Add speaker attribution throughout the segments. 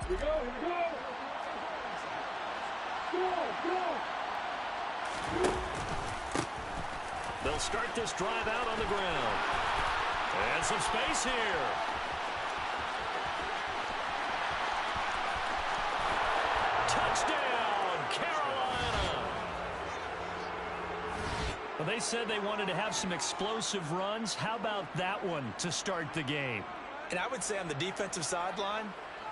Speaker 1: Here we go, here we go.
Speaker 2: They'll start this drive out on the ground. And some space here. Touchdown, Carolina. Well, they said they wanted to have some explosive runs. How about that one to start the game?
Speaker 3: And I would say on the defensive sideline,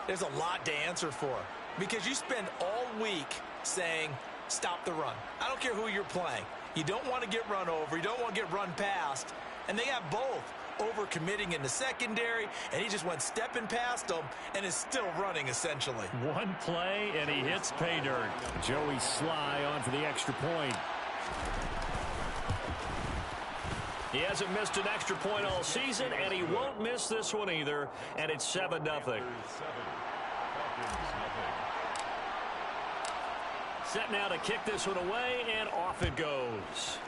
Speaker 3: there's a lot to answer for. Because you spend all week saying, stop the run. I don't care who you're playing. You don't want to get run over. You don't want to get run past. And they have both. Over-committing in the secondary, and he just went stepping past them and is still running, essentially.
Speaker 2: One play, and he hits pay dirt. Joey Sly on for the extra point. He hasn't missed an extra point all season, and he won't miss this one either, and it's 7-0. Set now to kick this one away, and off it goes.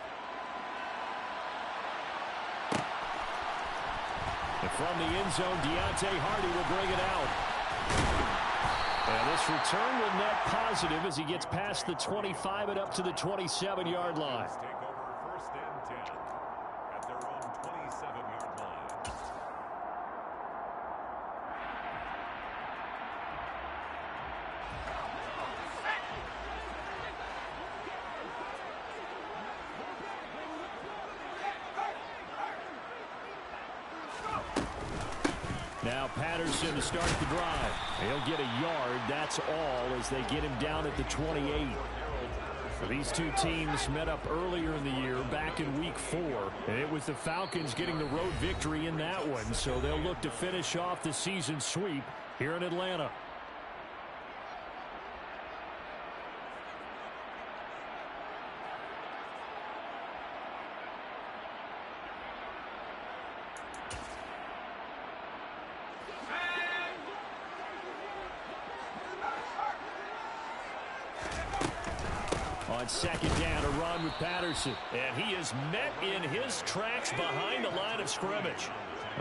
Speaker 2: And from the end zone, Deontay Hardy will bring it out. And this return will net positive as he gets past the 25 and up to the 27-yard line.
Speaker 1: Take over first and 10 at their own 27-yard line.
Speaker 2: Now Patterson to start the drive. He'll get a yard, that's all, as they get him down at the 28. These two teams met up earlier in the year, back in Week 4. And it was the Falcons getting the road victory in that one, so they'll look to finish off the season sweep here in Atlanta. On second down, a run with Patterson. And he is met in his tracks behind the line of scrimmage.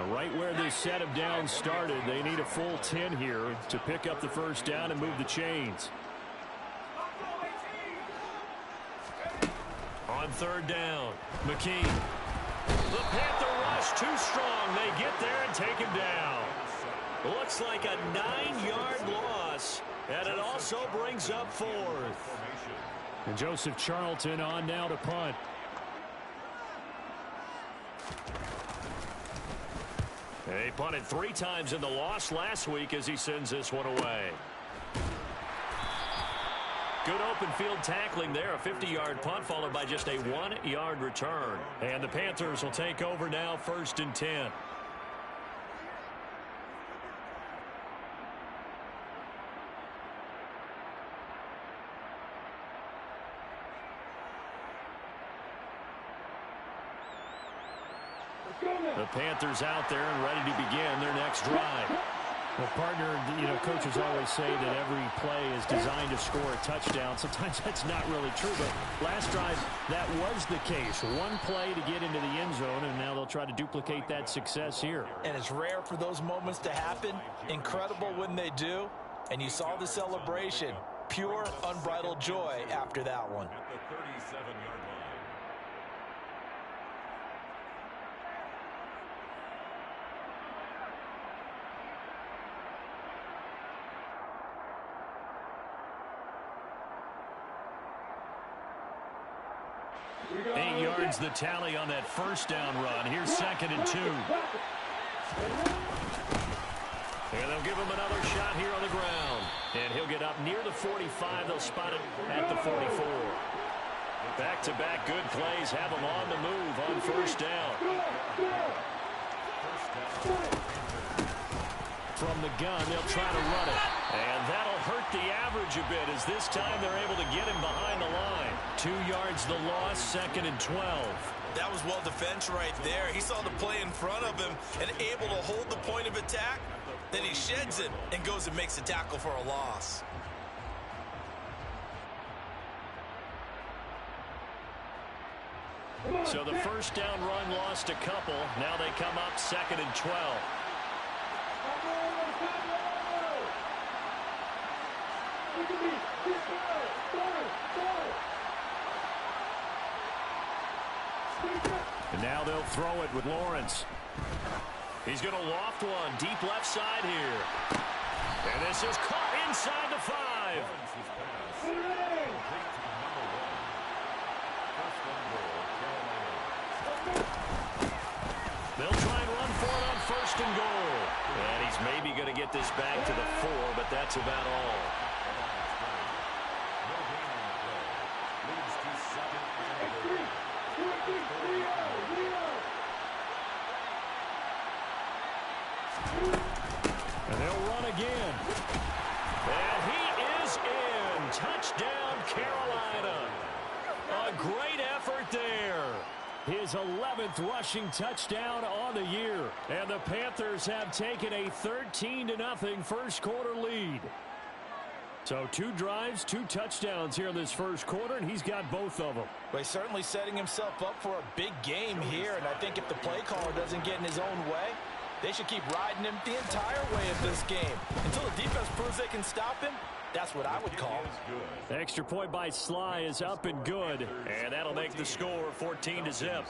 Speaker 2: Right where this set of downs started, they need a full 10 here to pick up the first down and move the chains. On third down, McKee. The Panther rush too strong. They get there and take him down. Looks like a 9-yard loss, and it also brings up fourth. And Joseph Charlton on now to punt. They punted 3 times in the loss last week as he sends this one away. Good open field tackling there. A 50-yard punt followed by just a 1-yard return. And the Panthers will take over now, first and 10. The Panthers out there and ready to begin their next drive. Well, partner, coaches always say that every play is designed to score a touchdown. Sometimes that's not really true, but last drive, that was the case. One play to get into the end zone, and now they'll try to duplicate that success here.
Speaker 3: And it's rare for those moments to happen. Incredible when they do. And you saw the celebration. Pure, unbridled joy after that one.
Speaker 1: At the 37-yard line.
Speaker 2: Eight yards the tally on that first down run. Here's second and 2. And they'll give him another shot here on the ground. And he'll get up near the 45. They'll spot it at the 44. Back-to-back good plays have him on the move on first down. From the gun, they'll try to run it. And that'll hurt the average a bit as this time they're able to get him behind the line. 2 yards the loss, second and 12.
Speaker 3: That was well defense right there. He saw the play in front of him and able to hold the point of attack. Then he sheds it and goes and makes a tackle for a loss.
Speaker 2: So the first down run lost a couple. Now they come up second and 12. And now they'll throw it with Lawrence. He's going to loft one deep left side here. And this is caught inside the 5. They'll try and run for it on 1st and goal. And he's maybe going to get this back to the 4, but that's about all. And they'll run again. And he is in. Touchdown, Carolina. A great effort there. His 11th rushing touchdown on the year. And the Panthers have taken a 13-0 first quarter lead. So 2 drives, 2 touchdowns here in this first quarter, and he's got both of them.
Speaker 3: Well, he's certainly setting himself up for a big game here, and I think if the play caller doesn't get in his own way, they should keep riding him the entire way of this game. Until the defense proves they can stop him, that's what I would call.
Speaker 2: The extra point by Sly is up and good, and that'll make the score 14-0.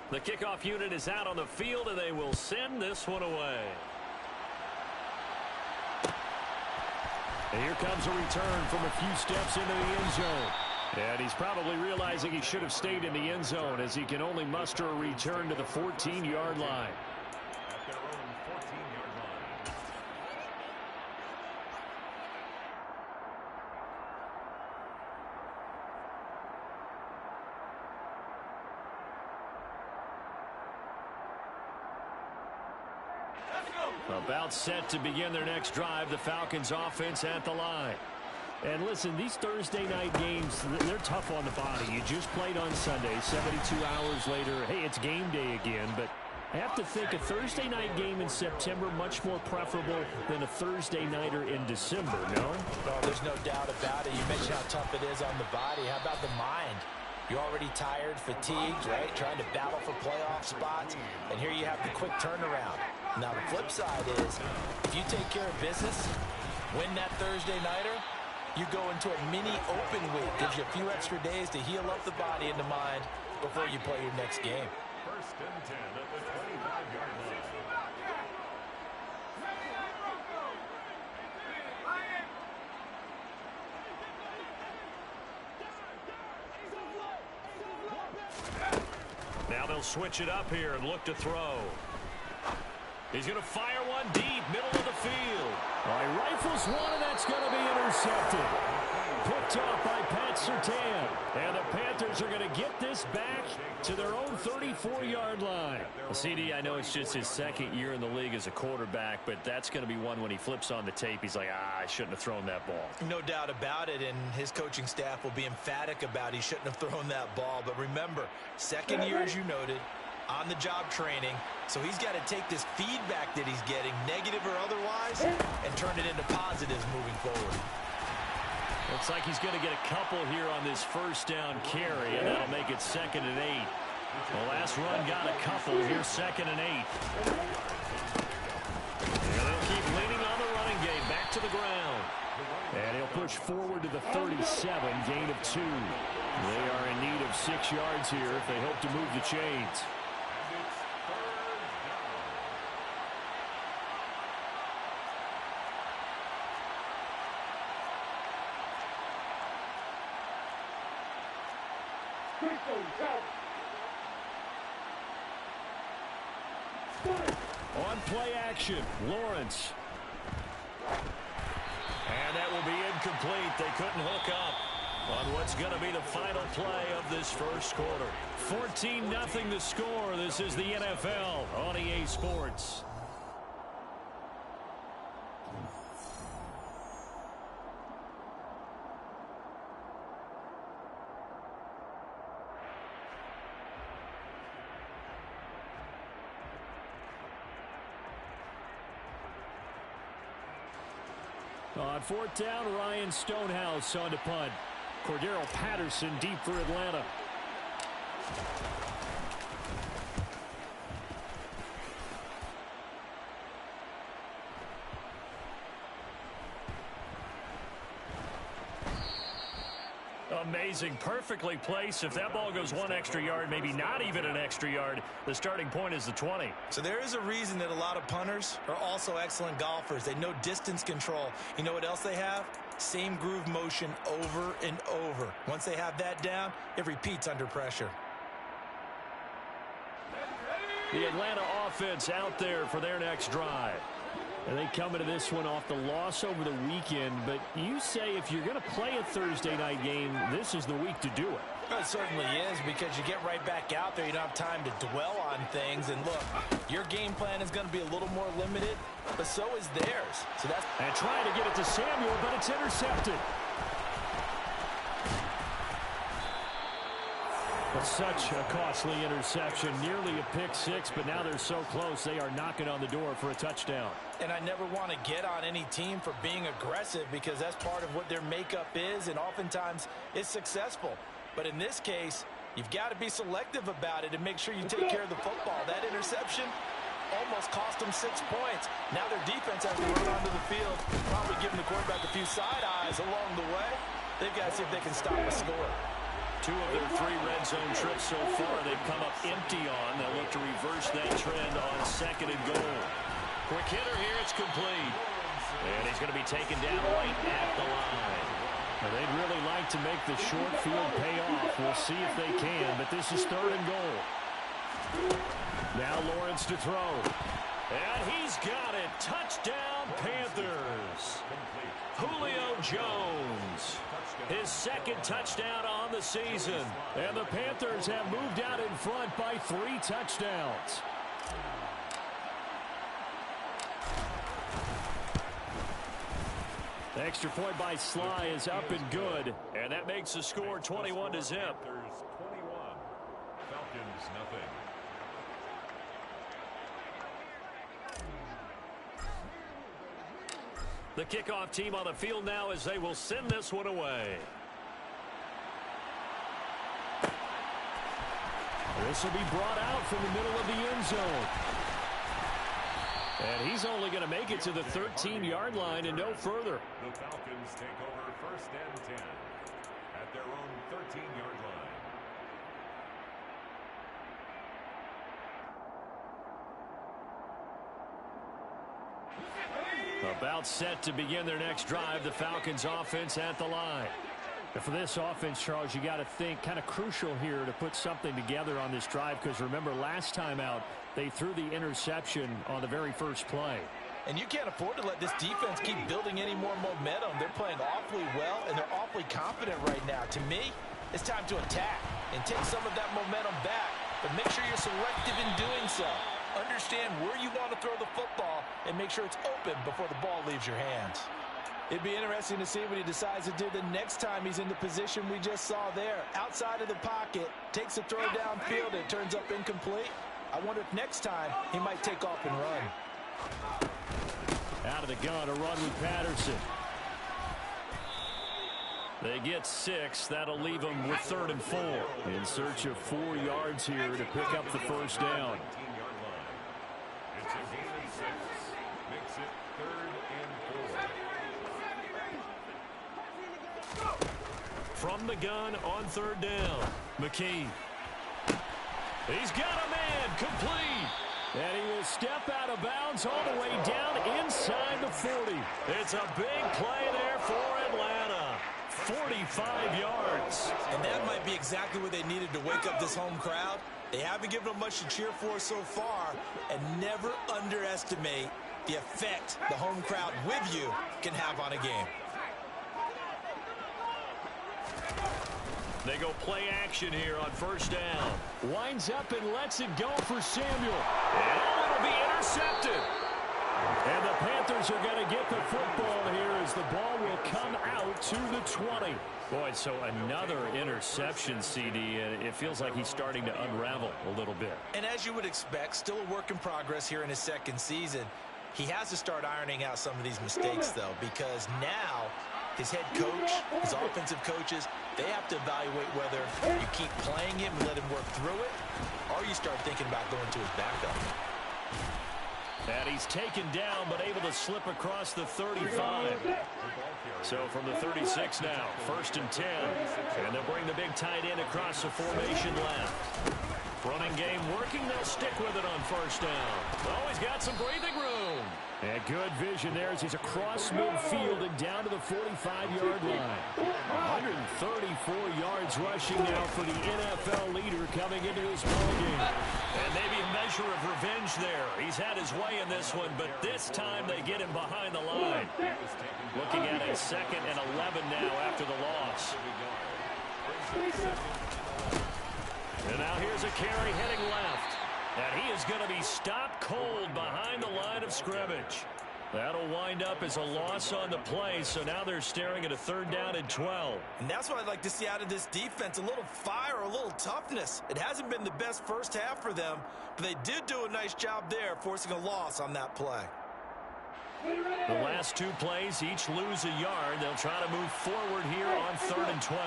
Speaker 2: The kickoff unit is out on the field, and they will send this one away. And here comes a return from a few steps into the end zone. And he's probably realizing he should have stayed in the end zone as he can only muster a return to the 14-yard line.
Speaker 1: At their own 14-yard line.
Speaker 2: About set to begin their next drive, the Falcons offense at the line. And listen, these Thursday night games, they're tough on the body. You just played on Sunday, 72 hours later. Hey, it's game day again, but I have to think a Thursday night game in September much more preferable than a Thursday nighter in December, no?
Speaker 3: No, there's no doubt about it. You mentioned how tough it is on the body. How about the mind? You're already tired, fatigued, right? Trying to battle for playoff spots, and here you have the quick turnaround. Now, the flip side is, if you take care of business, win that Thursday nighter, you go into a mini open week. Gives you a few extra days to heal up the body and the mind before you play your next game.
Speaker 1: 1st and 10 at the 25-yard line.
Speaker 2: Now they'll switch it up here and look to throw. He's going to fire one deep, middle of the field. All right, rifles one, and that's going to be intercepted. Picked off by Pat Surtain. And the Panthers are going to get this back to their own 34-yard line. Well, CD, I know it's just his 2nd year in the league as a quarterback, but that's going to be one when he flips on the tape, he's like, I shouldn't have thrown that ball.
Speaker 3: No doubt about it, and his coaching staff will be emphatic about he shouldn't have thrown that ball. But remember, 2nd year, as you noted, on-the-job training, so he's got to take this feedback that he's getting, negative or otherwise, and turn it into positives moving forward.
Speaker 2: Looks like he's going to get a couple here on this 1st down carry, and that'll make it 2nd and 8. The last run got a couple. Here's 2nd and 8. And they'll keep leaning on the running game. Back to the ground. And he'll push forward to the 37, gain of 2. They are in need of 6 yards here if they hope to move the chains. On play action, Lawrence. And that will be incomplete. They couldn't hook up on what's going to be the final play of this first quarter. 14-0 the score. This is the NFL on EA Sports. On 4th down, Ryan Stonehouse on to punt. Cordero Patterson deep for Atlanta. amazing. Perfectly placed. If that ball goes one extra yard, maybe not even an extra yard, the starting point is the 20.
Speaker 3: So there is a reason that a lot of punters are also excellent golfers. They know distance control. You know what else they have? Same groove motion over and over. Once they have that down, it repeats under pressure.
Speaker 2: The Atlanta offense out there for their next drive. And they come into this one off the loss over the weekend. But you say if you're going to play a Thursday night game, this is the week to do it.
Speaker 3: Well, it certainly is, because you get right back out there. You don't have time to dwell on things. And look, your game plan is going to be a little more limited, but so is theirs. So that's
Speaker 2: and trying to get it to Samuel, but it's intercepted. But such a costly interception, nearly a pick six, but now they're so close they are knocking on the door for a touchdown.
Speaker 3: And I never want to get on any team for being aggressive, because that's part of what their makeup is, and oftentimes it's successful. But in this case, you've got to be selective about it and make sure you take care of the football. That interception almost cost them 6 points. Now their defense has to run onto the field, probably giving the quarterback a few side eyes along the way. They've got to see if they can stop a score.
Speaker 2: 2 of their 3 red zone trips so far they've come up empty on. They'll look to reverse that trend on 2nd and goal. Quick hitter here, it's complete. And he's going to be taken down right at the line. Now, they'd really like to make the short field pay off. We'll see if they can, but this is 3rd and goal. Now Lawrence to throw. And he's got it. Touchdown, Panthers. Julio Jones. His 2nd touchdown on the season. And the Panthers have moved out in front by 3 touchdowns. The extra point by Sly is up and good. And that makes the score 21-0.
Speaker 1: Panthers 21. Falcons nothing.
Speaker 2: The kickoff team on the field now as they will send this one away. This will be brought out from the middle of the end zone. And he's only going to make it to the 13-yard line and no further.
Speaker 1: The Falcons take over 1st and 10 at their own 13-yard line.
Speaker 2: About set to begin their next drive, the Falcons offense at the line. And for this offense, Charles, you got to think kind of crucial here to put something together on this drive, because remember last time out they threw the interception on the very first play.
Speaker 3: And you can't afford to let this defense keep building any more momentum. They're playing awfully well, and they're awfully confident right now. To me, it's time to attack and take some of that momentum back, but make sure you're selective in doing so. Understand where you want to throw the football and make sure it's open before the ball leaves your hands. It'd be interesting to see what he decides to do the next time he's in the position we just saw there. Outside of the pocket, takes a throw downfield, it turns up incomplete. I wonder if next time he might take off and run.
Speaker 2: Out of the gun, a run with Patterson. They get 6. That'll leave them with 3rd and 4. In search of 4 yards here to pick up the first down.
Speaker 1: It's a gain of 6. Makes it 3rd and 4.
Speaker 2: From the gun on 3rd down, McKee. He's got a man, complete. And he will step out of bounds all the way down inside the 40. It's a big play there for Atlanta. 45 yards.
Speaker 3: And that might be exactly what they needed to wake up this home crowd. They haven't given them much to cheer for so far, and never underestimate the effect the home crowd with you can have on a game.
Speaker 2: They go play action here on 1st down. Winds up and lets it go for Samuel. And it'll be intercepted. And the Panthers are going to get the football here as the ball will come out to the 20. Boy, so another interception, CD. It feels like he's starting to unravel a little bit.
Speaker 3: And as you would expect, still a work in progress here in his 2nd season. He has to start ironing out some of these mistakes, though, because now his head coach, his offensive coaches, they have to evaluate whether you keep playing him and let him work through it, or you start thinking about going to his backup.
Speaker 2: And he's taken down, but able to slip across the 35. So from the 36 now, 1st and 10. And they'll bring the big tight end across the formation left. Running game working, they'll stick with it on 1st down. Oh, he's got some breathing room. And good vision there as he's across midfield and down to the 45-yard line. 134 yards rushing now for the NFL leader coming into this ballgame. And maybe a measure of revenge there. He's had his way in this one, but this time they get him behind the line. Looking at a 2nd and 11 now after the loss. And now here's a carry heading left. And he is going to be stopped cold behind the line of scrimmage. That'll wind up as a loss on the play, so now they're staring at a 3rd down and 12.
Speaker 3: And that's what I'd like to see out of this defense, a little fire, a little toughness. It hasn't been the best first half for them, but they did do a nice job there, forcing a loss on that play.
Speaker 2: The last 2 plays, each lose a yard. They'll try to move forward here on 3rd and 12.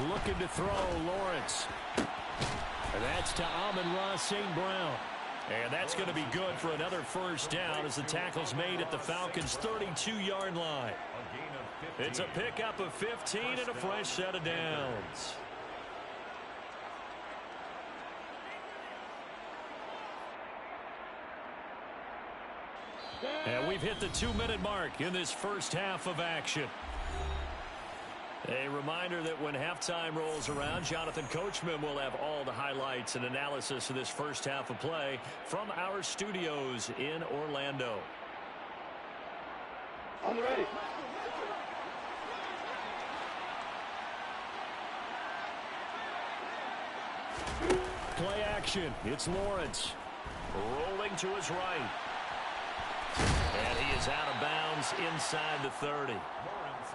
Speaker 2: Looking to throw, Lawrence. And that's to Amon-Ra St. Brown. And that's going to be good for another 1st down as the tackle's made at the Falcons' 32-yard line. It's a pickup of 15 and a fresh set of downs. And we've hit the 2-minute mark in this first half of action. A reminder that when halftime rolls around, Jonathan Coachman will have all the highlights and analysis of this first half of play from our studios in Orlando.
Speaker 4: On the ready.
Speaker 2: Play action. It's Lawrence. Rolling to his right. And he is out of bounds inside the 30.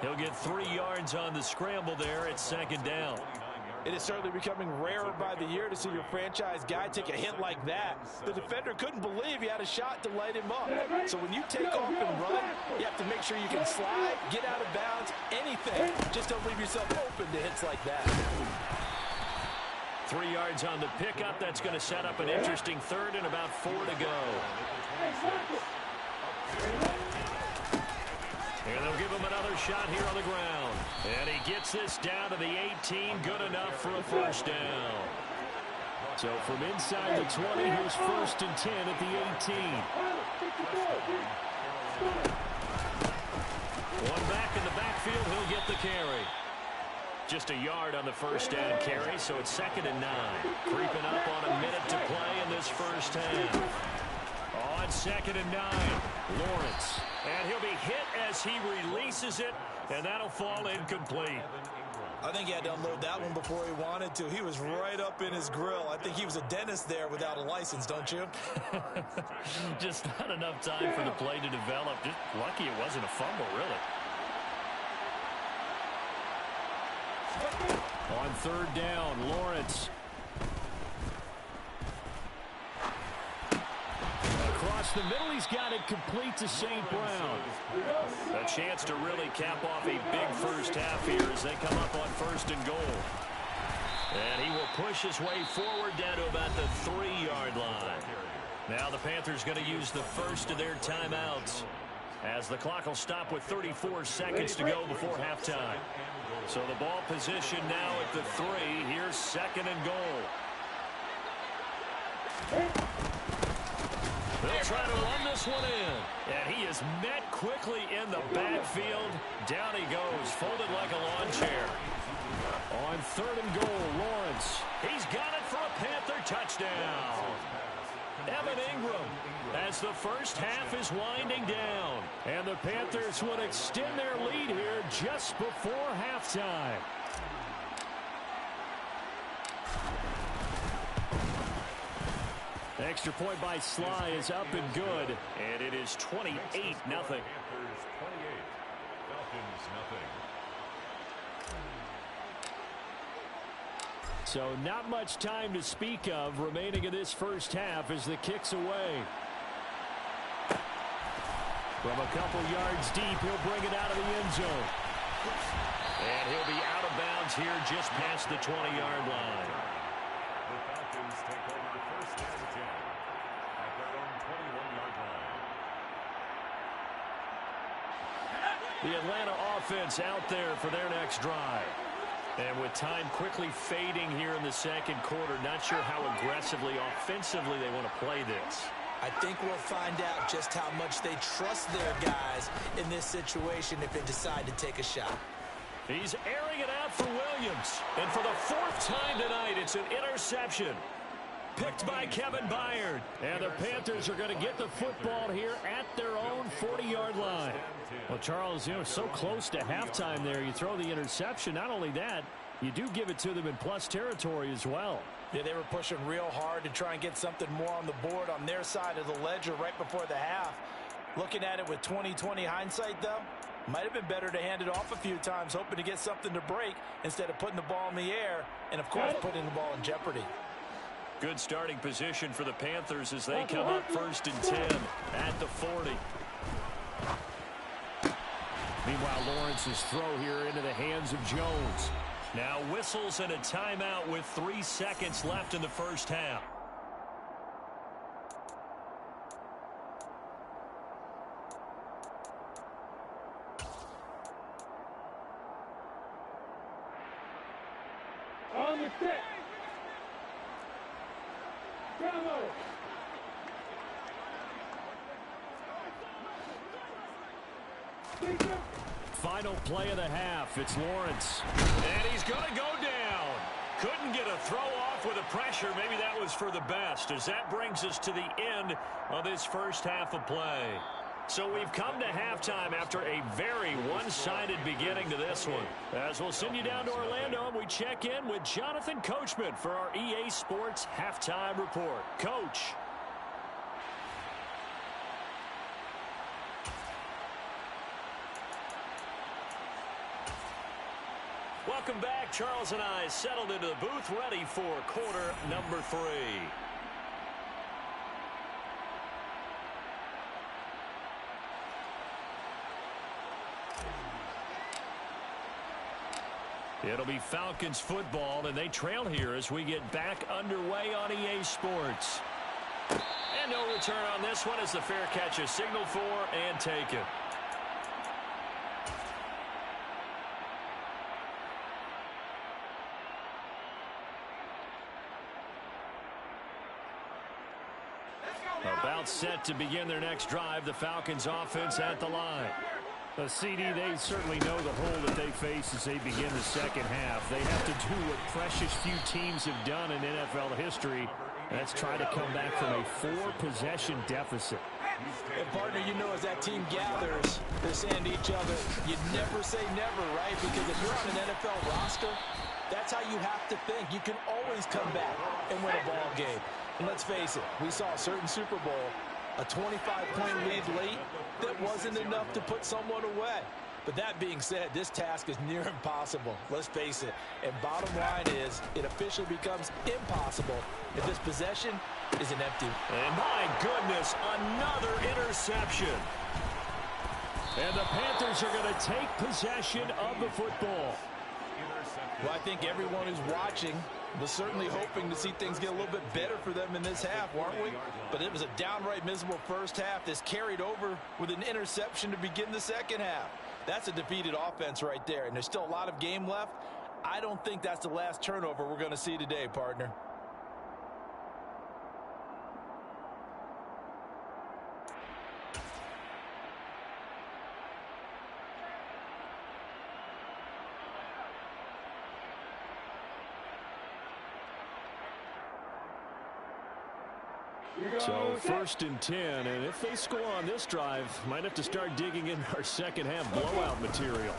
Speaker 2: He'll get 3 yards on the scramble there at 2nd down.
Speaker 5: It is certainly becoming rarer by the year to see your franchise guy take a hit like that. The defender couldn't believe he had a shot to light him up. So when you take off and run, you have to make sure you can slide, get out of bounds, anything. Just don't leave yourself open to hits like that.
Speaker 2: 3 yards on the pickup. That's going to set up an interesting 3rd and about 4 to go. And they'll give him another shot here on the ground. And he gets this down to the 18. Good enough for a 1st down. So from inside the 20, here's 1st and 10 at the 18. One back in the backfield. He'll get the carry. Just a yard on the 1st down carry, so it's 2nd and 9. Creeping up on a minute to play in this first half. On 2nd and 9, Lawrence. And he'll be hit as he releases it, and that'll fall incomplete.
Speaker 3: I think he had to unload that one before he wanted to. He was right up in his grill. I think he was a dentist there without a license, don't you?
Speaker 2: Just not enough time for the play to develop. Just lucky it wasn't a fumble, really. On 3rd down, Lawrence. Across the middle, he's got it complete to St. Brown. A chance to really cap off a big first half here as they come up on 1st and goal. And he will push his way forward down to about the 3-yard line. Now the Panthers going to use the first of their timeouts as the clock will stop with 34 seconds to go before halftime. So the ball position now at the 3. Here's 2nd and goal. They'll try to run this one in. And he is met quickly in the backfield. Down he goes, folded like a lawn chair. On 3rd and goal, Lawrence. He's got it for a Panther touchdown. Evan Ingram as the first half is winding down. And the Panthers would extend their lead here just before halftime. Extra point by Sly is up and good. And it is 28-0.
Speaker 1: Falcons 28,
Speaker 2: So not much time to speak of remaining in this first half as the kick's away. From a couple yards deep, he'll bring it out of the end zone. And he'll be out of bounds here just past the 20-yard line. The Atlanta offense out there for their next drive. And with time quickly fading here in the second quarter, not sure how aggressively, offensively they want to play this.
Speaker 3: I think we'll find out just how much they trust their guys in this situation if they decide to take a shot.
Speaker 2: He's airing it out for Williams. And for the fourth time tonight, it's an interception. Picked by Kevin Byard. And the Panthers are going to get the football here at their own 40-yard line. Well, Charles, so close to halftime there. You throw the interception. Not only that, you do give it to them in plus territory as well.
Speaker 3: Yeah, they were pushing real hard to try and get something more on the board on their side of the ledger right before the half. Looking at it with 20/20 hindsight, though, might have been better to hand it off a few times, hoping to get something to break instead of putting the ball in the air and, of course, putting the ball in jeopardy.
Speaker 2: Good starting position for the Panthers as they come up 1st and 10 at the 40. Meanwhile, Lawrence's throw here into the hands of Jones. Now whistles and a timeout with 3 seconds left in the first half.
Speaker 4: On the set. Bravo.
Speaker 2: Final play of the half. It's Lawrence. And he's going to go down. Couldn't get a throw off with the pressure. Maybe that was for the best, as that brings us to the end of this first half of play. So we've come to halftime after a very one-sided beginning to this one. As we'll send you down to Orlando, and we check in with Jonathan Coachman for our EA Sports Halftime Report. Coach. Welcome back. Charles and I settled into the booth, ready for quarter number 3. It'll be Falcons football, and they trail here as we get back underway on EA Sports. And no return on this one as the fair catch is signaled for and taken. About set to begin their next drive, the Falcons offense at the line.
Speaker 4: CD, they certainly know the hole that they face as they begin the second half. They have to do what precious few teams have done in NFL history. That's try to come back from a 4-possession deficit.
Speaker 3: And partner, as that team gathers, they're saying to each other, you never say never, right? Because if you're on an NFL roster, that's how you have to think. You can always come back and win a ball game. And let's face it, we saw a certain Super Bowl, a 25-point lead late that wasn't enough to put someone away. But that being said, this task is near impossible. Let's face it. And bottom line is, it officially becomes impossible if this possession isn't empty.
Speaker 2: And my goodness, another interception. And the Panthers are going to take possession of the football.
Speaker 3: Well, I think everyone who's watching was certainly hoping to see things get a little bit better for them in this half, weren't we? But it was a downright miserable first half. This carried over with an interception to begin the second half. That's a defeated offense right there, and there's still a lot of game left. I don't think that's the last turnover we're going to see today, partner.
Speaker 2: So 1st and 10, and if they score on this drive, might have to start digging in our second half blowout material.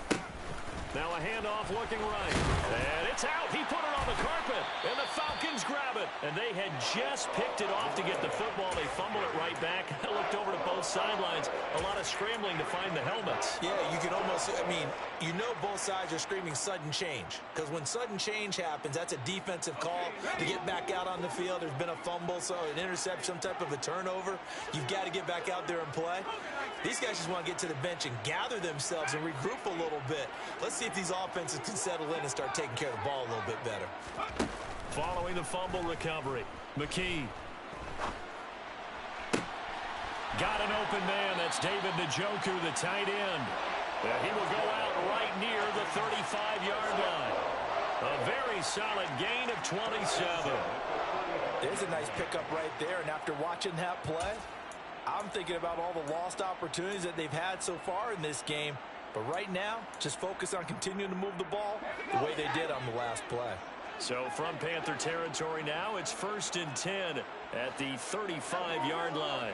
Speaker 2: Now a handoff looking right, and it's out. He put it on the carpet, and the Falcons grab it. And they had just picked it off to get the football. They fumble it right back. I looked over to both sidelines. A lot of scrambling to find the helmets.
Speaker 3: Yeah, you can almost, both sides are screaming sudden change. Because when sudden change happens, that's a defensive call to get back out on the field. There's been a fumble, so an interception, some type of a turnover. You've got to get back out there and play. These guys just want to get to the bench and gather themselves and regroup a little bit. Let's see if these offenses can settle in and start taking care of the ball a little bit better.
Speaker 2: Following the fumble recovery, McKee. Got an open man. That's David Njoku, the tight end. He will go out right near the 35-yard line. A very solid gain of 27.
Speaker 3: There's a nice pickup right there, and after watching that play, I'm thinking about all the lost opportunities that they've had so far in this game. But right now, just focus on continuing to move the ball the way they did on the last play.
Speaker 2: So from Panther territory now, it's 1st and 10 at the 35-yard line.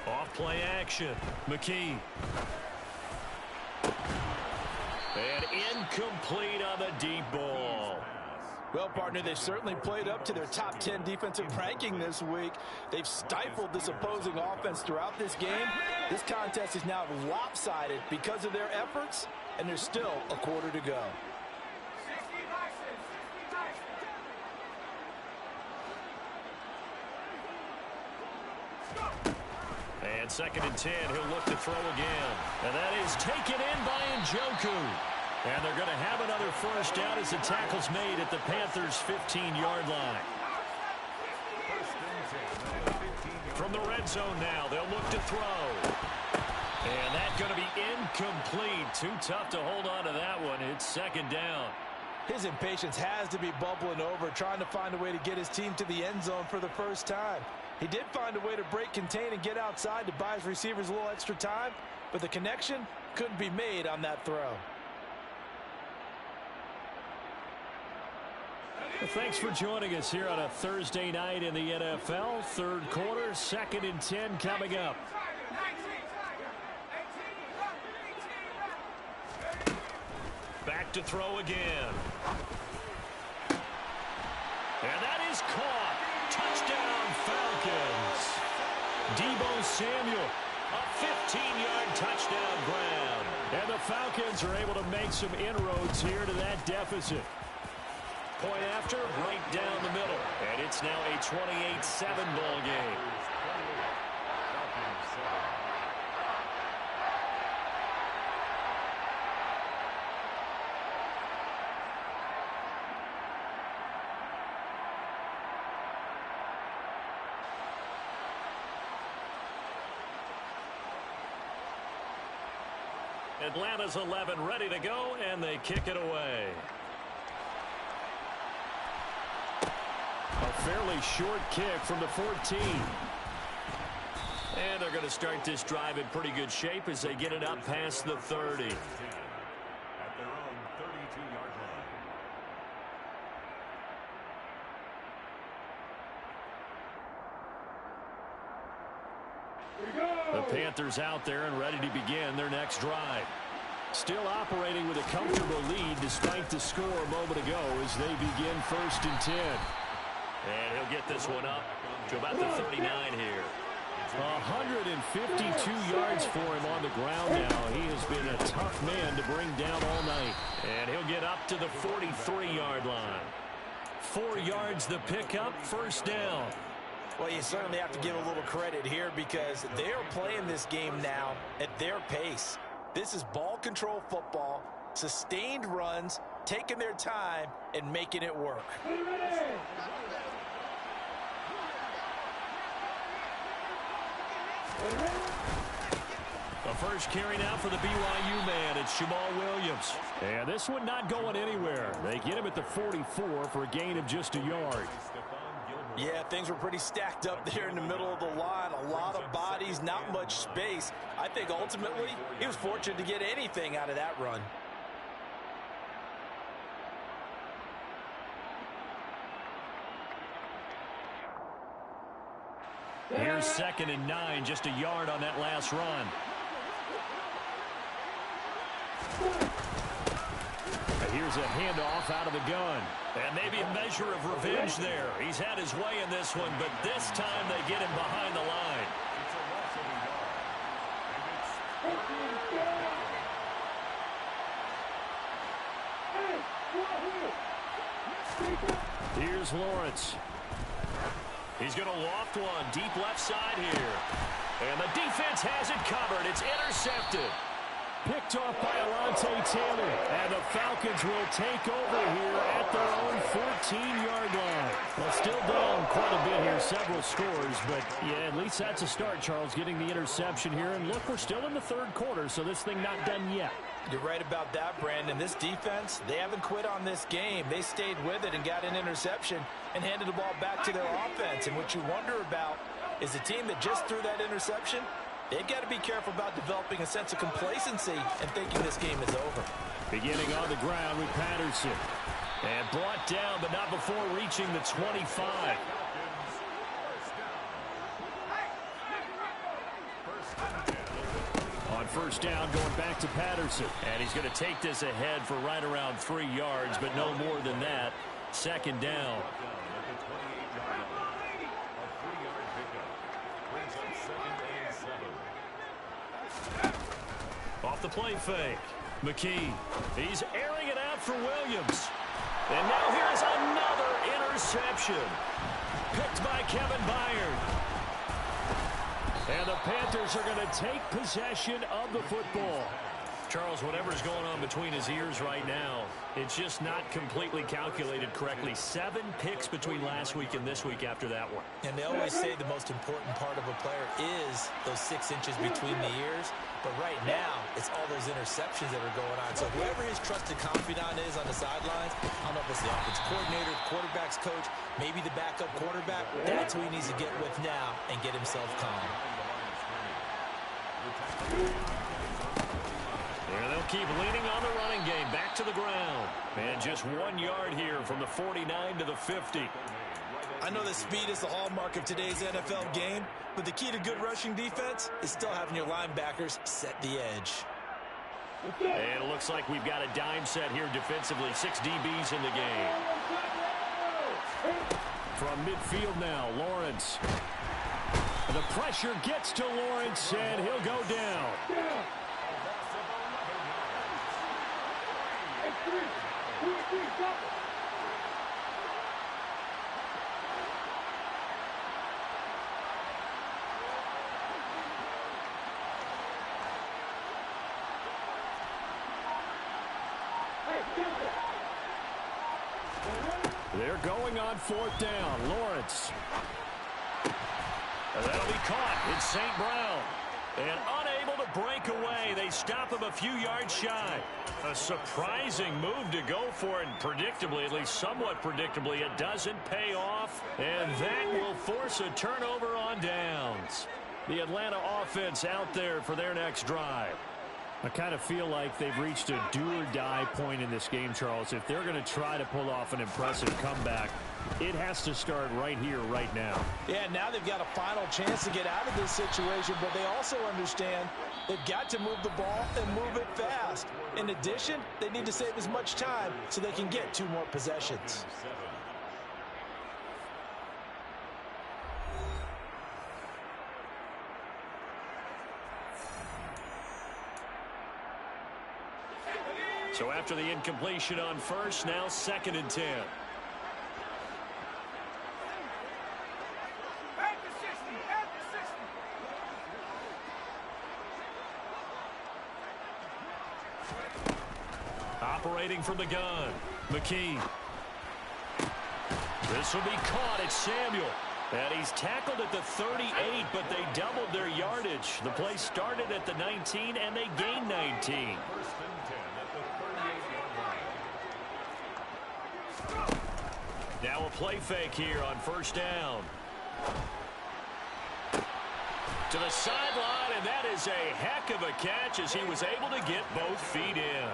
Speaker 2: Off play action. McKee. And incomplete on the deep ball.
Speaker 5: Well, partner, they've certainly played up to their top 10 defensive ranking this week. They've stifled this opposing offense throughout this game. This contest is now lopsided because of their efforts, and there's still a quarter to go.
Speaker 2: And 2nd and 10, he'll look to throw again. And that is taken in by Njoku. And they're going to have another first down as the tackle's made at the Panthers' 15-yard line. From the red zone now, they'll look to throw. And that's going to be incomplete. Too tough to hold on to that one. It's 2nd down.
Speaker 5: His impatience has to be bubbling over, trying to find a way to get his team to the end zone for the first time. He did find a way to break, contain, and get outside to buy his receivers a little extra time, but the connection couldn't be made on that throw.
Speaker 2: Well, thanks for joining us here on a Thursday night in the NFL. 3rd quarter, 2nd and 10 coming up. Back to throw again. And that is caught. Touchdown, Falcons. Deebo Samuel, a 15-yard touchdown grab. And the Falcons are able to make some inroads here to that deficit. Point after, right down the middle. And it's now a 28-7 ball game. Atlanta's 11 ready to go, and they kick it away. A fairly short kick from the 14. And they're going to start this drive in pretty good shape as they get it up past the 30.
Speaker 1: At their own 32-yard line.
Speaker 2: The Panthers out there and ready to begin their next drive. Still operating with a comfortable lead despite the score a moment ago as they begin 1st and 10. And he'll get this one up to about the 39 here. 152 yards for him on the ground now. He has been a tough man to bring down all night. And he'll get up to the 43-yard line. 4 yards the pickup, 1st down.
Speaker 3: Well, you certainly have to give a little credit here because they are playing this game now at their pace. This is ball control football, sustained runs, taking their time, and making it work.
Speaker 2: The first carry now for the BYU man. It's Jamal Williams. And this one not going anywhere. They get him at the 44 for a gain of just a yard.
Speaker 3: Yeah, things were pretty stacked up there in the middle of the line. A lot of bodies, not much space. I think ultimately he was fortunate to get anything out of that run.
Speaker 2: Here's 2nd and 9, just a yard on that last run. And here's a handoff out of the gun. And maybe a measure of revenge there. He's had his way in this one, but this time they get him behind the line. Here's Lawrence. He's going to loft one deep left side here. And the defense has it covered. It's intercepted. picked off by Alontae Taylor. And the Falcons will take over here at their own 14-yard line. Well, still down quite a bit here, several scores. But, yeah, at least that's a start, Charles, getting the interception here. And, look, we're still in the third quarter, so this thing not done yet.
Speaker 3: You're right about that, Brandon. This defense, they haven't quit on this game. They stayed with it and got an interception and handed the ball back to their offense. And what you wonder about is a team that just threw that interception, they've got to be careful about developing a sense of complacency and thinking this game is over.
Speaker 2: Beginning on the ground with Patterson. And brought down, but not before reaching the 25. On first down, going back to Patterson. And he's going to take this ahead for right around 3 yards, but no more than that. Second down. Off the play fake. McKee. He's airing it out for Williams. And now here's another interception. Picked by Kevin Byard. And the Panthers are going to take possession of the football. Charles, whatever's going on between his ears right now, it's just not completely calculated correctly. 7 picks between last week and this week after that one.
Speaker 3: And they always say the most important part of a player is those 6 inches between the ears. But right now, it's all those interceptions that are going on. So whoever his trusted confidant is on the sidelines, I don't know if it's the offense coordinator, quarterback's coach, maybe the backup quarterback, that's who he needs to get with now and get himself calm.
Speaker 2: And they'll keep leaning on the running game. Back to the ground. And just 1 yard here from the 49 to the 50.
Speaker 3: I know that speed is the hallmark of today's NFL game, but the key to good rushing defense is still having your linebackers set the edge.
Speaker 2: And it looks like we've got a dime set here defensively. 6 DBs in the game. From midfield now, Lawrence. The pressure gets to Lawrence, and he'll go down. They're going on 4th down. Lawrence. And that'll be caught. It's St. Brown. And unable to break away. They stop him a few yards shy. A surprising move to go for it. And predictably, at least somewhat predictably, it doesn't pay off. And that will force a turnover on downs. The Atlanta offense out there for their next drive. I kind of feel like they've reached a do-or-die point in this game, Charles. If they're going to try to pull off an impressive comeback, it has to start right here, right now.
Speaker 5: Yeah, now they've got a final chance to get out of this situation, but they also understand they've got to move the ball and move it fast. In addition, they need to save as much time so they can get 2 more possessions.
Speaker 2: So after the incompletion on first, now 2nd and 10. Operating from the gun, McKee. This will be caught. It's Samuel. And he's tackled at the 38, but they doubled their yardage. The play started at the 19, and they gained 19. Now a play fake here on first down. To the sideline, and that is a heck of a catch as he was able to get both feet in.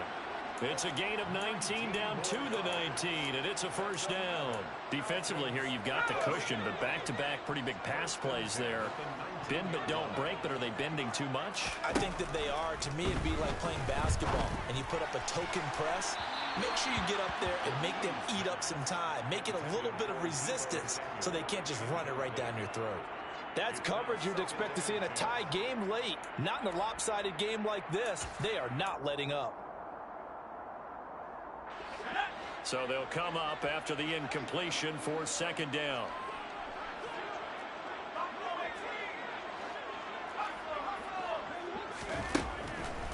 Speaker 2: It's a gain of 19 down to the 19, and it's a first down. Defensively here, you've got the cushion, but back-to-back pretty big pass plays there. Bend but don't break, but are they bending too much?
Speaker 3: I think that they are. To me, it'd be like playing basketball, and you put up a token press. Make sure you get up there and make them eat up some time. Make it a little bit of resistance so they can't just run it right down your throat.
Speaker 5: That's coverage you'd expect to see in a tie game late. Not in a lopsided game like this. They are not letting up.
Speaker 2: So they'll come up after the incompletion for 2nd down.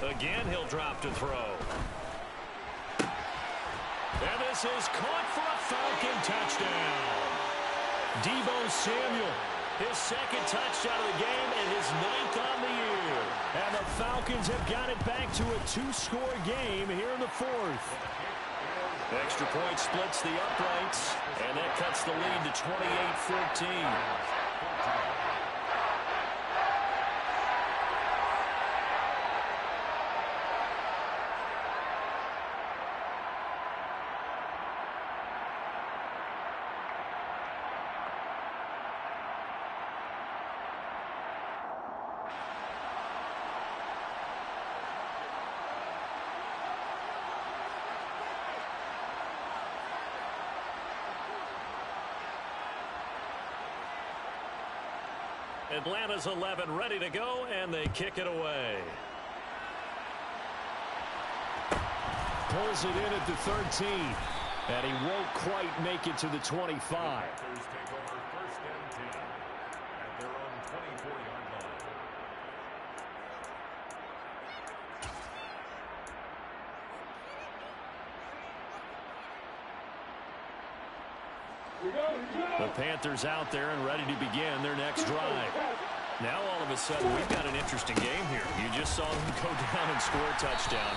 Speaker 2: Again, he'll drop to throw. And this is caught for a Falcon touchdown. Deebo Samuel, his second touchdown of the game and his 9th on the year. And the Falcons have got it back to a 2-score game here in the 4th. Extra point splits the uprights, and that cuts the lead to 28-14. Atlanta's 11 ready to go, and they kick it away. Pulls it in at the 13, and he won't quite make it to the 25.
Speaker 1: Panthers take over 1st and 10 at their own 24-yard line.
Speaker 2: The Panthers out there and ready to begin their next drive. Now all of a sudden we've got an interesting game here. You just saw them go down and score a touchdown.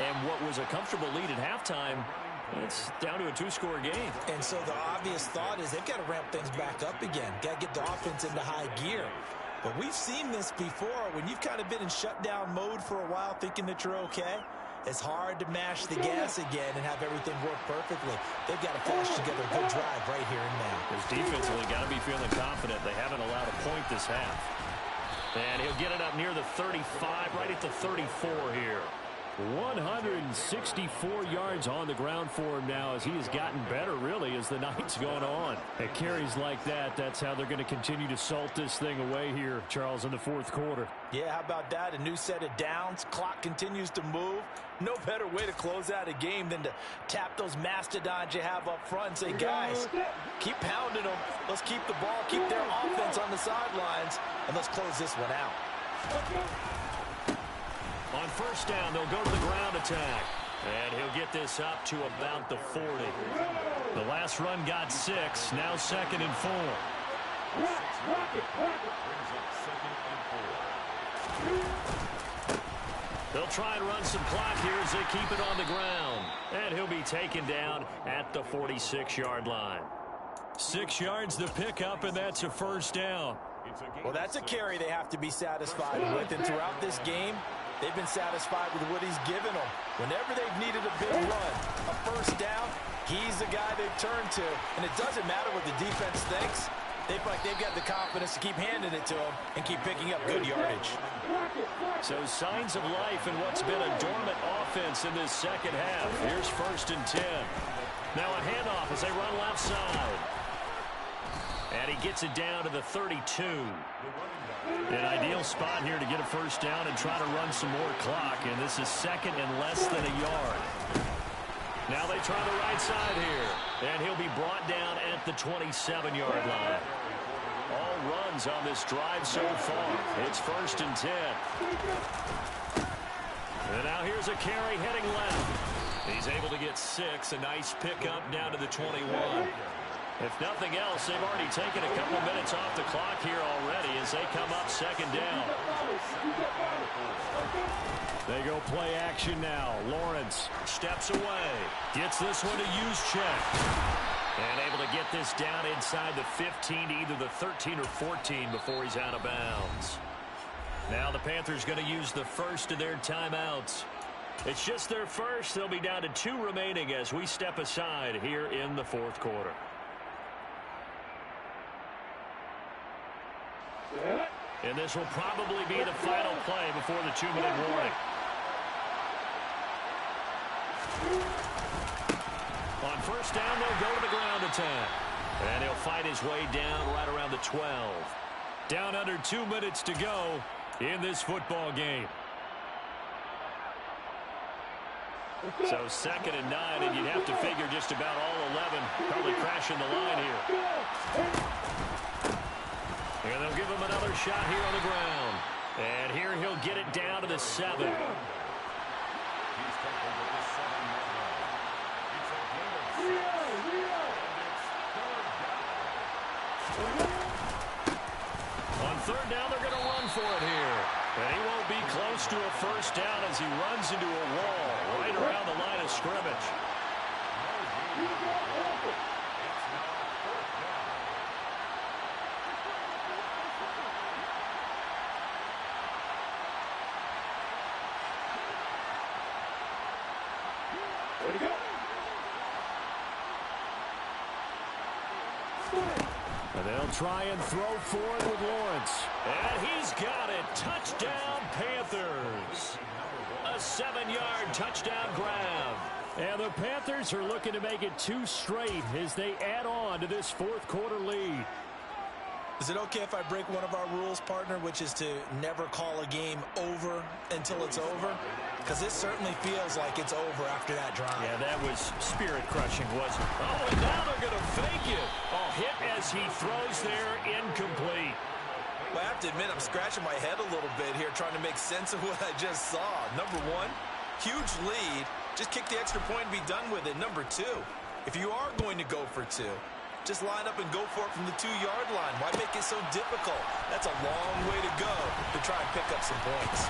Speaker 2: And what was a comfortable lead at halftime, it's down to a 2-score game.
Speaker 3: And so the obvious thought is they've got to ramp things back up again. Got to get the offense into high gear. But we've seen this before. When you've kind of been in shutdown mode for a while thinking that you're okay, it's hard to mash the gas again and have everything work perfectly. They've got to flash together a good drive right here and now.
Speaker 2: Because defensively got to be feeling confident. They haven't allowed a point this half. And he'll get it up near the 35, right at the 34 here. 164 yards on the ground for him now as he has gotten better, really, as the night's gone on. At carries like that, that's how they're going to continue to salt this thing away here, Charles, in the 4th quarter.
Speaker 3: Yeah, how about that? A new set of downs. Clock continues to move. No better way to close out a game than to tap those mastodons you have up front and say, guys, keep pounding them. Let's keep the ball, keep their offense on the sidelines, and let's close this one out.
Speaker 2: On 1st down, they'll go to the ground attack. And he'll get this up to about the 40. The last run got 6. Now 2nd and 4. They'll try and run some clock here as they keep it on the ground. And he'll be taken down at the 46-yard line. 6 yards to pick up, and that's a 1st down.
Speaker 3: Well, that's a carry they have to be satisfied with. And throughout this game, they've been satisfied with what he's given them. Whenever they've needed a big run, a 1st down, he's the guy they've turned to. And it doesn't matter what the defense thinks. They feel like they've got the confidence to keep handing it to him and keep picking up good yardage.
Speaker 2: So signs of life in what's been a dormant offense in this 2nd half. Here's 1st and 10. Now a handoff as they run left side. And he gets it down to the 32. An ideal spot here to get a 1st down and try to run some more clock. And this is 2nd and less than a yard. Now they try the right side here. And he'll be brought down at the 27-yard line. All runs on this drive so far. It's 1st and 10. And now here's a carry heading left. He's able to get 6. A nice pickup down to the 21. If nothing else, they've already taken a couple minutes off the clock here already as they come up 2nd down. They go play action now. Lawrence steps away. Gets this one to Juszczyk. And able to get this down inside the 15 to either the 13 or 14 before he's out of bounds. Now the Panthers going to use the first of their timeouts. It's just their first. They'll be down to 2 remaining as we step aside here in the 4th quarter. And this will probably be the final play before the 2-minute warning. On 1st down, they'll go to the ground attack. And he'll fight his way down right around the 12. Down under 2 minutes to go in this football game. So 2nd and 9, and you'd have to figure just about all 11 probably crashing the line here. And they'll give him another shot here on the ground. And here he'll get it down to the 7. close to a first down as he runs into a wall right around the line of scrimmage.
Speaker 5: Way to go.
Speaker 2: And they'll try and throw for it with Lawrence. And he's got it. Touchdown, Panthers. A 7-yard touchdown grab. And the Panthers are looking to make it 2 straight as they add on to this fourth quarter lead.
Speaker 3: Is it okay if I break one of our rules, partner, which is to never call a game over until it's over? Because this certainly feels like it's over after that drive.
Speaker 2: Yeah, that was spirit-crushing, wasn't it? Oh, and now they're going to fake it. Oh, hit as he throws there, incomplete.
Speaker 3: Well, I have to admit, I'm scratching my head a little bit here trying to make sense of what I just saw. Number one, huge lead. Just kick the extra point and be done with it. Number two, if you are going to go for 2, just line up and go for it from the 2-yard line. Why make it so difficult? That's a long way to go to try and pick up some points.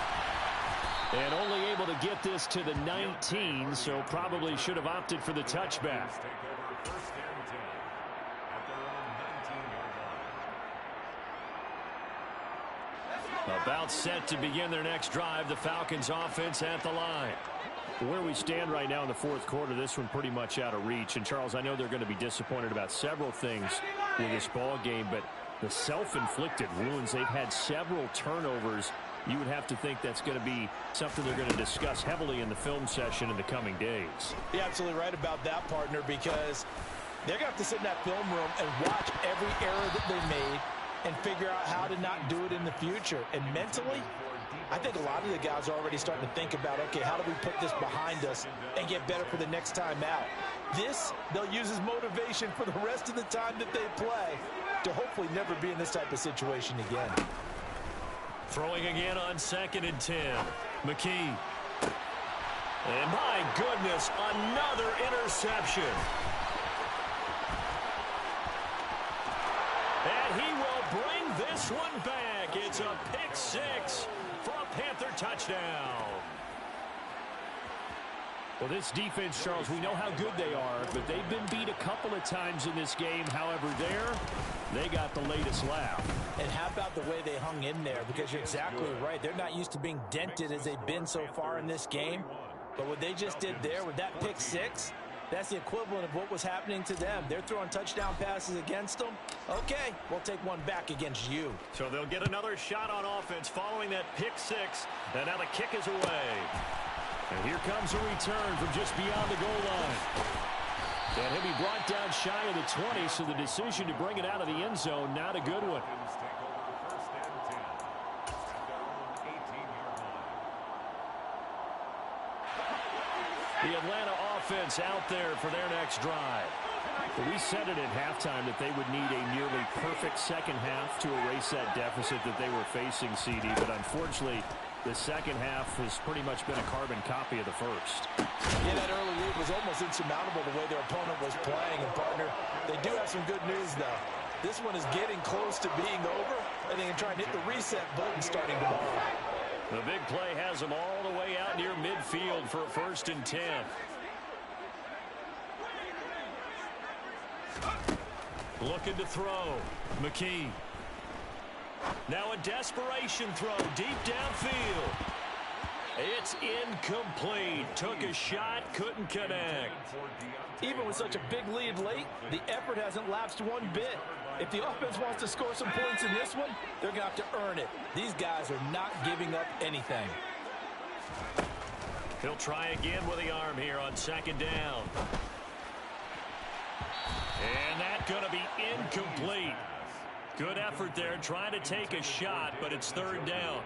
Speaker 2: And only able to get this to the 19, so probably should have opted for the touchback. About set to begin their next drive, the Falcons offense at the line. Where we stand right now in the fourth quarter, this one pretty much out of reach. And, Charles, I know they're going to be disappointed about several things with this ball game, but the self-inflicted wounds, they've had several turnovers. You would have to think that's going to be something they're going to discuss heavily in the film session in the coming days.
Speaker 5: You're absolutely right about that, partner, because they're going to have to sit in that film room and watch every error that they made and figure out how to not do it in the future. And mentally, I think a lot of the guys are already starting to think about, okay, how do we put this behind us and get better for the next time out? This, they'll use as motivation for the rest of the time that they play to hopefully never be in this type of situation again.
Speaker 2: Throwing again on 2nd and 10. McKee. And my goodness, another interception. And he will bring this one back. It's a pick 6 for a Panther touchdown. Well, this defense, Charles, we know how good they are, but they've been beat a couple of times in this game. However, they got the latest laugh.
Speaker 5: And how about the way they hung in there? Because you're exactly right. They're not used to being dented as they've been so far in this game. But what they just did there with that pick 6, that's the equivalent of what was happening to them. They're throwing touchdown passes against them. Okay, we'll take one back against you.
Speaker 2: So they'll get another shot on offense following that pick 6. And now the kick is away. And here comes a return from just beyond the goal line. And he'll be brought down shy of the 20, so the decision to bring it out of the end zone, not a good one. The Atlanta offense out there for their next drive. Well, we said it at halftime that they would need a nearly perfect second half to erase that deficit that they were facing, CD. But unfortunately, the second half has pretty much been a carbon copy of the first.
Speaker 5: Yeah, that early lead was almost insurmountable the way their opponent was playing. And, partner, they do have some good news, though. This one is getting close to being over, and they can try and hit the reset button starting tomorrow.
Speaker 2: The big play has them all the way out near midfield for a 1st and 10. Looking to throw. McKee. Now a desperation throw deep downfield. It's incomplete. Took a shot, couldn't connect.
Speaker 5: Even with such a big lead late, the effort hasn't lapsed one bit. If the offense wants to score some points in this one, they're going to have to earn it. These guys are not giving up anything.
Speaker 2: He'll try again with the arm here on 2nd down. And that's going to be incomplete. Good effort there, trying to take a shot, but it's 3rd down.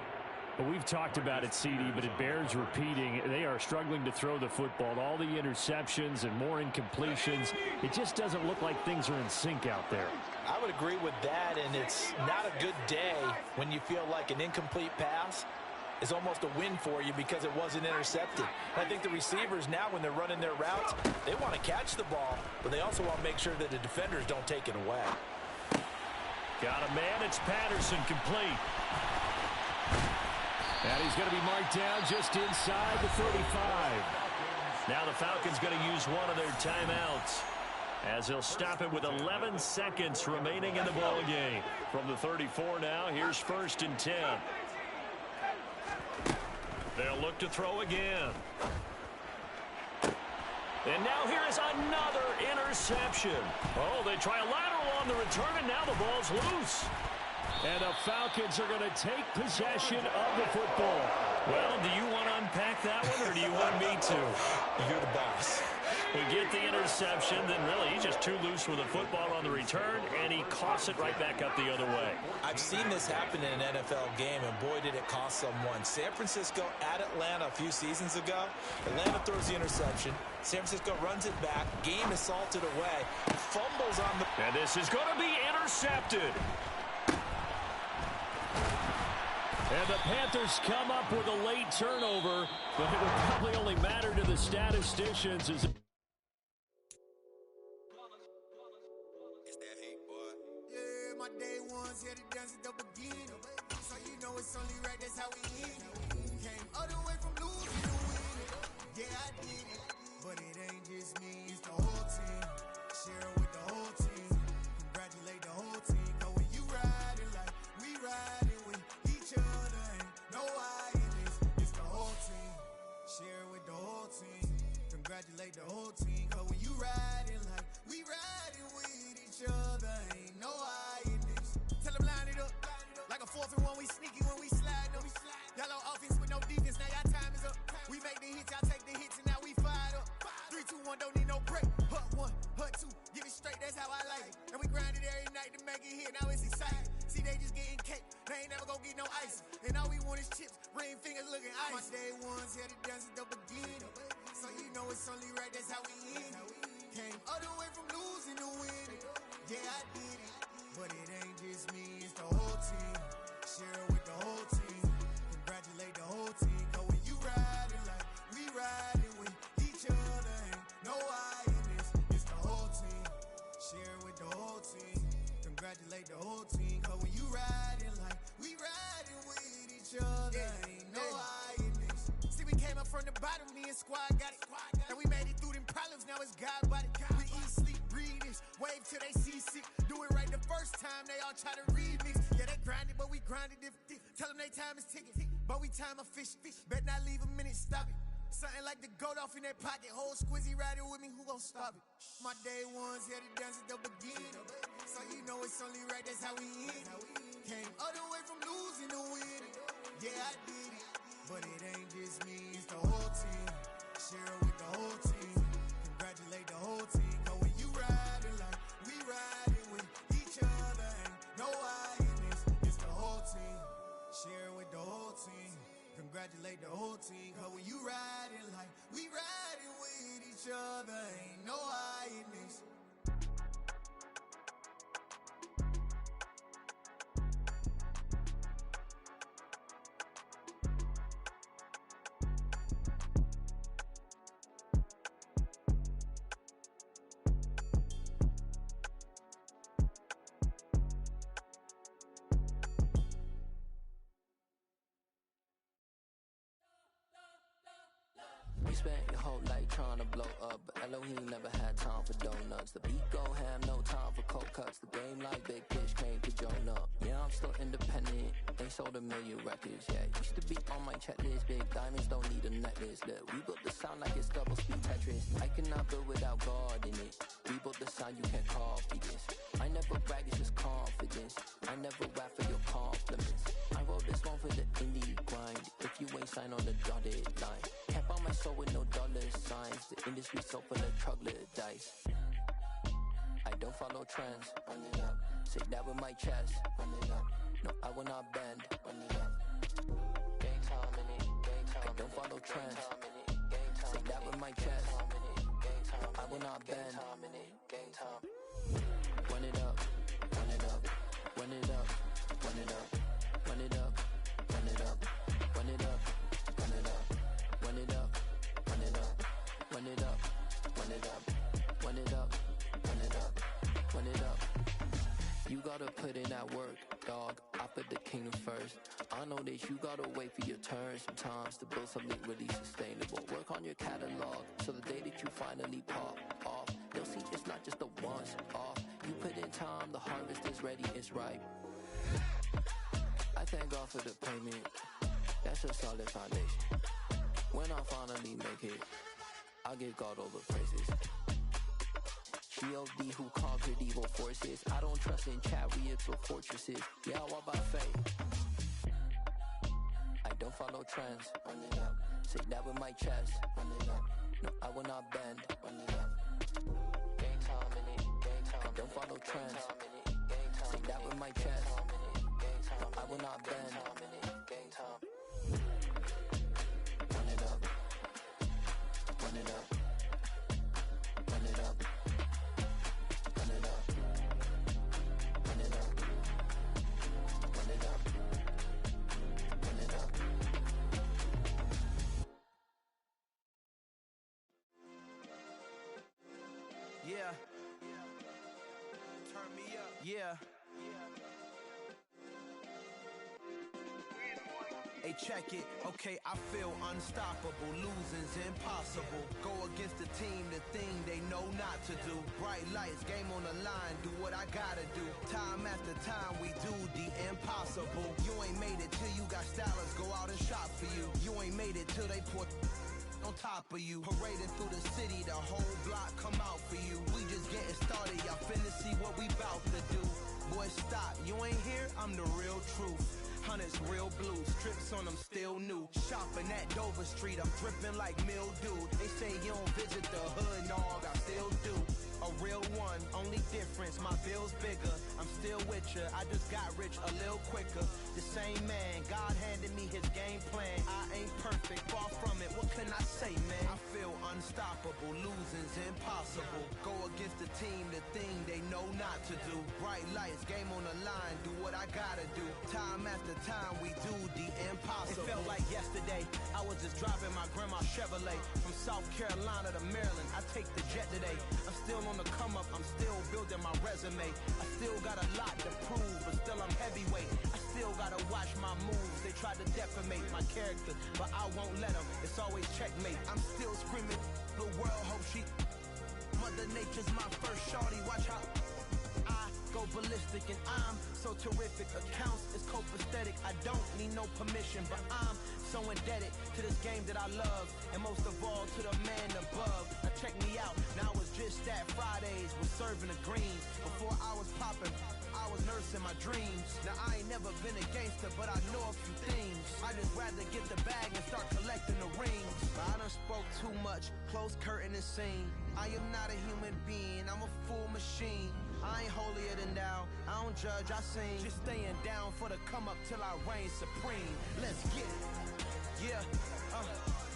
Speaker 2: Well, we've talked about it, CD, but it bears repeating. They are struggling to throw the football. All the interceptions and more incompletions. It just doesn't look like things are in sync out there.
Speaker 5: I would agree with that, and it's not a good day when you feel like an incomplete pass is almost a win for you because it wasn't intercepted. And I think the receivers now, when they're running their routes, they want to catch the ball, but they also want to make sure that the defenders don't take it away.
Speaker 2: Got a man. It's Patterson, complete. And he's going to be marked down just inside the 35.
Speaker 4: Now the Falcons going to use one of their timeouts, as he'll stop it with 11 seconds remaining in the ball game. From the 34 now, here's 1st and 10. They'll look to throw again. And now here is another interception. Oh, they try a lateral on the return, and now the ball's loose.
Speaker 2: And the Falcons are going to take possession of the football.
Speaker 4: Well, do you want to unpack that one, or do you want me to?
Speaker 3: You're the boss.
Speaker 4: We get the interception, then really he's just too loose with the football on the return, and he coughs it right back up the other way.
Speaker 3: I've seen this happen in an NFL game, and boy, did it cost someone. San Francisco at Atlanta a few seasons ago. Atlanta throws the interception. San Francisco runs it back. Game is salted away. Fumbles on the...
Speaker 4: And this is going to be intercepted.
Speaker 2: And the Panthers come up with a late turnover, but it will probably only matter to the statisticians as...
Speaker 6: My day ones here to dance at the beginning. So you know it's only right, that's how we end it. Came all the way from losing to winning. Yeah, I did it. But it ain't just me, it's the whole team. Share it with the whole team. Congratulate the whole team. Cause when you riding like we riding with each other, ain't no I in this. It's the whole team. Share it with the whole team. Congratulate the whole team. Cause when you riding like we riding with each other, ain't no I. Tell them line it up. Like a 4th and 1, we sneaky when we slide them. Y'all on offense with no defense, now y'all time is up. We make the hits, y'all take the hits, and now we fired up. 3, 2, 1, don't need no break. Hut 1, hut 2, get it straight, that's how I like it. And we grind it every night to make it hit, now it's exciting. See, they just getting cake, they ain't never gonna get no ice. And all we want is chips, ring fingers looking ice. My day ones here to dance at the beginning. So you know it's only right, that's how we end it. Came all the way from losing to winning. Yeah, I did it. But it ain't just me, it's the whole team. Share it with the whole team. Congratulate the whole team. Cause when you riding like we riding with each other, ain't no I in this. It's the whole team. Share it with the whole team. Congratulate the whole team. Cause when you riding like we riding with each other, ain't no I in this. See, we came up from the bottom, me and squad got it. And we made it through them problems, now it's God body. We eat, sleep, breathe this. Wave till they see sick. Do it right the first time, they all try to remix. Yeah, they grind it, but we grind it different. Tell them they time is ticking, but we time a fish. Bet not leave a minute, stop it. Something like the goat off in that pocket. Whole squizzy riding with me, who gon' stop it? My day ones here to dance at the beginning. So you know it's only right, that's how we end it. Came all the way from losing to winning. Yeah, I did it. But it ain't just me, it's the whole team. Share it with the whole team. Congratulate the whole team. Cause when you riding like we riding with each other, ain't no I in this. It's the whole team. Share it with the whole team. Congratulate the whole team. Cause when you riding like we riding with each other, ain't no I in this.
Speaker 7: You spent your whole life trying to blow up, but Elohim never had time for donuts. The beat go ham, no time for cold cuts. The game like Big Fish came to Jonah. Yeah, I'm still independent, ain't sold a million records yet. Used to be on my checklist, big diamonds don't need a necklace. Look, we built the sound like it's double speed Tetris. I cannot build without God in it. We built the sound, you can't copy this. I never brag, it's just confidence. I never rap for your compliments. I wrote this one for the indie grind. If you ain't signed on the dotted line, can't buy my soul with no dollar signs. The industry so full of troglodytes. I don't follow trends. Run it up. Say that with my chest. Run it up. No, I will not bend. Run it up. Gang time in it. Gang time. I don't follow trends. Say that with my chest. I will not bend. Gang time. Run it up. Run it up. Run it up. Run it up. Run it up. Run it up. Run it up. Run it up. Run it up. Run it up. Run it up. Run it up. Run it up. Run it up. Run it up. You gotta put in that work, dog. I put the kingdom first. I know that you gotta wait for your turn sometimes to build something really sustainable. Work on your catalog so the day that you finally pop off, they'll see it's not just a once off. You put in time, the harvest is ready, it's ripe. I thank God for the payment, that's a solid foundation. When I finally make it, I'll give God all the praises. G.O.D. who conquered evil forces. I don't trust in chariots or fortresses. Yeah, I walk by faith. I don't follow trends. Run it up. Say that with my chest. Run it up. No, I will not bend. Run it up. Game time in it. Game time. I don't follow trends. Say that with my chest. No, I will not bend. Game time. Run it up. Run it up. Run it up. Run it up. Run it up. Run it up. Run it up.
Speaker 6: Yeah. Turn me up. Yeah. Hey, check it. Okay, I feel unstoppable. Losing's impossible. Go against the team, the thing they know not to do. Bright lights, game on the line. Do what I gotta do. Time after time, we do the impossible. You ain't made it till you got stylists go out and shop for you. You ain't made it till they put on top of you. Parading through the city, the whole block come out for you. We just getting started, y'all finna see what we bout to do. Boy, stop, you ain't here, I'm the real truth. Hunters, real blues, strips on them still new. Shopping at Dover Street, I'm dripping like mildew. They say you don't visit the hood, dog, I still do. A real one, only difference, my bill's bigger. I'm still with ya, I just got rich a little quicker. The same man, God handed me his game plan. I ain't perfect, far from it, what can I say, man? I feel unstoppable, losing's impossible. Go against the team, the thing they know not to do. Bright lights, game on the line, do what I gotta do. Time after time, we do the impossible. It felt like yesterday, I was just driving my grandma's Chevrolet. From South Carolina to Maryland, I take the jet today. I'm still on the come up, I'm still building my resume. I still got a lot to prove, but still I'm heavyweight. I still gotta watch my moves. They tried to defamate my character, but I won't let them. It's always checkmate. I'm still screaming, the world hope she. Mother Nature's my first shorty. Watch how I go ballistic, and I'm so terrific. Accounts is copacetic. I don't need no permission, but I'm so indebted to this game that I love, and most of all to the man above. Now check me out. Now it's just that Fridays was serving the greens. Before I was popping, I was nursing my dreams. Now I ain't never been a gangster, but I know a few things. I just rather get the bag and start collecting the rings. But I done spoke too much, close curtain and scene. I am not a human being, I'm a full machine. I ain't holier than thou, I don't judge, I sing. Just staying down for the come up till I reign supreme. Let's get it. Yeah,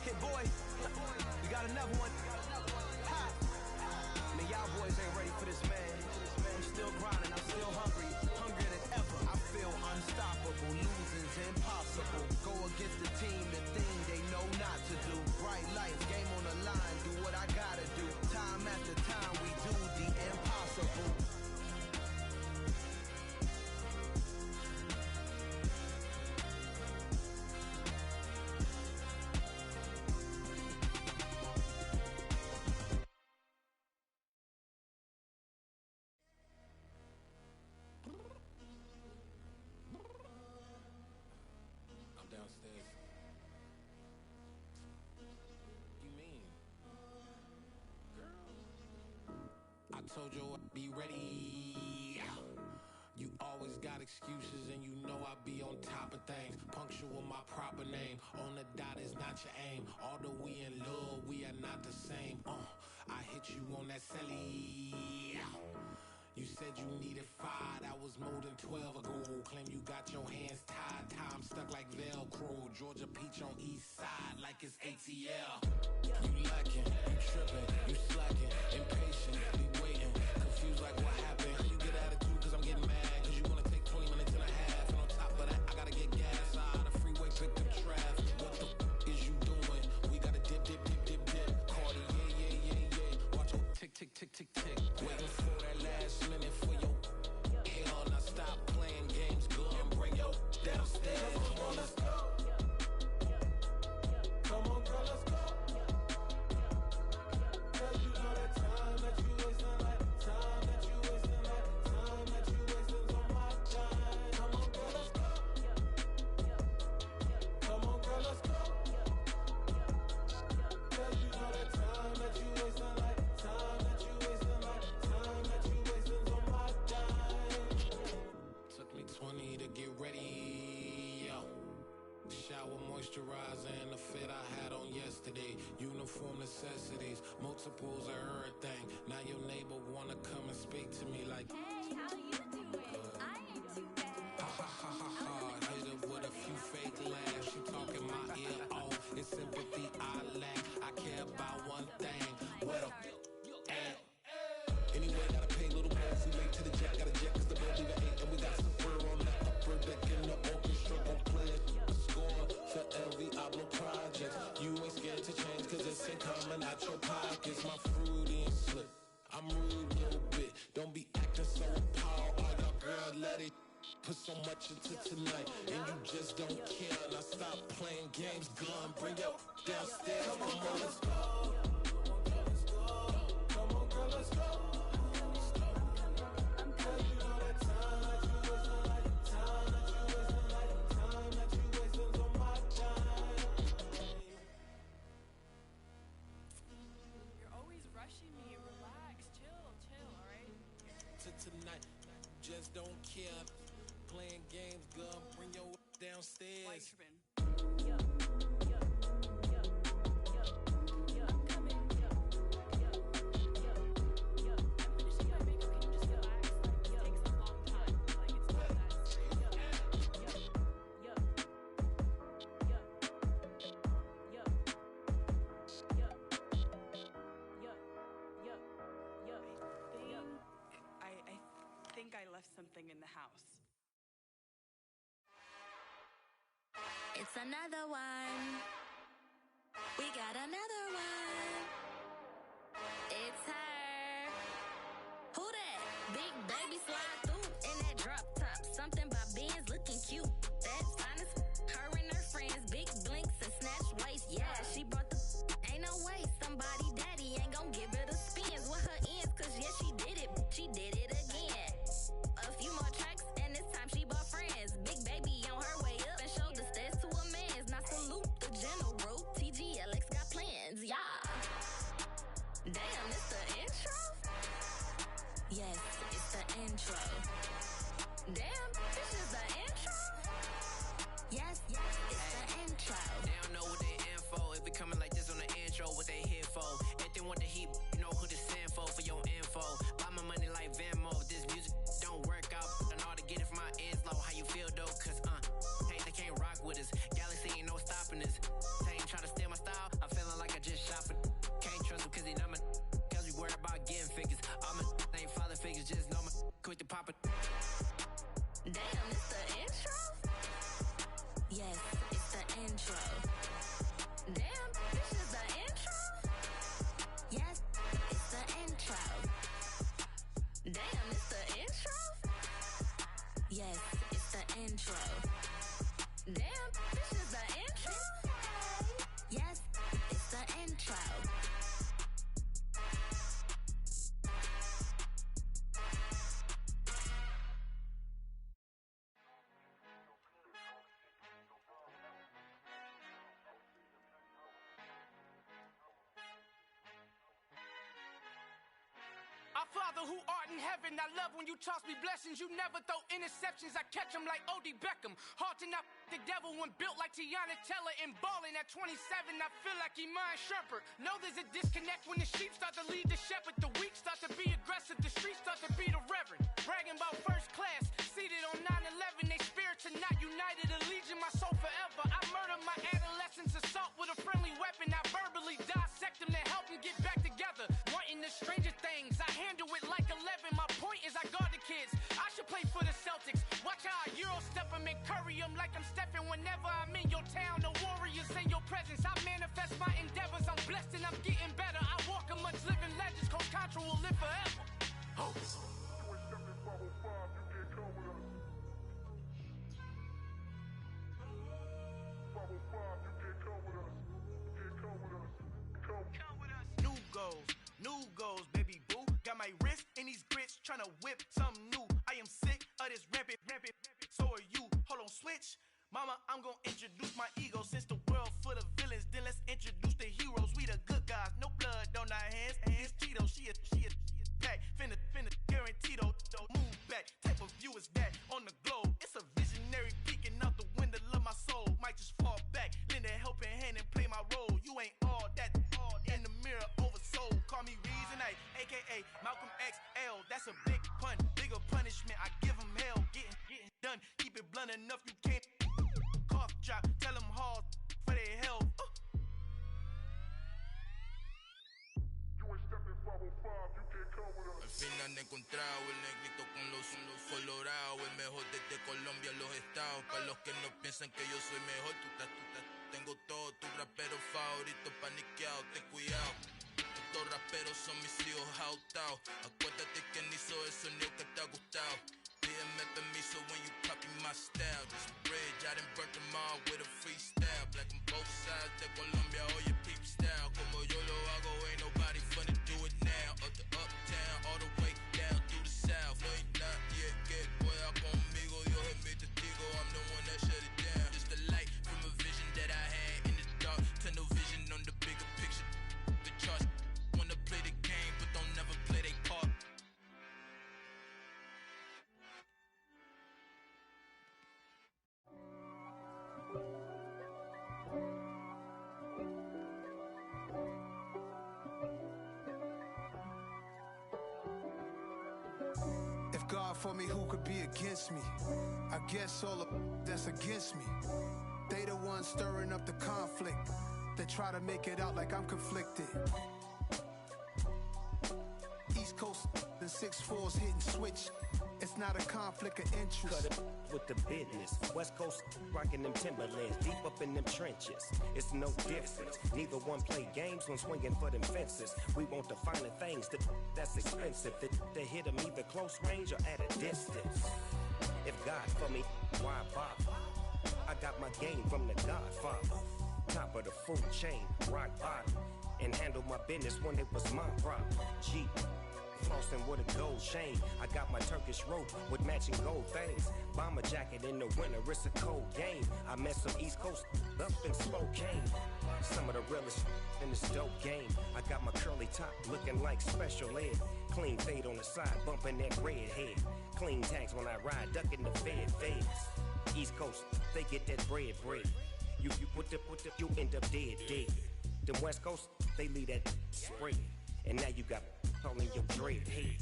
Speaker 6: hit boy, we got another one. Ha! Man, y'all boys ain't ready for this, man. I'm still grinding, I'm still hungry, hungrier than ever. I feel unstoppable, losing's impossible. Go against the team, the thing they know not to do. Bright lights, game on the line, do what I gotta do. Time after time, we do the impossible.
Speaker 8: Downstairs. You mean? Girl, I told you I'd be ready. You always got excuses and you know I be on top of things. Punctual my proper name. On the dot is not your aim. Although we in love, we are not the same. I hit you on that celly. You said you needed 5, that was more than 12 ago. Claim you got your hands tied, time stuck like Velcro. Georgia Peach on east side like it's ATL. You lacking, you tripping, you slacking, impatient, be waiting, confused like what happened. You get attitude cause I'm getting mad, cause you wanna take 20 minutes and a half. And on top of that, I gotta get gas out of the freeway, pick up traffic. What the is you doing? We gotta dip, dip, dip, dip, dip. Cardi, yeah. Watch your tick, tick, tick, tick, tick. Waiting for that last minute for your hell. Now stop playing games, go and bring your downstairs. moisturizer and the fit I had on yesterday. Uniform necessities, multiples of everything. Now your neighbor wanna come and speak to me like,
Speaker 9: hey, how you doing? I ain't too bad.
Speaker 8: Ha ha ha ha ha. Hit her with a few fake laughs. She talking my ear off. It's sympathy I lack. I care about one thing. What a at. Anyway, gotta pay a little more if we make to the jet. Got a jet cause the boat leave at 8. And we got some fur on the upper deck in the orchestra. Gon' play a score for every Ablo project. You ain't scared to change cause it's ain't coming out your pockets. My fruity and slip. I'm rude a little bit. Don't be acting so appalled. Oh, your girl, let it put so much into tonight. And you just don't care. Now stop playing games. Gun, bring your downstairs. Come on, let's go. Come on, girl, let's go. Tonight, just don't care. Playing games, girl, bring your downstairs.
Speaker 10: I left something in the house.
Speaker 9: It's another one. We got another one. It's her. Who that? Big baby slide through in that drop top. Something by Benz looking cute. That's honest. Her and her friends, big blinks and snatch waist. Yeah, she brought the. Ain't no way somebody daddy ain't gon' give her the spins with her ends. Cause yeah, she did it. She did it again. A few more tracks and this time she bought friends. Big baby on her way up and showed the stairs to a man's. Now salute the general. TGLX got plans, yeah. Damn, it's the intro? Yes, it's the intro. Damn, this is the intro? Yes, it's the intro.
Speaker 11: They don't know what they in for. If it coming like this on the intro, what they here for? If they want the heat, you know who to send for your info. Buy my money like Venmo. If this music don't work out, I know how to get it from my ends low. How you feel though? Cause hey, they can't rock with us. Galaxy ain't no stopping this. They ain't trying to steal my style. I'm feeling like I just shot for. Can't trust them cause they know my. Cause we worry about getting figures. All my ain't father figures, just know my. Quick to pop it.
Speaker 9: Damn, it's the intro? Yes, it's the intro. Damn, this is the intro? Yes, it's the intro. Damn, it's the intro? Yes, it's the intro. Damn, this is the intro? Yes, it's the intro.
Speaker 12: Our Father who art in heaven, I love when you toss me blessings. You never throw interceptions, I catch them like O.D. Beckham. Hard to not the devil when built like Tiana Teller and balling at 27. I feel like Iman Shumpert. Know there's a disconnect when the sheep start to lead the shepherd. The weak start to be aggressive, the streets start to be the reverend. Bragging about first class, seated on 9/11. They spirits are not united, a legion, my soul forever. I murder my adolescence, assault with a friendly weapon. I verbally dissect them to help them get back together. Wanting the stranger things, I handle it like 11. My point is I guard the kids. I should play for the Celtics. Watch how I Euro step them and curry them like I'm stepping. Whenever I'm in your town, the Warriors in your presence. I manifest my endeavors. I'm blessed and I'm getting better. I walk amongst living legends. Coach Contra will live forever. Oh. New goals, baby boo. Got my wrist in these grits, tryna whip something new. I am sick of this rampant. So are you. Hold on, switch. Mama, I'm gonna introduce my ego. Since the world full of villains, then let's introduce the heroes. We the good guys, no blood on our hands. It's Tito, she is back. Finna, guaranteed, don't move back. Type of view is that on the globe? It's a visionary peeking out the window of my soul. Might just fall back, lend a a.k.a. Malcolm XL. That's a big pun, bigger punishment. I give him hell, getting done. Keep it blunt enough, you can't cough drop. Tell them hard for their health.
Speaker 13: Al fin han encontrado el negrito con los colorados, el mejor desde Colombia, los estados. Para los que no piensan que yo soy mejor, tengo todo, tu rapero favorito paniqueado, ten cuidado. Estos raperos son mis hijos jautados. Acuérdate quién hizo el sonido que te ha gustado. Pídeme permiso when you copy my style. This bridge, I done burnt them all with a freestyle. Black on both sides de Colombia, oye peep style. Como yo lo hago, ain't nobody finna do it now. Up to uptown, all the way down through the south. No hay nadie que pueda conmigo, Dios es mi testigo. I'm the one that shut it down. Just the light from a vision that I had in the dark. Tunnel vision on the bigger picture. The charts wanna play the game, but don't never play their part.
Speaker 6: If God for me, who could be against me? I guess all of that's against me. They the ones stirring up the conflict. They try to make it out like I'm conflicted. East Coast, the 6'4's hitting switch. It's not a conflict of interest.
Speaker 14: Cut it with the business. West Coast rocking them Timberlands, deep up in them trenches. It's no difference. Neither one play games when swinging for them fences. We want the finer things that's expensive. They hit them either close range or at a distance. If God for me, why bother? I got my game from the Godfather. Top of the food chain, rock bottom. And handle my business when it was my problem. G. Flossing with a gold chain. I got my Turkish rope with matching gold things. Bomber jacket in the winter, it's a cold game. I met some East Coast up in Spokane. Some of the realest in this dope game. I got my curly top looking like special ed. Clean fade on the side, bumping that red head. Clean tags when I ride, ducking the feds. East Coast, they get that bread. You you end up dead. Them West Coast, they leave that spread. And now you got all in your dread head.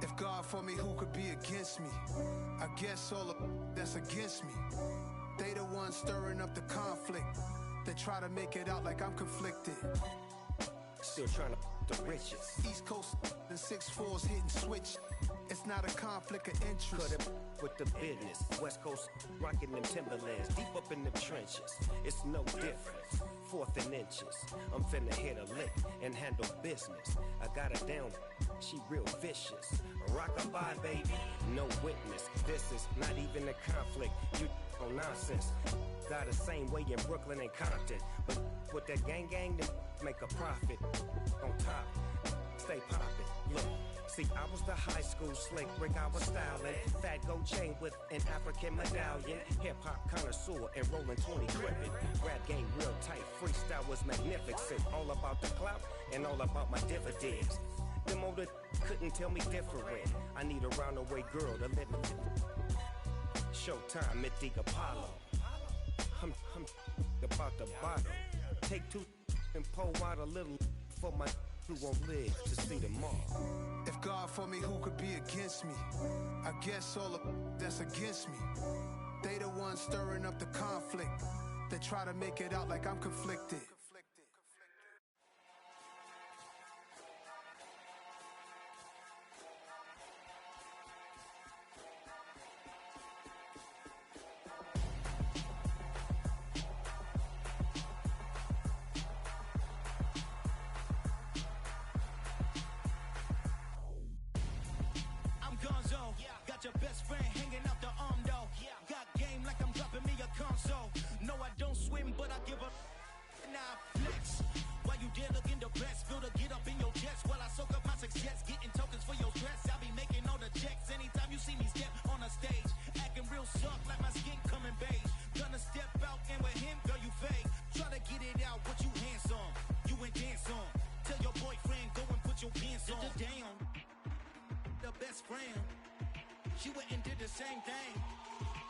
Speaker 6: If God for me, who could be against me? I guess all of that's against me. They the ones stirring up the conflict. They try to make it out like I'm conflicted.
Speaker 14: Still trying to the riches.
Speaker 6: East Coast, the 6'4's hitting switch. It's not a conflict of interest.
Speaker 14: Cut it with the business. West Coast rocking them Timberlands, deep up in them trenches. It's no difference. 4th and inches. I'm finna hit a lick and handle business. I got her down, she real vicious. Rockabye, baby, no witness. This is not even a conflict. You on nonsense. Got the same way in Brooklyn and Compton. But with that gang, then make a profit. On top, stay poppin'. Look. See, I was the high school slick Rick, I was styling. Fat gold chain with an African medallion. Hip-hop connoisseur and rolling 20 gripping. Rap game real tight, freestyle was magnificent. All about the clout and all about my dividends. Them older couldn't tell me different. I need a roundaway girl to live in. Showtime, Mythic Apollo. I'm about the bottom. Take 2 and pour out a little for my who won't live to see tomorrow.
Speaker 6: If God for me, who could be against me? I guess all of that's against me. They the ones stirring up the conflict. They try to make it out like I'm conflicted.
Speaker 12: Got your best friend hanging out the arm though. Got game like I'm dropping me a console. No, I don't swim, but I give a now flex. While you there looking the best, feel to get up in your chest while I soak up my success, getting tokens for your stress. I'll be making all the checks anytime you see me step on a stage, acting real soft like my skin coming beige. Gonna step out and with him, girl, you fake. Try to get it out, what you handsome, you ain't dance on. Tell your boyfriend go and put your pants on. Damn, the best friend. She went and did the same thing.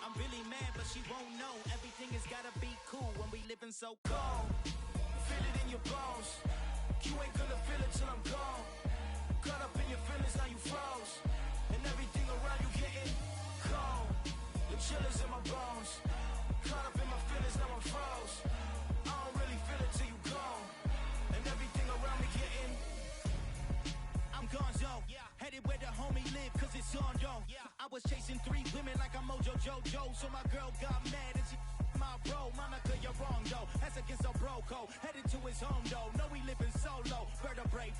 Speaker 12: I'm really mad, but she won't know. Everything has gotta be cool when we living so cold. Feel it in your bones. You ain't gonna feel it till I'm gone. Caught up in
Speaker 15: was chasing 3 women like I'm Mojo Jojo. So my girl got mad and she my bro. Monica, you're wrong though. That's against a bro code. Headed to his home though. No, he living solo. Vertebrae.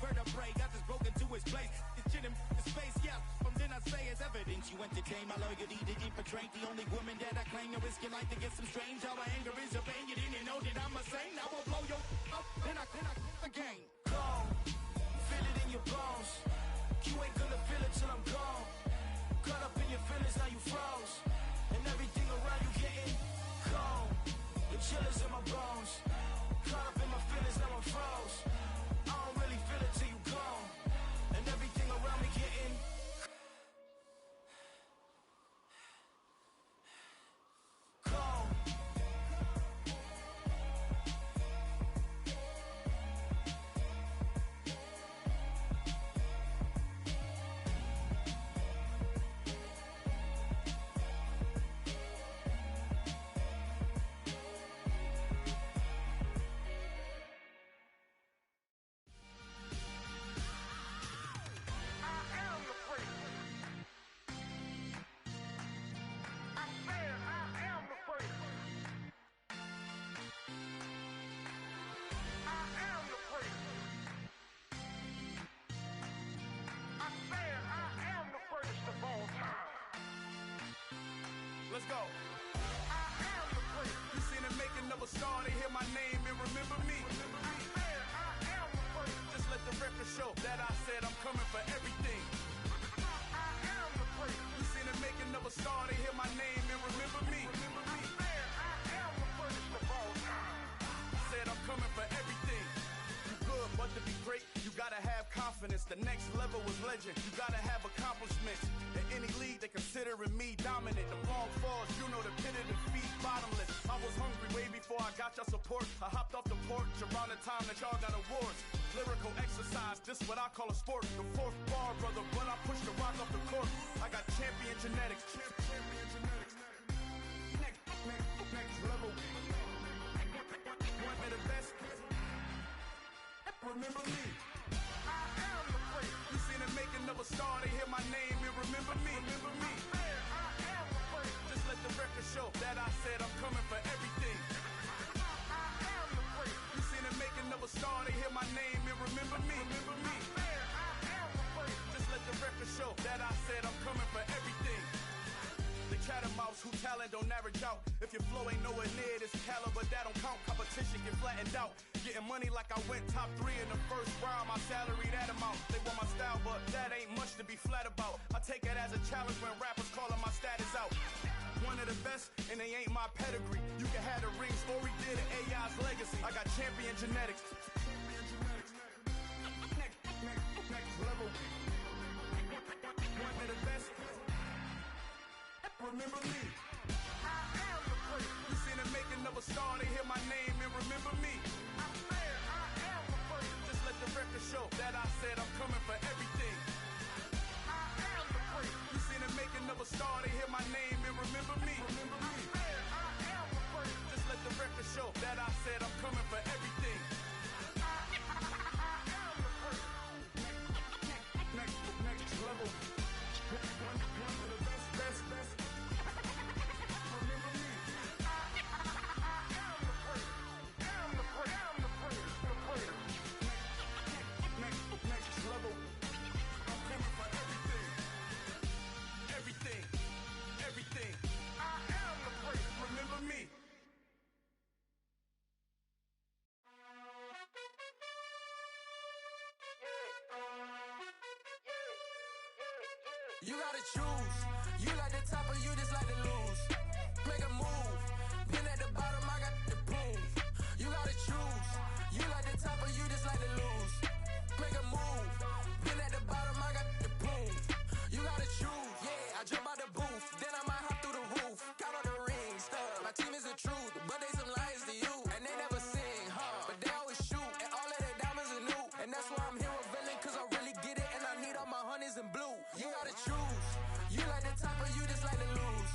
Speaker 15: Got this broken to his place. It's chilling in space, yeah. From then I say it's evidence. You entertain my loyalty to infiltrate the only woman that I claim to risk your life to get some strange. How my anger is a pain. You didn't know that I'm a saint. I will blow your up. Then I again. Gone. Feel it in your bones. You ain't gonna feel it till I'm gone. Caught up in your feelings, now you froze. And everything around you getting cold. The chillers in my bones. Caught up in my feelings, now I'm froze. I don't really feel it till you gone. And everything around me getting cold.
Speaker 16: Let's go. You seen the making of a star, they hear my name and remember me. Just let the record show that I said I'm coming for everything. You seen the making of a star, they hear my name and remember me. Said I'm coming for everything. You good, but to be great, you gotta have confidence. The next level was legend. You gotta have accomplishments. In any league, they considering me dominant. The long falls, you know the pit of defeat, bottomless. I was hungry way before I got your support. I hopped off the porch around the time that y'all got awards. Lyrical exercise, this what I call a sport. The 4th bar, brother, when I push the rock off the court. I got champion genetics. Next level. One of the best. Remember me. You seen the making of a star, they hear my name and remember me. Just let the record show that I said I'm coming for everything. You seen the making of a star, they hear my name and remember me. Just let the record show that I said I'm coming for everything. The catamounts who talent don't average out. If your flow ain't nowhere near this caliber, that don't count. Competition get flattened out. Getting money like I went top 3 in the first round. My salary that amount. They want my style, but that ain't much to be flat about. I take it as a challenge when rappers calling my status out. One of the best, and they ain't my pedigree. You can have the rings, or we did it, AI's legacy. I got champion genetics. Next level. One of the best. Remember me. You seen the making of a star, they hear my name and remember me. Just let the record show that I said I'm coming for everything. You seen the making of a star, they hear my name and remember me. Just let the record show that I said I'm coming for everything. Next level. One of the best. Everything. I am the great. Remember me.
Speaker 17: You gotta choose. You like the top or you just like to lose. Make a move. Been at the bottom, I got the proof. You gotta choose. You like the top or you just like to lose. Make a move. Been at the bottom, I got the proof. You gotta choose. Yeah, I jump out the booth. Then I might hop through the roof. Count on the rings. My team is the truth, but they some liars to you. And they never sing, but they always shoot. And all of their diamonds are new. And that's why I'm here revealing, cause I really get it. And I need all my honeys in blue. You gotta choose. You like the top or you just like to lose.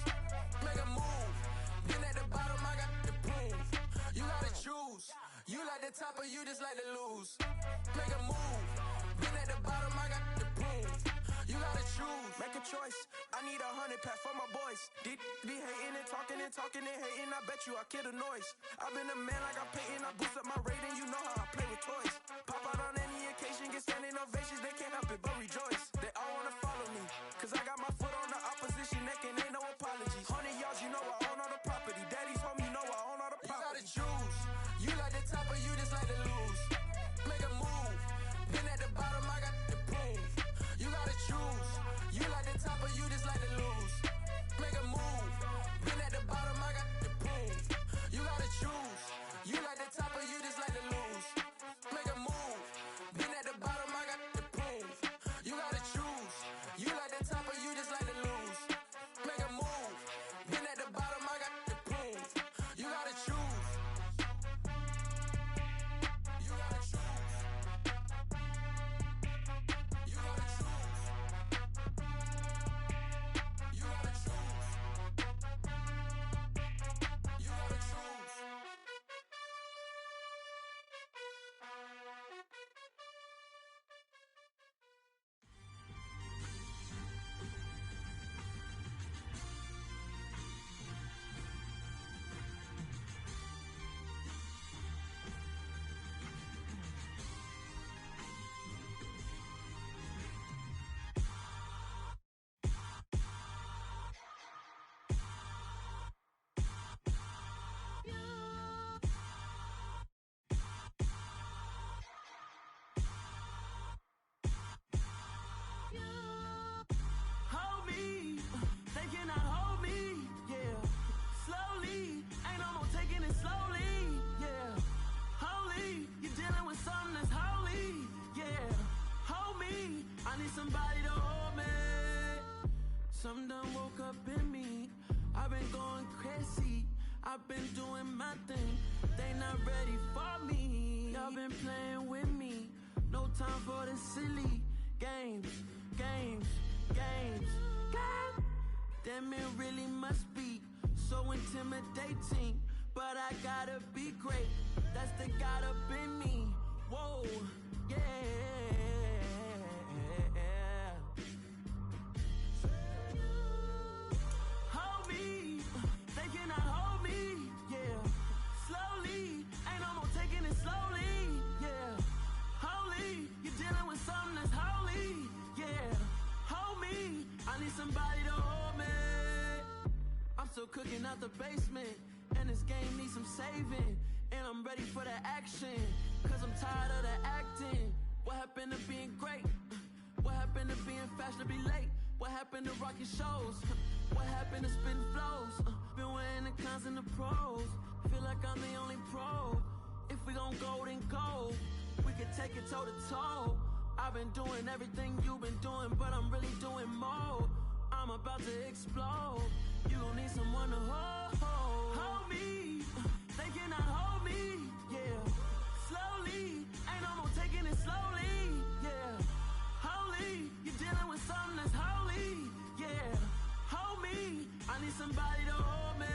Speaker 17: Make a move. Been at the bottom, I got the proof. You gotta choose. You like the top or you just like to lose. Make a move. Been at the bottom, I got the proof. You gotta choose.
Speaker 16: Make a choice. I
Speaker 17: need 100 pack for my boys. These be hating and talking and talking and hating. I bet you I kill the noise. I've been a man like I'm Peyton. I boost up my rating. You know how I play with toys. Pop out on any occasion, get standing ovations. They can't help it but rejoice. They all wanna follow me, cause I got my foot on the opposition neck and ain't no apologies. 100 yards, you know I own all the property. Daddy's home, you know I own all the property.
Speaker 7: You gotta choose. You like the top or you just like to lose. Make a move. Been at the bottom, I got the proof. You gotta choose. You like the top or you just like to lose. Make a move. Been at the bottom, I got the proof. You gotta choose. You like the top or you just like to lose. Make a move. Been at the bottom, I got the proof. You gotta choose. You like the top or you just like to lose. Make a move. Been at the bottom, I got the proof. You gotta choose. You gotta choose. You gotta choose. You gotta choose. You gotta choose.
Speaker 18: Hold me, they cannot hold me, yeah. Slowly, ain't no more taking it slowly, yeah. Holy, you're dealing with something that's holy, yeah. Hold me, I need somebody to hold me. Something done woke up in me. I've been going crazy, I've been doing my thing. They not ready for me. Y'all been playing with me. No time for the silly games, games, games, games. Damn, it really must be so intimidating. But I gotta be great. That's the God up in me. Whoa, yeah. Hold me, they cannot hold me, yeah. Slowly, ain't no more taking it slowly, yeah. Holy, you're dealing with something that's holy, yeah. Hold me, I need somebody to hold me. I'm still cooking out the basement, and this game needs some saving. And I'm ready for the action, cause I'm tired of the acting. What happened to being great? What happened to being fashionably late? What happened to rocking shows? What happened to spitting flows? Been wearing the cons and the pros. Feel like I'm the only pro. If we gon' go, then go. We can take it toe to toe. I've been doing everything you've been doing, but I'm really doing more. I'm about to explode. You gon' need someone to hold. Hold me, they cannot hold me, yeah. Slowly, ain't no more taking it slowly, yeah. Holy, you're dealing with something that's holy, yeah. Hold me, I need somebody to hold me.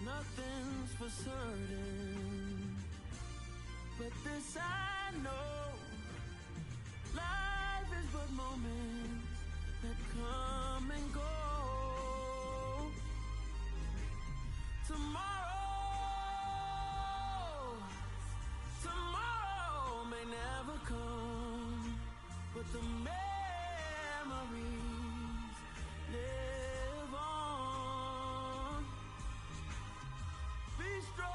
Speaker 18: Nothing's for certain, but this I know. Life is but moments that come and go. Tomorrow may never come, but the memories live on. Be strong,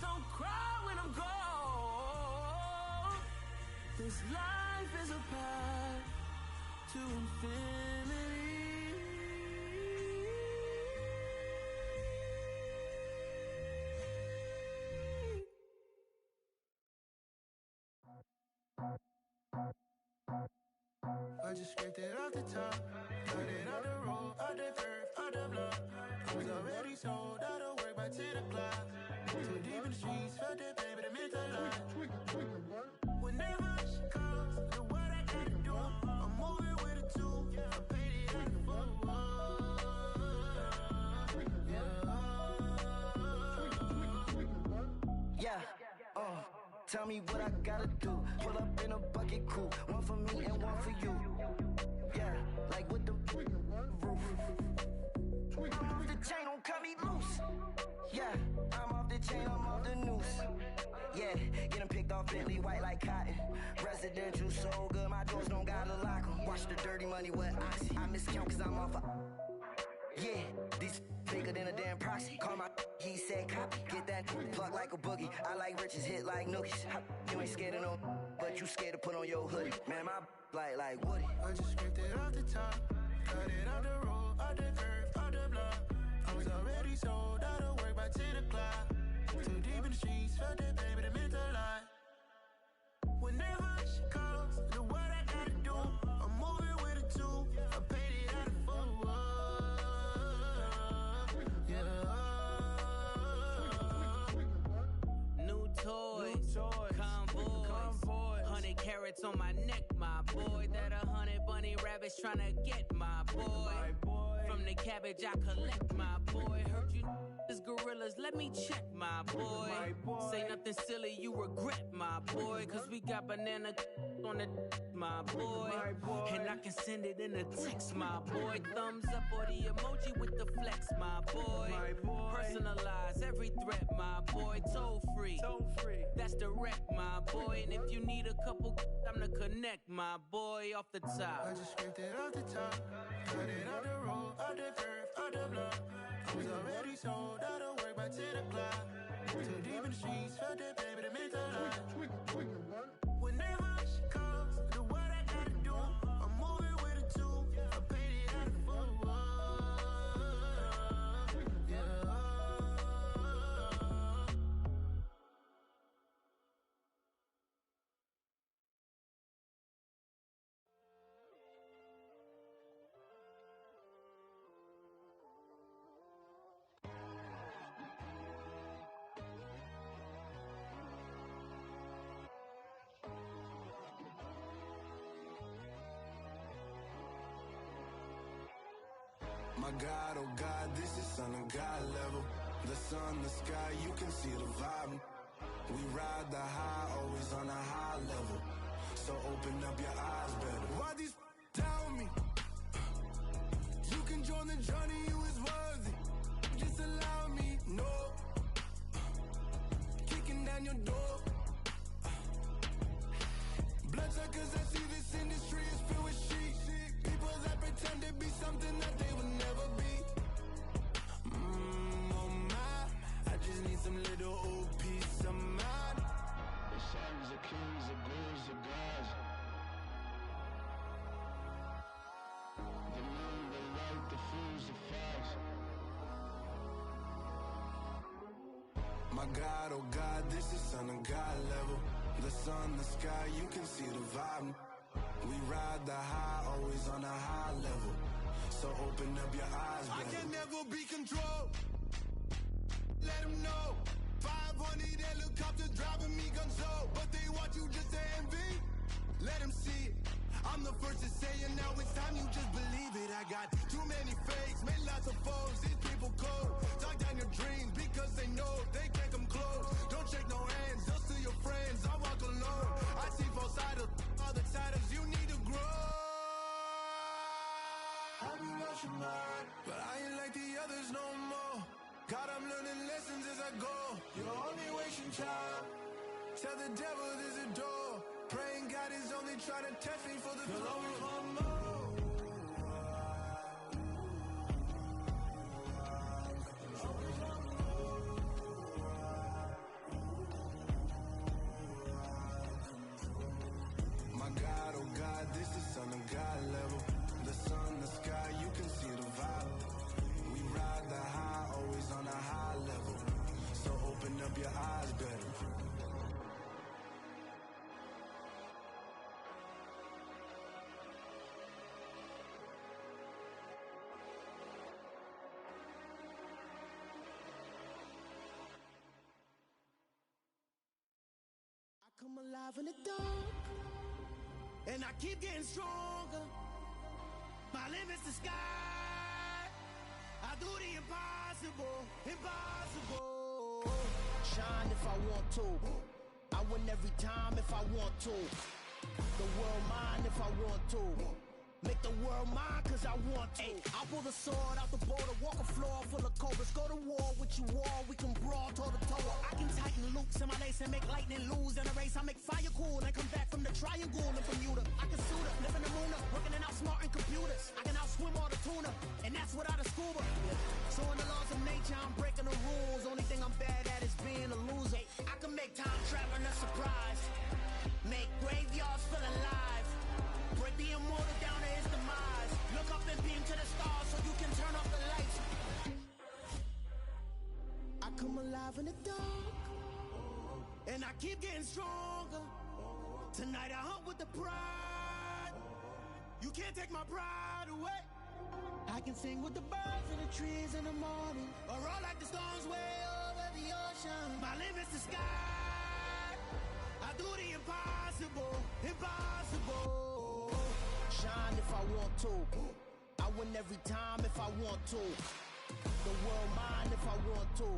Speaker 18: don't cry when I'm gone. This life is a path to infinity.
Speaker 17: I just scraped it off the top, cut it out the road, out the curve, out the block. I was already sold, out of work by 10 o'clock. Too deep in the streets, felt that pain, but it meant a lot. Whenever she calls, do what I gotta do. I'm moving with a two, I paid it out the phone.
Speaker 19: Tell me what I gotta do. Pull up in a bucket crew. One for me and one for you. Yeah, like with the roof. I'm off the chain, don't cut me loose. Yeah, I'm off the chain, I'm off the noose. Yeah, getting picked off Bentley white like cotton. Residential so good, my doors don't gotta lock 'em. Watch the dirty money with Oxy. I miscount cause I'm off a... Yeah, these bigger than a damn proxy. Call my he said copy. Get that plug like a boogie. I like riches, hit like nookies. You ain't scared of no, but you scared to put on your hoodie. Man, my like Woody.
Speaker 6: I just scraped it off the top. Cut it off the road, off the curve, off the block. I was already sold out of work by 10 o'clock. Too deep in the streets, felt that baby, that meant a lot. Whenever she calls, do what I gotta do. I'm moving with a two. I paid it out of full. Yeah.
Speaker 11: New toys, convoys, 100 carats on my neck, my boy. That 100 bunny rabbits tryna get my boy. From the cabbage I collect, my boy. Heard you is gorillas, let me check, my boy. Say nothing silly, you regret, my boy. Cause we got banana on the my boy. And I can send it in a text, my boy. Thumbs up or the emoji with the flex, my boy. Personalize every threat, my boy. Toll free, that's direct, my boy. And if you need a couple, I'm the connect, my boy. Off the top,
Speaker 6: I just scraped it off the top. Cut it off the road, off the curve, off the block. I was already sold out of work by 10 o'clock. Too deep in the streets, felt that baby, that meant a lot. Whenever she calls, do what I gotta do. I'm moving with a two. I paid it out of full. Yeah.
Speaker 20: My God, oh God, this is son of God level. The sun, the sky, you can see the vibe. We ride the high, always on a high level. So open up your eyes better. Why these tell me? You can join the journey, you is worthy. Just allow me, no. Kicking down your door. Bloodsuckers, I see this industry is filled with sheep. People that pretend to be something that they would never be. Oh my, I just need some little old peace of mind. The sons of kings, the ghouls, the gods. The moon, the light, the fools, the facts. My God, oh God, this is son of God level. The sun, the sky, you can see the vibe. We ride the high, always on a high level. So open up your eyes, baby. I can never be controlled. Let them know. 500 helicopters driving me gunso. But they want you just to envy. Let them see it. I'm the first to say it, now it's time you just believe it. I got too many fakes, made lots of foes. These people cold. Talk down your dreams because they know they can't come close. Don't shake no hands, just to your friends. I walk alone. I see both sides of all the titles you need to grow. I've been watching mine, but I ain't like the others no more. God, I'm learning lessons as I go. You're only wasting time. Tell the devil there's a door. Praying God is only trying to test me for the throne. My God, oh God, this is son of God level. The sun, the sky, you can see the vibe. We ride the high, always on a high level. So open up your eyes better.
Speaker 6: Come alive in the dark, and I keep getting stronger. My limit's the sky. I do the impossible, impossible. Shine if I want to,
Speaker 15: I win every time if I want to. The world mine if I want to. Make the world mine cause I want to. I pull the sword out the border, walk a floor full of cobras. Go to war with you all, we can brawl toe to toe. I can tighten loops in my lace and make lightning lose in a race. I make fire cool and come back from the triangle in Bermuda. I can suit up, live in the moon up, working and outsmarting computers. I can outswim all the tuna, and that's without a scuba. So in the laws of nature, I'm breaking the rules. Only thing I'm bad at is being a loser. I can make time traveling a surprise. Make graveyards feel alive. Break the immortal down to his demise. Look up and beam to the stars so you can turn off the lights. I come alive in the dark, and I keep getting stronger. Tonight I hunt with the pride. You can't take my pride away. I can sing with the birds and the trees in the morning, or roll like the storms way over the ocean. My limit's the sky. I do the impossible, impossible. Shine if I want to. I win every time if I want to. The world mine if I want to.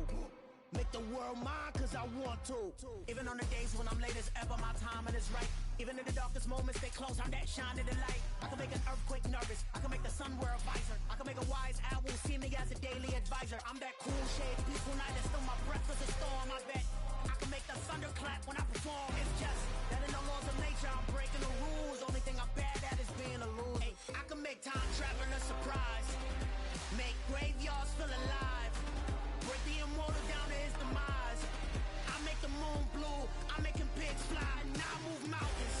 Speaker 15: Make the world mine cause I want to. Even on the days when I'm late as ever, my timing is right. Even in the darkest moments, they close, I'm that shine of the light. I can make an earthquake nervous, I can make the sun wear a visor. I can make a wise owl see me as a daily advisor. I'm that cool shade, peaceful night, and still my breath is a storm, I bet. I can make the thunder clap when I perform. It's just that in the laws of nature, I'm breaking the rules. Only thing I'm bad at is being a loser. I can make time traveling a surprise. Make graveyards feel alive. Break the immortal down to his demise. I make the moon blue, I'm making pigs fly, and I move mountains.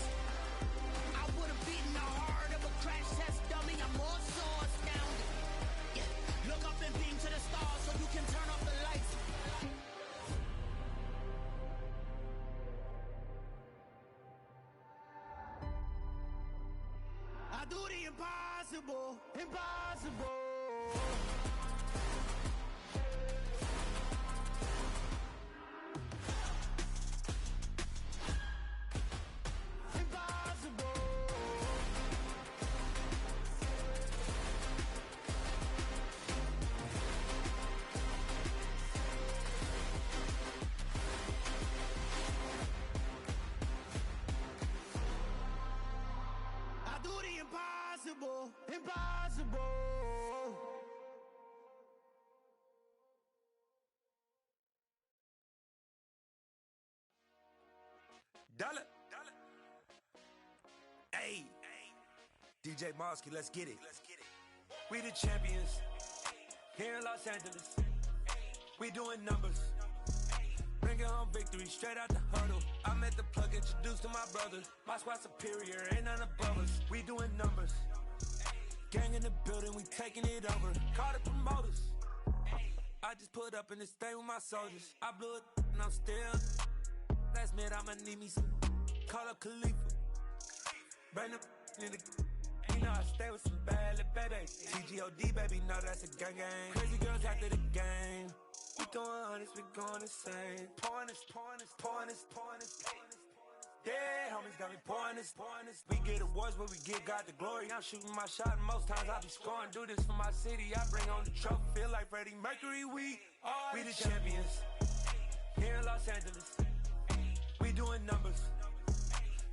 Speaker 15: I would've beaten the heart of a crash test dummy. I'm more so astounded. Yeah. Look up and beam to the stars so you can turn off the lights. I do the impossible, impossible. Impossible, impossible.
Speaker 14: Dollar. Hey. DJ Mosky, let's get it. We the champions here in Los Angeles. We doing numbers. Bringing home victory straight out the huddle. I'm at the plug, introduced to my brother. My squad superior, ain't none above us. We doing numbers. Gang in the building, we taking it over. Call the promoters. I just put up in this thing with my soldiers. I blew it and I'm still. Last minute I'ma need me some. Call up Khalifa. Bring them in the. You know I stay with some bad little baby. TGOD baby, know that's a gang gang. Crazy girls after the game. We going honest, we going insane. Pouring this. Yeah, homies got me pouring this. We get awards, but we give God the glory. I'm shooting my shot, and most times I be scoring. Do this for my city, I bring on the trophy. Feel like Freddie Mercury, we the champions. Here in Los Angeles, we doing numbers.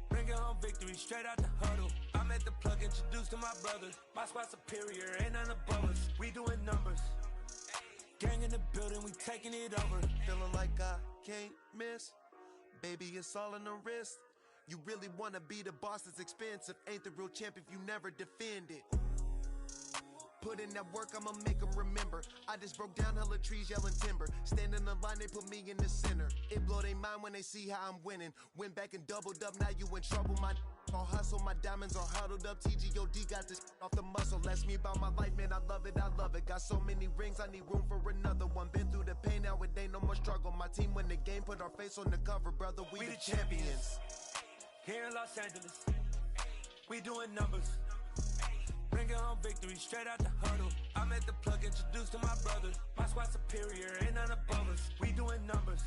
Speaker 14: Bringing home victory straight out the huddle. I'm at the plug, introduced to my brother. My squad superior, ain't none above us. We doing numbers. Gang in the building, we taking it over.
Speaker 21: Feeling like I can't miss. Baby, it's all in the wrist. You really wanna be the boss, it's expensive. Ain't the real champ if you never defend it. Put in that work, I'ma make them remember. I just broke down hella trees, yelling timber. Stand in the line, they put me in the center. It blow they mind when they see how I'm winning. Went back and doubled up, now you in trouble. My all hustle, my diamonds are huddled up. TGOD got this off the muscle. Ask me about my life, man, I love it. Got so many rings, I need room for another one. Been through the pain, now it ain't no more struggle. My team win the game, put our face on the cover, brother. We the champions.
Speaker 14: Here in Los Angeles, we doing numbers. Bringing home victory straight out the huddle. I'm at the plug, introduced to my brother. My squad superior, ain't none above us. We doing numbers.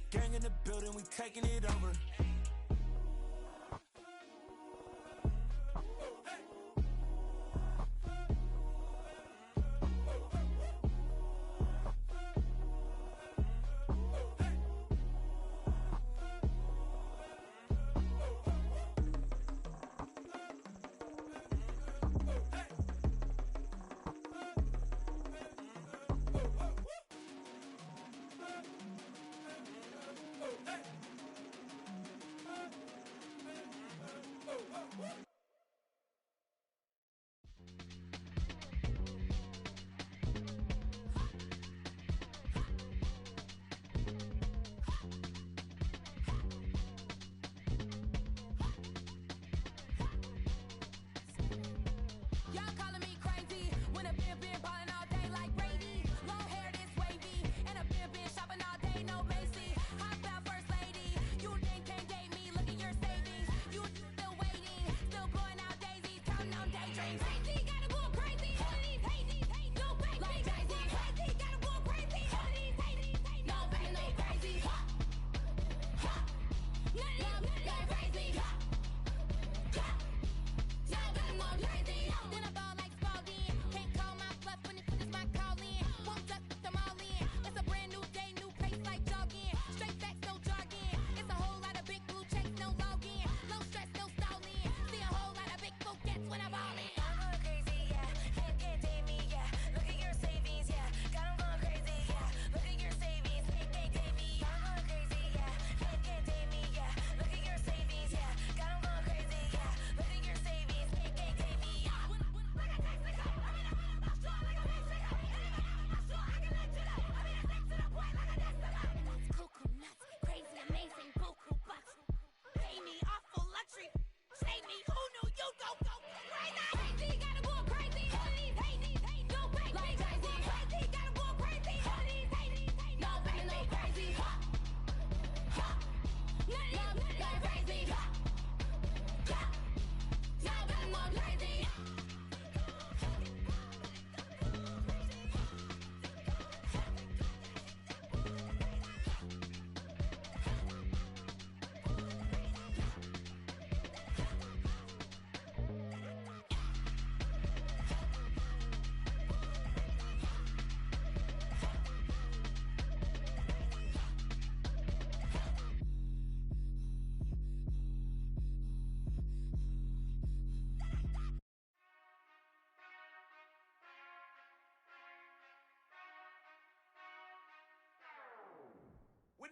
Speaker 14: Gang in the building, we taking it over.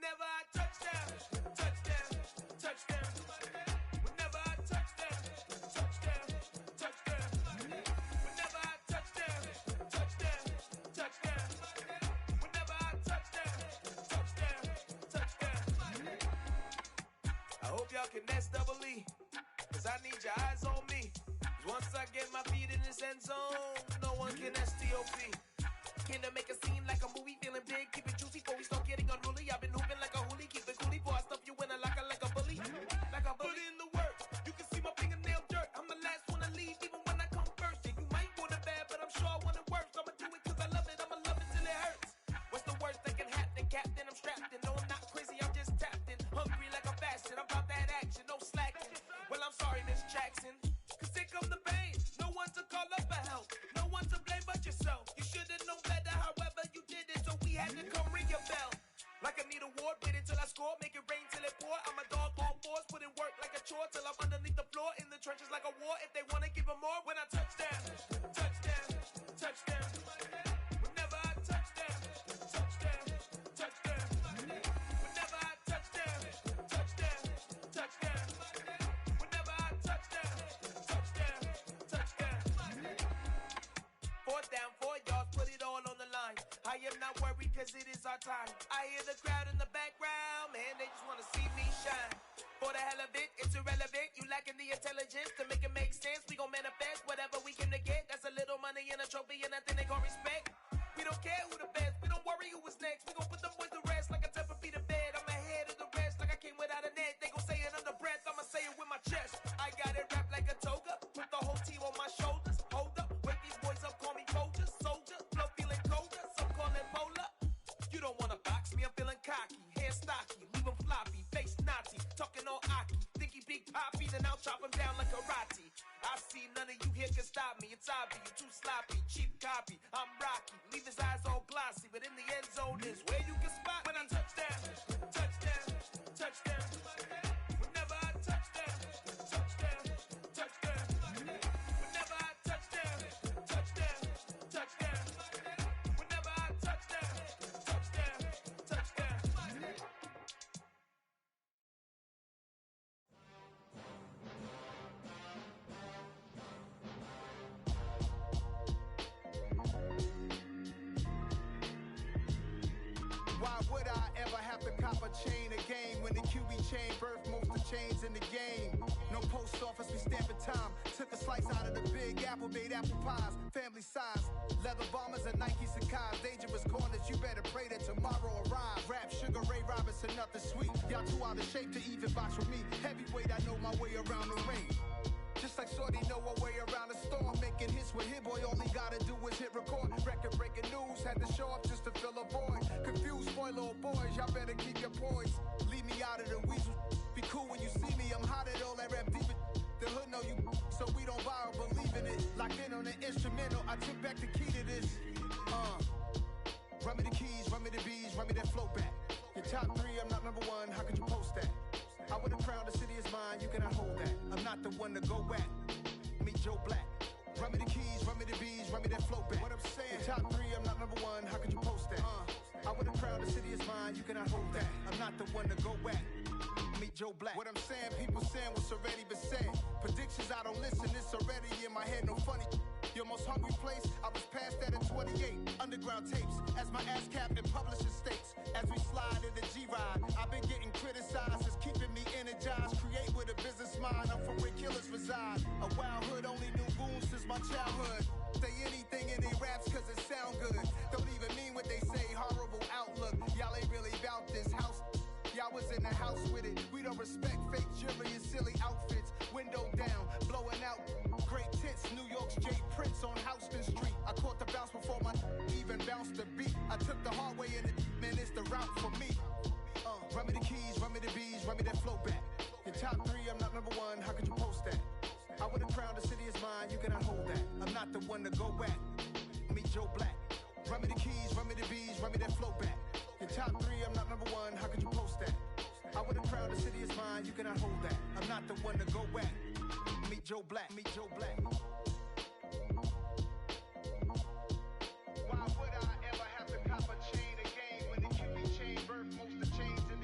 Speaker 17: Whenever I touchdown, touchdown, touchdown. Whenever I touchdown, touchdown, touchdown. Whenever I touchdown, touchdown, touchdown. Whenever I touchdown, touchdown, touchdown. I hope y'all can double E, cause I need your eyes on me. Cause once I get my feet in this end zone, no one can STOP. Came to make a scene like a movie, feeling big, keep it juicy before we start getting unruly. I've been hooping like a hoolie, keep it coolie before I stuff you in a locker like a bully. Like a bully. Put in the work, you can see my fingernail dirt. I'm the last one to leave, even when I come first. Yeah, you might want it bad, but I'm sure I want it worse. I'ma do it cause I love it, I'ma love it till it hurts. What's the worst that can happen, Captain? I'm strapped in, no I'm not crazy, I'm just tapped in. Hungry like I'm fasting, I'm about that action, no slacking. Well, I'm sorry, Miss Jackson, cause here come the pain. No one to call up for help, no one to blame but yourself. You should've known better, however you did it, so we had to come ring your bell. Like I need a award, wait until I score, make it rain till it pour. I'm a dog on fours, put in work like a chore till I'm underneath the floor, in the trenches like a war. If they wanna give them more, when I touchdown, touchdown, touchdown. Whenever I touchdown, touchdown, touchdown. Whenever I touchdown, touchdown, touchdown. Whenever I touchdown, touchdown, touchdown. Fourth down, 4 yards, put it all on the line. I am not worried cause it is our time. I hear the crowd in the background, man, they just wanna see me shine. For the hell of it, it's irrelevant. You lacking the intelligence to make it make sense. We gon' manifest whatever we came to get. That's a little money and a trophy and nothing they gon' respect. We don't care who the best, we don't worry who was next. We gon' put them boys to rest like a Tempur-Pedic bed. I'm ahead of the rest like I came without a net. They gon' say it under breath, I'ma say it with my chest. I got it wrapped like a toga, put the whole team on my shoulders. Hold up, wake these boys up, call me Folger, soldier. Flow feeling colder, some call it polar. You don't wanna box me, I'm feeling cocky. Hair stocky, leave him floppy, face naughty. Talking all aki, think he big poppy, then I'll chop him down like karate. I see none of you here can stop me. It's obvious, you too sloppy, cheap copy. I'm Rocky, leave his eyes all glossy, but in the end zone is where you can spot when I touchdown, touchdown, touchdown. Whenever I touchdown, touchdown, touchdown. Whenever I touchdown, touchdown, touchdown. Whenever I touchdown, touchdown, touchdown.
Speaker 1: Why would I ever have to cop a chain again when the QB chain birthed most of the chains in the game? No post office, we stamping time. Took a slice out of the big apple, made apple pies, family size. Leather bombers and Nike Sacai's. Dangerous corners, you better pray that tomorrow arrives. Rap, Sugar Ray Robinson, nothing sweet. Y'all too out of shape to even box with me. Heavyweight, I know my way around the ring. Just like Shorty know her way around the storm. Making hits with Hit Boy, all he gotta do is hit record. Record breaking news, had to show up just to fill a void. Confused, spoiled little boys, y'all better keep your poise. Leave me out of the weasel. Be cool when you see me, I'm hot at all that rap deep. The hood know you, so we don't buy or believe in it. Locked in on the instrumental, I took back the key to this. Run me the keys, run me the bees, run me that flow back. Your top 3, I'm not number 1, how could you post that? I would've crowned the city is mine, you cannot hold that. I'm not the one to go at. Meet Joe Black. Run me the keys, run me the bees, run me that flow back. What I'm saying, your top 3, I'm not number 1, how could you post that? I would've crowned the city is mine, you cannot hold that. I'm not the one to go at. Meet Joe Black. What I'm saying, people saying what's already been said. Predictions, I don't listen, it's already in my head, no funny. Your most hungry place, I was past that at 28. Underground tapes, as my ass cap in publishing states. As we slide in the G-Ride, I've been getting criticized, it's keeping me energized. Create with a business mind, I'm from where killers reside. A wild hood, only knew goons since my childhood. Say anything in they raps cause it sound good. Don't even mean what they say, horrible outlook. Y'all ain't really about this house. Y'all was in the house with it. We don't respect fake jewelry and silly outfits. Window down, blowing out. Great tits, New York's J. Prince on Houston Street. I caught the bounce before my even bounced the beat. I took the hard way and man, it's the route for me. Run me the keys, run me the bees, run me that flow back. Your top 3, I'm not number 1, how could you post that? I would've crowned the city is mine, you cannot hold that. I'm not the one to go at. Meet Joe Black. Run me the keys, run me the bees, run me that flow back. Your top 3, I'm not number 1, how could you post that? I would've crowned the city is mine, you cannot hold that. I'm not the one to go at. Meet Joe Black, meet Joe Black. Why would I ever have to cop a chain again when the QB chain birthed most of the chains in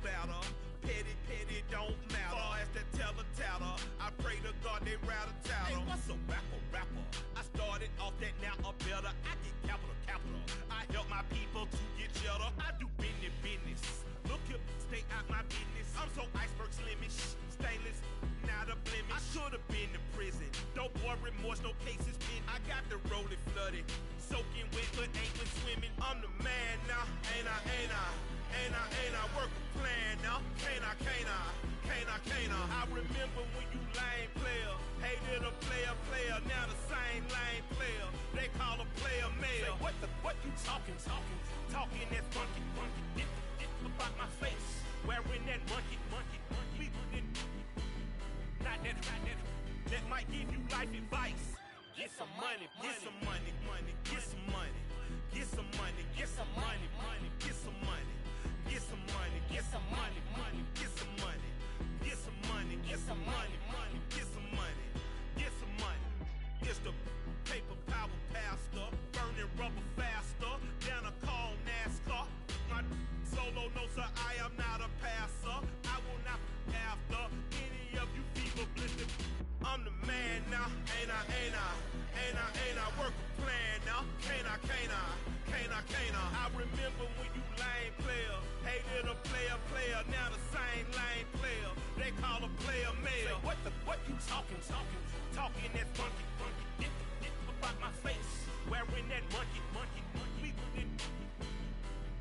Speaker 5: batter. Petty don't matter. Far as that teller, I pray to God they rattle tattle. Hey, what's a rapper? I started off that, now I'm better. I get capital. I help my people to get cheddar. I do business. Look here, stay out my business. I'm so iceberg slimish, stainless, not a blemish. I should have been to prison. No boy remorse, no cases pinned. I got the rolling flooded, soaking wet, but ain't been swimming. I'm the man now, ain't I? Work a plan now, can't I? I remember when you lame player, hated a player, now the same lame player. They call a player mayor. Say, what you talking that funky, dip about my face, wearing that monkey. Not that might give you life advice. Get some money. It's the paper power pastor, burning rubber faster, down a call NASCAR. My solo notes are I am not a passer. I will not after any of you fever blistered. I'm the man now, ain't I? Work a plan now, can't I? I remember when you lame player, hated a player, now the same lame player. They call a player mayor. Say, what you talking that funky, dip about my face, wearing that monkey.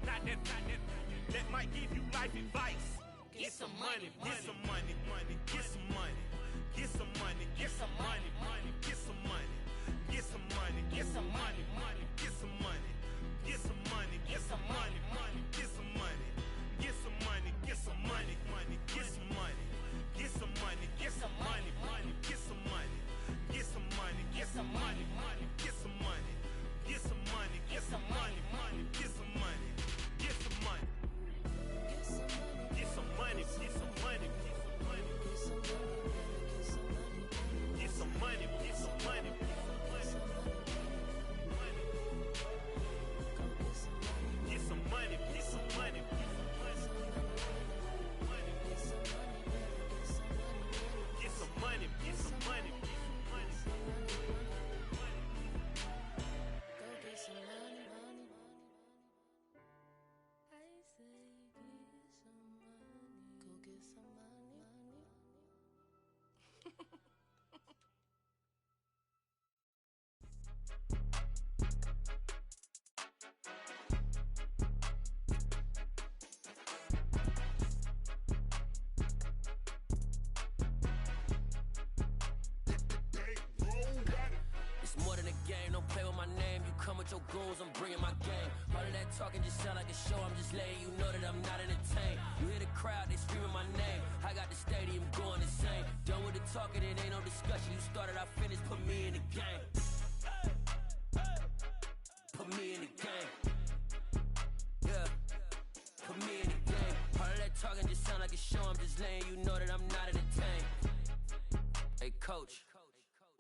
Speaker 5: Not that might give you life advice. Get some money.
Speaker 22: with your goons, I'm bringing my game. All of that talking just sound like a show, I'm just letting you know that I'm not entertained. You hear the crowd, they screaming my name. I got the stadium going insane. Done with the talking, it ain't no discussion. You started, I finished, put me in the game. Put me in the game. Yeah, put me in the game. All of that talking just sound like a show, I'm just letting you know that I'm not entertained. Hey coach,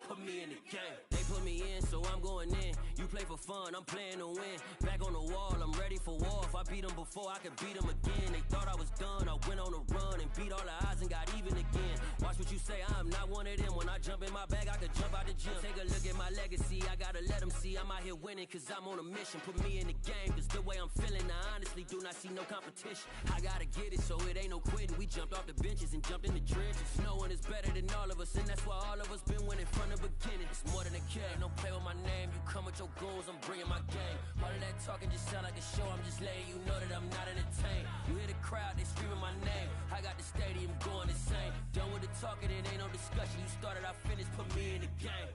Speaker 22: put me in the game. They put me in, so I'm going in. You play for fun, I'm playing to win. Back on the wall, I'm ready for war. If I beat them before, I could beat them again. They thought I was done, I went on a run and beat all the odds and got even again. Watch what you say, I'm not one of them. When I jump in my bag, I could jump out the gym. Take a look at my legacy, I gotta let them see I'm out here winning, cause I'm on a mission. Put me in the game, cause the way I'm feeling, I honestly do not see no competition. I gotta get it, so it ain't no quitting. We jumped off the benches and jumped in the trenches. No one is better than all of us, and that's why all of us been winning from the beginning. It's more than a game, don't play with my name. You come with your goons, I'm bringing my game. All of that talking just sound like a show, I'm just letting you know that I'm not entertained. You hear the crowd, they screaming my name. I got the stadium going insane. Done with the talking, it ain't no discussion. You started, I finished, put me in the game.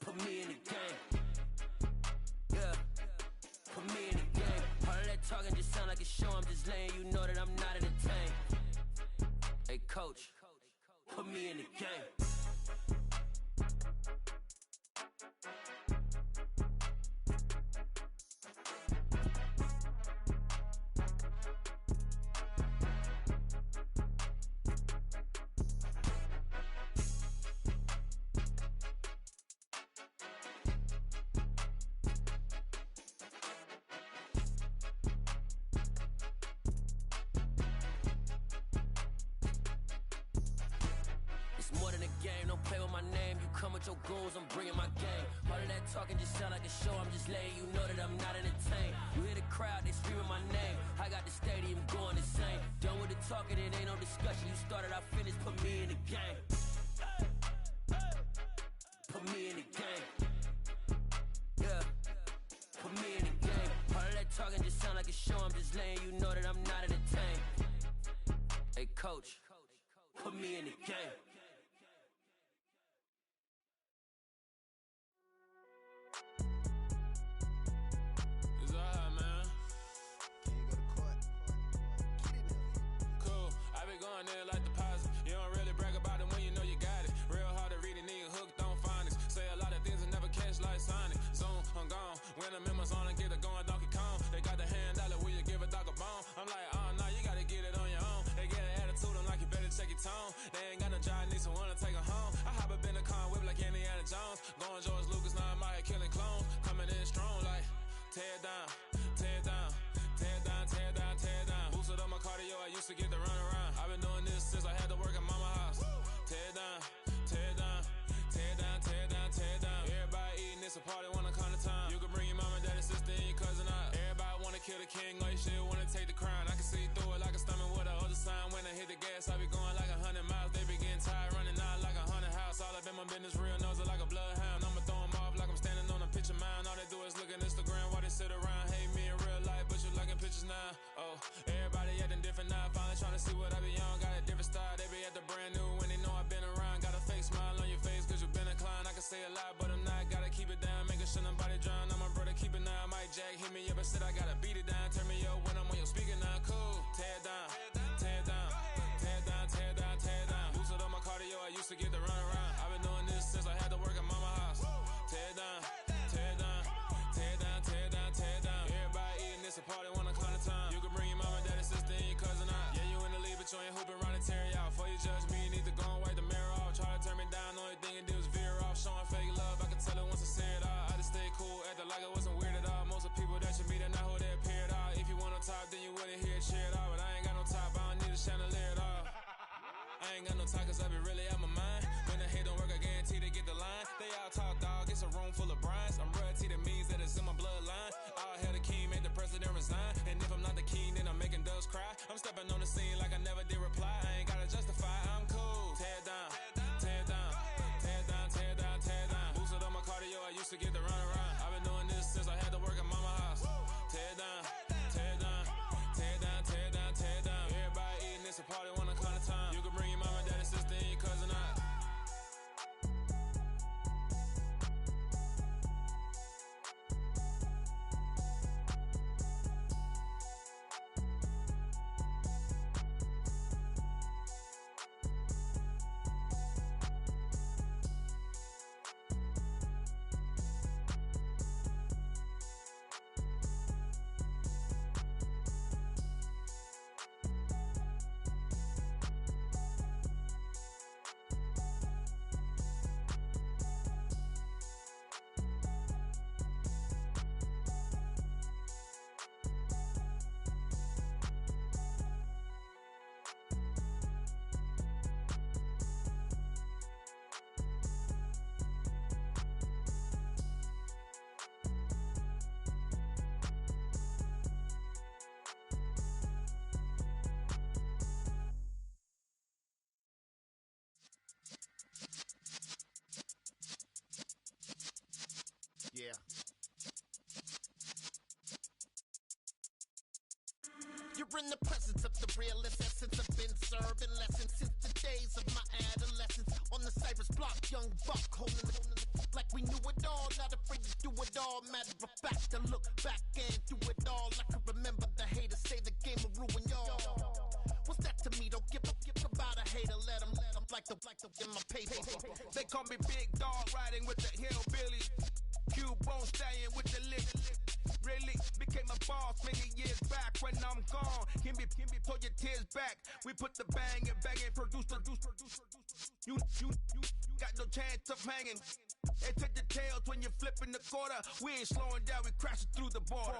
Speaker 22: Put me in the game. Yeah, put me in the game. All of that talking just sound like a show, I'm just letting you know that I'm not entertained. Hey coach, put me in the game. game. Don't play with my name. You come with your goons, I'm bringing my game. All of that talking just sound like a show. I'm just letting you know that I'm not entertained. You hear the crowd, they screaming my name. I got the stadium going insane. Done with the talking, it ain't no discussion. You started, I finished. Put me in the game. Put me in the game. Yeah. Put me in the game. All of that talking just sound like a show. I'm just letting you know that I'm not entertained. Hey, coach, put me in the game.
Speaker 3: It's alright, man.
Speaker 21: Can you go to court?
Speaker 3: Cool. I be going there like deposit. You don't really brag about it when you know you got it. Real hard to read a nigga hooked on phonics. Say a lot of things and never catch like Sonic. Zoom, I'm gone. When I'm in my zone and get it going Donkey Kong. They got the hand dollar, will you give a dog a bone? I'm like, oh, no, you gotta get it on your own. They get an attitude, I'm like, you better check your tone. They ain't got no job, need someone to take her home. I hop up in the car, whip like Indiana Jones. Going George Lucas, now I'm out here killing clones. Coming in strong like, tear down, tear down, tear down, tear down, tear down. Boosted up my cardio, I used to get to run around. I've been doing this since I had to work at mama house. Tear down, tear down, tear down, tear down, tear down. Everybody eating, it's a party, wanna come to time. You can bring your mama, daddy, sister, and your cousin out. Everybody wanna kill the king, or you shit wanna take the crown. I can see through it like a stomach with a other sign. When I hit the gas, I be going like 100 miles. They be getting tired, running out like 100 house. All up in my business, real nose like a bloodhound. I'ma throw them off like I'm standing on a picture mound. All they do is look at Instagram while they sit around. Hate me in real life, but you liking pictures now. Oh, everybody acting different now. Finally trying to see what I be on. Got a different style, they be at the brand new when they know I've been around. Got a fake smile on your face cause you been inclined. I can say a lot, but I'm not. Gotta keep it down, making sure nobody drown. I'm my brother, keep it now. Mike Jack hit me up and said I gotta beat it down. Turn me up when I'm on your speaker now. Cool, tear down, tear down, tear down, tear down, tear down. Boosted up my cardio, I used to get to run around. I've been doing this since I had to work at mama house. Tear down, tear down, tear down, tear down, tear down. Everybody eating, it's a party, wanna climb the time. You can bring your mama, daddy, sister, and your cousin out. Yeah, you in the league, but you ain't hooping around and tearing out. Before you judge me, you need to go and wipe the mirror off. Try to turn me down, only thing it did was veer off. Showing fake love, I can tell it once I see it all. I just stay cool, acting like I wasn't weird at all. Most of the people that you meet are not who they appear at all. If you want on top, then you wouldn't hear it cheer at all. But I ain't got no top, I don't need a chandelier at all. I ain't got no talk cause I be really out my mind. When the hate don't work, I guarantee they get the line. They all talk dog, it's a room full of brinds. I'm royalty, that means that it's in my bloodline. All hell the king, made the president resign. And if I'm not the king, then I'm making doves cry. I'm stepping on the scene like I never did reply. I ain't gotta justify, I'm cool. Tear down, tear down, tear down, tear down, tear down. Boosted up my cardio, I used to get to run around. I've been doing this since I had to work at mama house. Tear down, tear down, tear down, tear down, tear down. Everybody eating, it's a party, wanna climb the time. You can bring your mama, daddy, sister, and your cousin out.
Speaker 21: Yeah.
Speaker 4: You're in the presence of the realest essence. I've been serving lessons since the days of my adolescence. On the Cypress block, young buck holding it like we knew it all. Not afraid to do it all. Matter of fact, I look back and do it all. I can remember the haters say the game will ruin y'all. What's that to me? Don't give a about a hater. Let them like the in my paper.
Speaker 16: They call me Big Dog, riding with the hillbilly. Cubone stallion with the lick. Really became a boss many years back. When I'm gone, can be pull your tears back. We put the bang and produce. You got no chance of hanging. And take the tails when you're flipping the quarter. We ain't slowing down, we crashing through the border.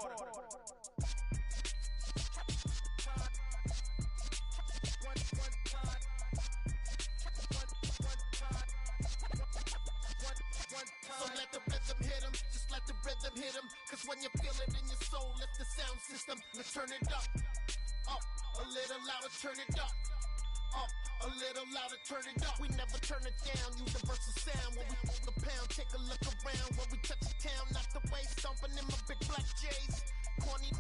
Speaker 4: let the rhythm hit 'em, just let the rhythm hit 'em. Cause when you feel it in your soul, lift the sound system. Let's turn it up, a little louder, turn it up. A little louder, turn it up. We never turn it down, universal sound. When we hold the pound, take a look around. When we touch the town, not the way, stomping in my big black J's. Corny,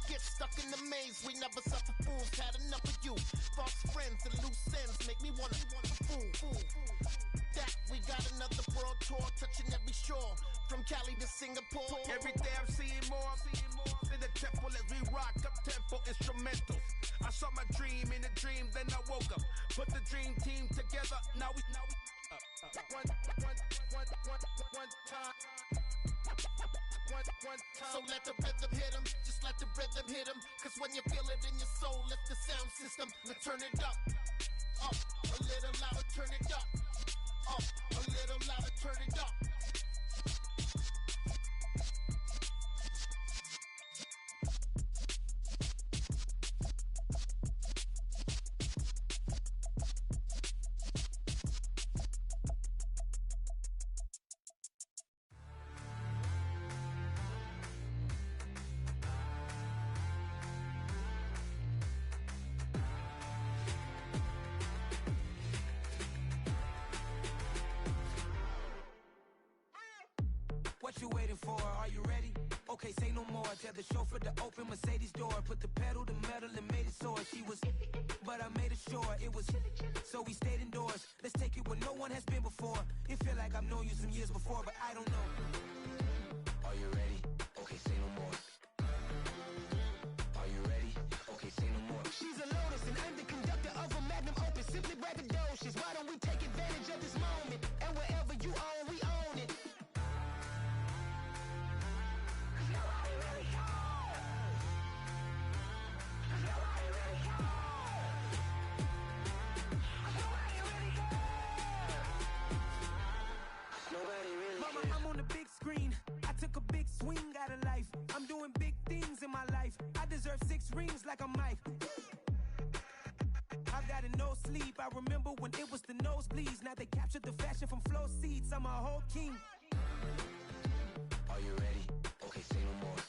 Speaker 4: get stuck in the maze. We never suffer fools, had enough of you. False friends and loose ends make me wanna fool. That we got another world tour, touching every shore. From Cali to Singapore.
Speaker 5: Every day I'm seeing more in the temple as we rock up tempo instrumentals. I saw my dream in a dream, then I woke up. Put the dream team together, now we one time.
Speaker 4: So let the rhythm hit 'em, just let the rhythm hit 'em. Cause when you feel it in your soul, lift the sound system. Let's turn it up, a little louder, turn it up, a little louder, turn it up.
Speaker 17: What you waiting for? Are you ready? Okay, say no more. Tell the chauffeur to open Mercedes door. Put the pedal to metal and made it soar. She was, but I made it sure it was. So we stayed indoors. Let's take it where no one has been before. It feel like I've known you some years before, but I don't know. Are you ready? Okay, say no more. Are you ready? Okay, say no more. She's a Lotus and I'm the conductor of a Magnum Opus. Simply braggadocious. Why don't we take advantage of this moment? And wherever you own, we own it. Mama, I'm on the big screen. I took a big swing out of life. I'm doing big things in my life. I deserve 6 rings like I'm Mike. I've got no sleep. I remember when it was the nosebleeds. Now they captured the fashion from flow seats. I'm a whole king. Are you ready? Okay, say no more.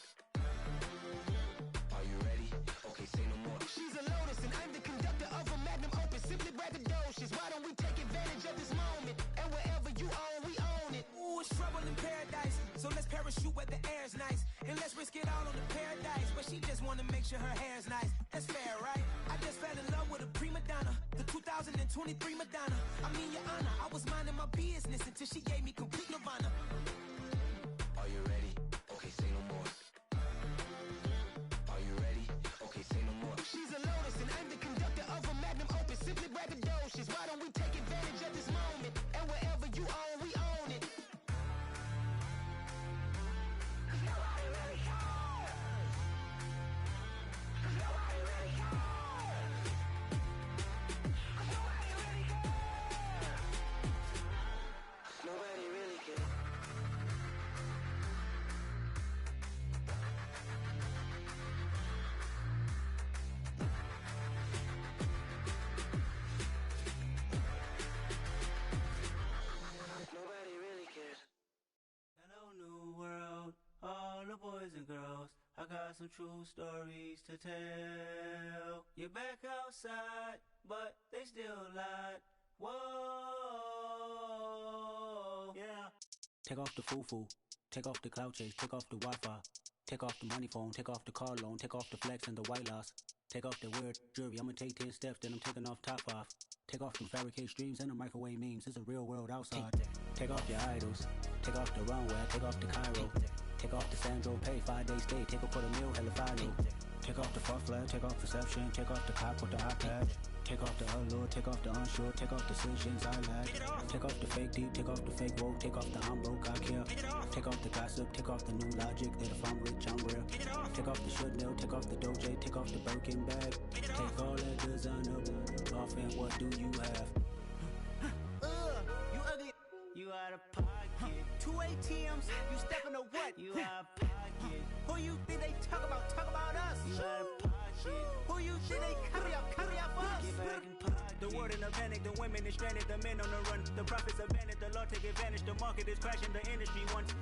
Speaker 17: Are you ready? Okay, say no more. She's a Lotus and I'm the conductor of a Magnum Opus. Simply braggadocious. Why don't we take advantage of this moment? And wherever you own, we own it. Ooh, it's trouble in paradise. So let's parachute where the air's nice. And let's risk it all on the paradise. But she just wanna make sure her hair's nice. That's fair, right? I just fell in love with a prima donna. The 2023 Madonna. I mean, your honor, I was minding my business until she gave me complete nirvana. Are you ready? Okay, say no more. Are you ready? Okay, say no more. She's a Lotus and I'm the conductor of a Magnum Opus. Simply braggadocious. Why don't we take advantage of this moment? And wherever you own, we own it. Nobody really cares. Nobody really cares. Nobody really cares. Nobody really cares. Nobody really cares.
Speaker 2: Hello, new world, all the boys and girls. I got some true stories to tell. You're back outside, but they still lied. Whoa, yeah.
Speaker 8: Take off the foo-foo, take off the cloud chase, take off the Wi-Fi, take off the money phone, take off the car loan, take off the flex and the white loss, take off the weird jewelry. I'ma take 10 steps, then I'm taking off top 5. Take off the fabricate streams and the microwave memes. It's a real world outside. Take off your idols, take off the runway, take off the Cairo, take off the Sandro Pay, 5-day stay, take off for the meal, hella final. Take off the fuck flag, take off perception, take off the cop with the iPad. Take off the allure, take off the unsure, take off decisions I lack. Take off the fake deep, take off the fake woke, take off the I'm broke, I care. Take off the gossip, take off the new logic that if I'm rich, I'm real. Take off the Chanel, take off the Doja, take off the Birkin bag. Take all that designer off and what do you have?
Speaker 2: You ugly. You out of pocket. 2 ATMs, you stepping to what? You out of pocket. Who you think they talk about? Talk about us. You out of pocket. Who you think they carry up? Carry up.
Speaker 12: out for us.
Speaker 8: Get back in pocket. The world in a panic, the women is stranded, the men on the run. The profits abandoned, the law take advantage. The market is crashing, the industry wants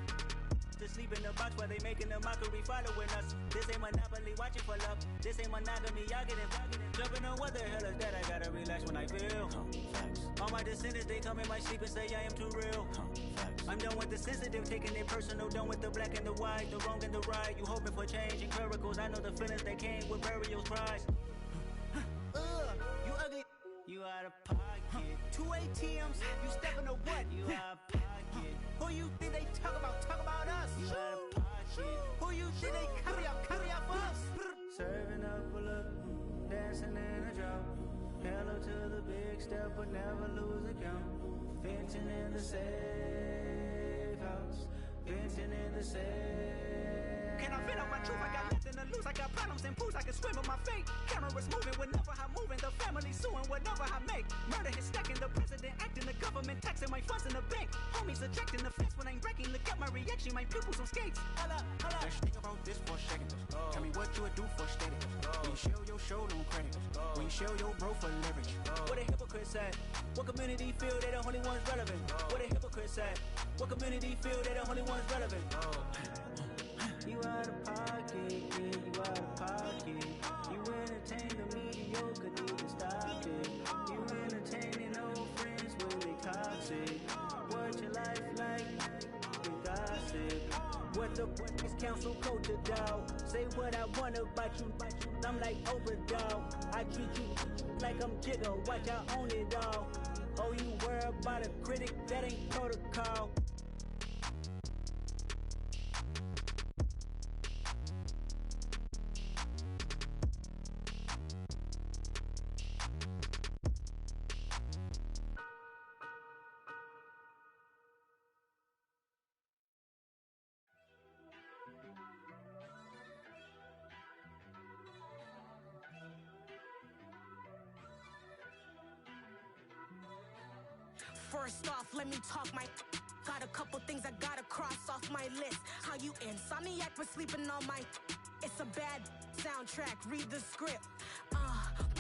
Speaker 8: to sleep in the box while they making a mockery following us. This ain't monopoly, watching for love. This ain't monogamy, y'all get it. Jumping on what the hell is that? I gotta relax when I feel. All my descendants, they come in my sleep and say I am too real. I'm done with the sensitive, taking it personal. Done with the black and the white, the wrong and the right. You hoping for change and miracles. I know the feelings that came with burial cries.
Speaker 12: You ugly.
Speaker 8: You out of pocket.
Speaker 12: 2 ATMs, you stepping to what?
Speaker 8: You out of pocket.
Speaker 12: Who you think they talk about? Talk about us.
Speaker 8: You out of pocket.
Speaker 12: Who you think they carry out for us?
Speaker 8: Serving up a look, dancing in a drop. Hello to the big step, but never lose a count. Venting in the safe house. Venting in the safe.
Speaker 12: Can I vent out my truth? I got nothing to lose. I got problems and pools. I can swim with my fate. Cameras moving whenever I'm moving. The family suing whatever I make. Murder is stacking. The president acting. The government taxing my funds in the bank. Homies ejecting the fence when I'm breaking. Look at my reaction. My pupils on skates. Holla, holla.
Speaker 8: Let's think about this for a second. Tell me what you would do for steady. When you show your show, no credit. When you show your bro for leverage.
Speaker 12: What a hypocrite said. What community feel they the only ones relevant? What a hypocrite said. What community feel they the only ones relevant?
Speaker 8: You out of pocket, yeah, you out of pocket. You entertain the mediocre, need to stop it. You entertaining old friends when they toxic. What your life like? You gossip.
Speaker 12: What the is council culture, dog? Say what I want about you. I'm like overdog. I treat you like I'm Jigga. Watch I own it all. Oh, you worry about a critic? That ain't protocol.
Speaker 9: First off, let me talk my. Got a couple things I gotta cross off my list. How you insomniac for sleeping on my. It's a bad soundtrack, read the script.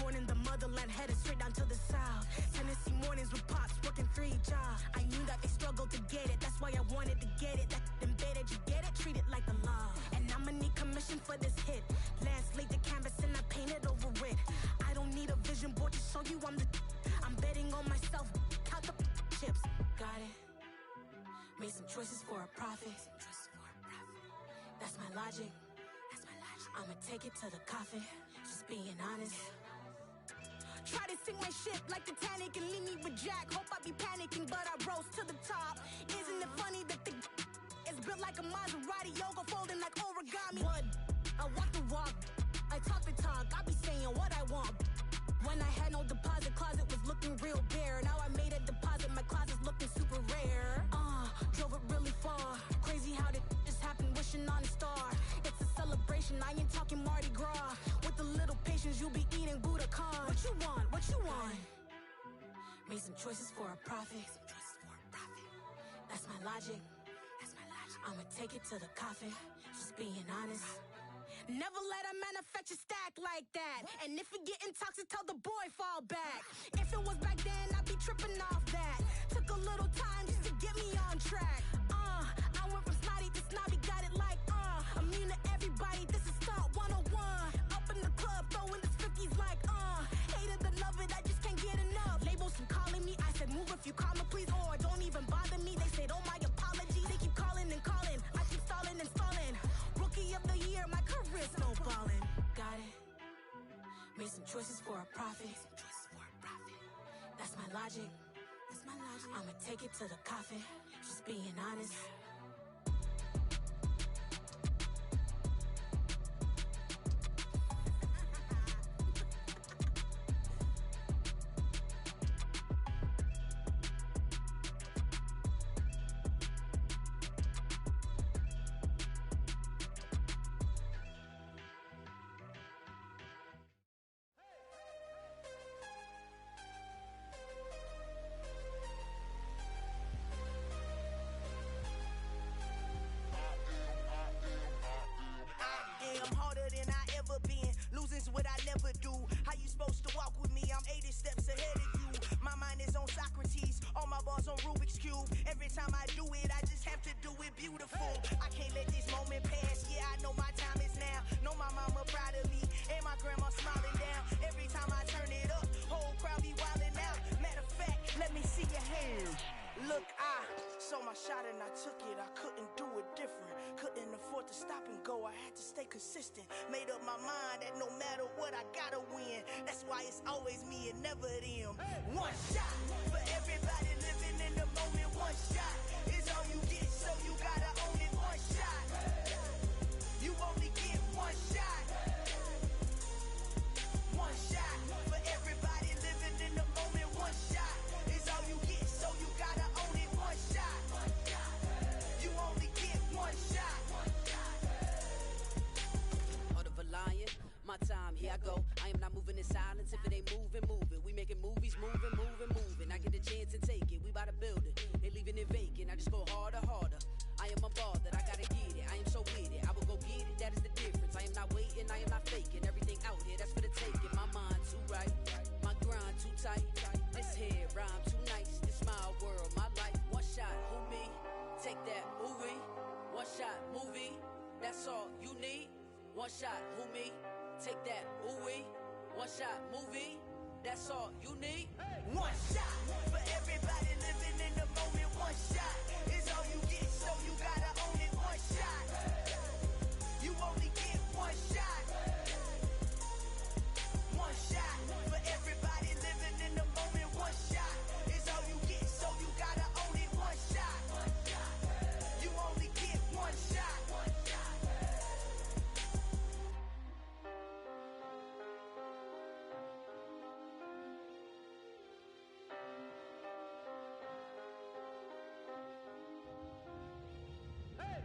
Speaker 9: Born in the motherland, headed straight down to the south. Tennessee mornings with pops, working 3 jobs. I knew that they struggled to get it, that's why I wanted to get it. That embedded, you get it, treat it like the law. And I'ma need commission for this hit. Last laid the canvas and I painted over it. I don't need a vision board to show you I'm the. I'm betting on myself, count the chips. Got it. Made some choices for a profit. That's my logic. I'ma take it to the coffin. Just being honest. Try to sink my ship like Titanic and leave me with Jack. Hope I be panicking, but I rose to the top. Isn't it funny that the is built like a Maserati, yoga folding like origami? What? I walk the walk, I talk the talk. I be saying what I want. When I had no deposit, closet was looking real bare. Now I made a deposit, my closet's looking super rare. Drove it really far. Crazy how did just happen, wishing on a star. It's a celebration, I ain't talking Mardi Gras. With a little patience, you'll be eating Budokan. What you want? What you want? Made some choices for a profit. That's my logic. I'ma take it to the coffin. Just being honest. Never let a manufacture stack like that. And if it getting toxic, tell the boy fall back. If it was back then, I'd be tripping off that. Took a little time just to get me on track. I went from snotty to snobby, got it like immune to everybody, this is Star 101. Up in the club, throwing the 50s like hated the love it, I just can't get enough. Labels from calling me, I said move if you call me please, or don't even bother me. They said oh my apologies, they keep calling and calling. I keep stalling and stalling. Rookie of the year, my career snowballing. Got it. Made some choices for a profit. That's my logic. I'ma take it to the coffin. Just being honest.
Speaker 18: I took it, I couldn't do it different. Couldn't afford to stop and go, I had to stay consistent. Made up my mind that no matter what, I gotta win. That's why it's always me and never them. One shot for everybody living in the moment. One shot is all you get, so you gotta own it. One shot, you only get one shot. One shot for everybody living in the moment. One shot is all you get, so you gotta own it. One shot, you only get one shot.
Speaker 10: Heart of a lion, my time, here I go. I am not moving in silence. If it ain't moving, move it. We making movies, moving, moving, moving. I get a chance to take it. We bout to build it. They leaving it vacant. I just go harder, harder. I am a ball that I gotta get it. I am so with it. I will go get it. That is the difference. I am not waiting. I am not faking. Everything out here, that's for the taking. My mind too right. My grind too tight. This head rhyme too nice. This my world, my life. One shot, who me? Take that, ooh we. One shot, movie. That's all you need. One shot, who me? Take that, ooh we. One shot, movie. That's all you need.
Speaker 18: One shot for everybody living in the moment. One shot is all you get, so you gotta own it. One shot, you only get one shot. One shot for everybody living in the moment. One shot is all you get, so you gotta own it. One shot, you only get one shot.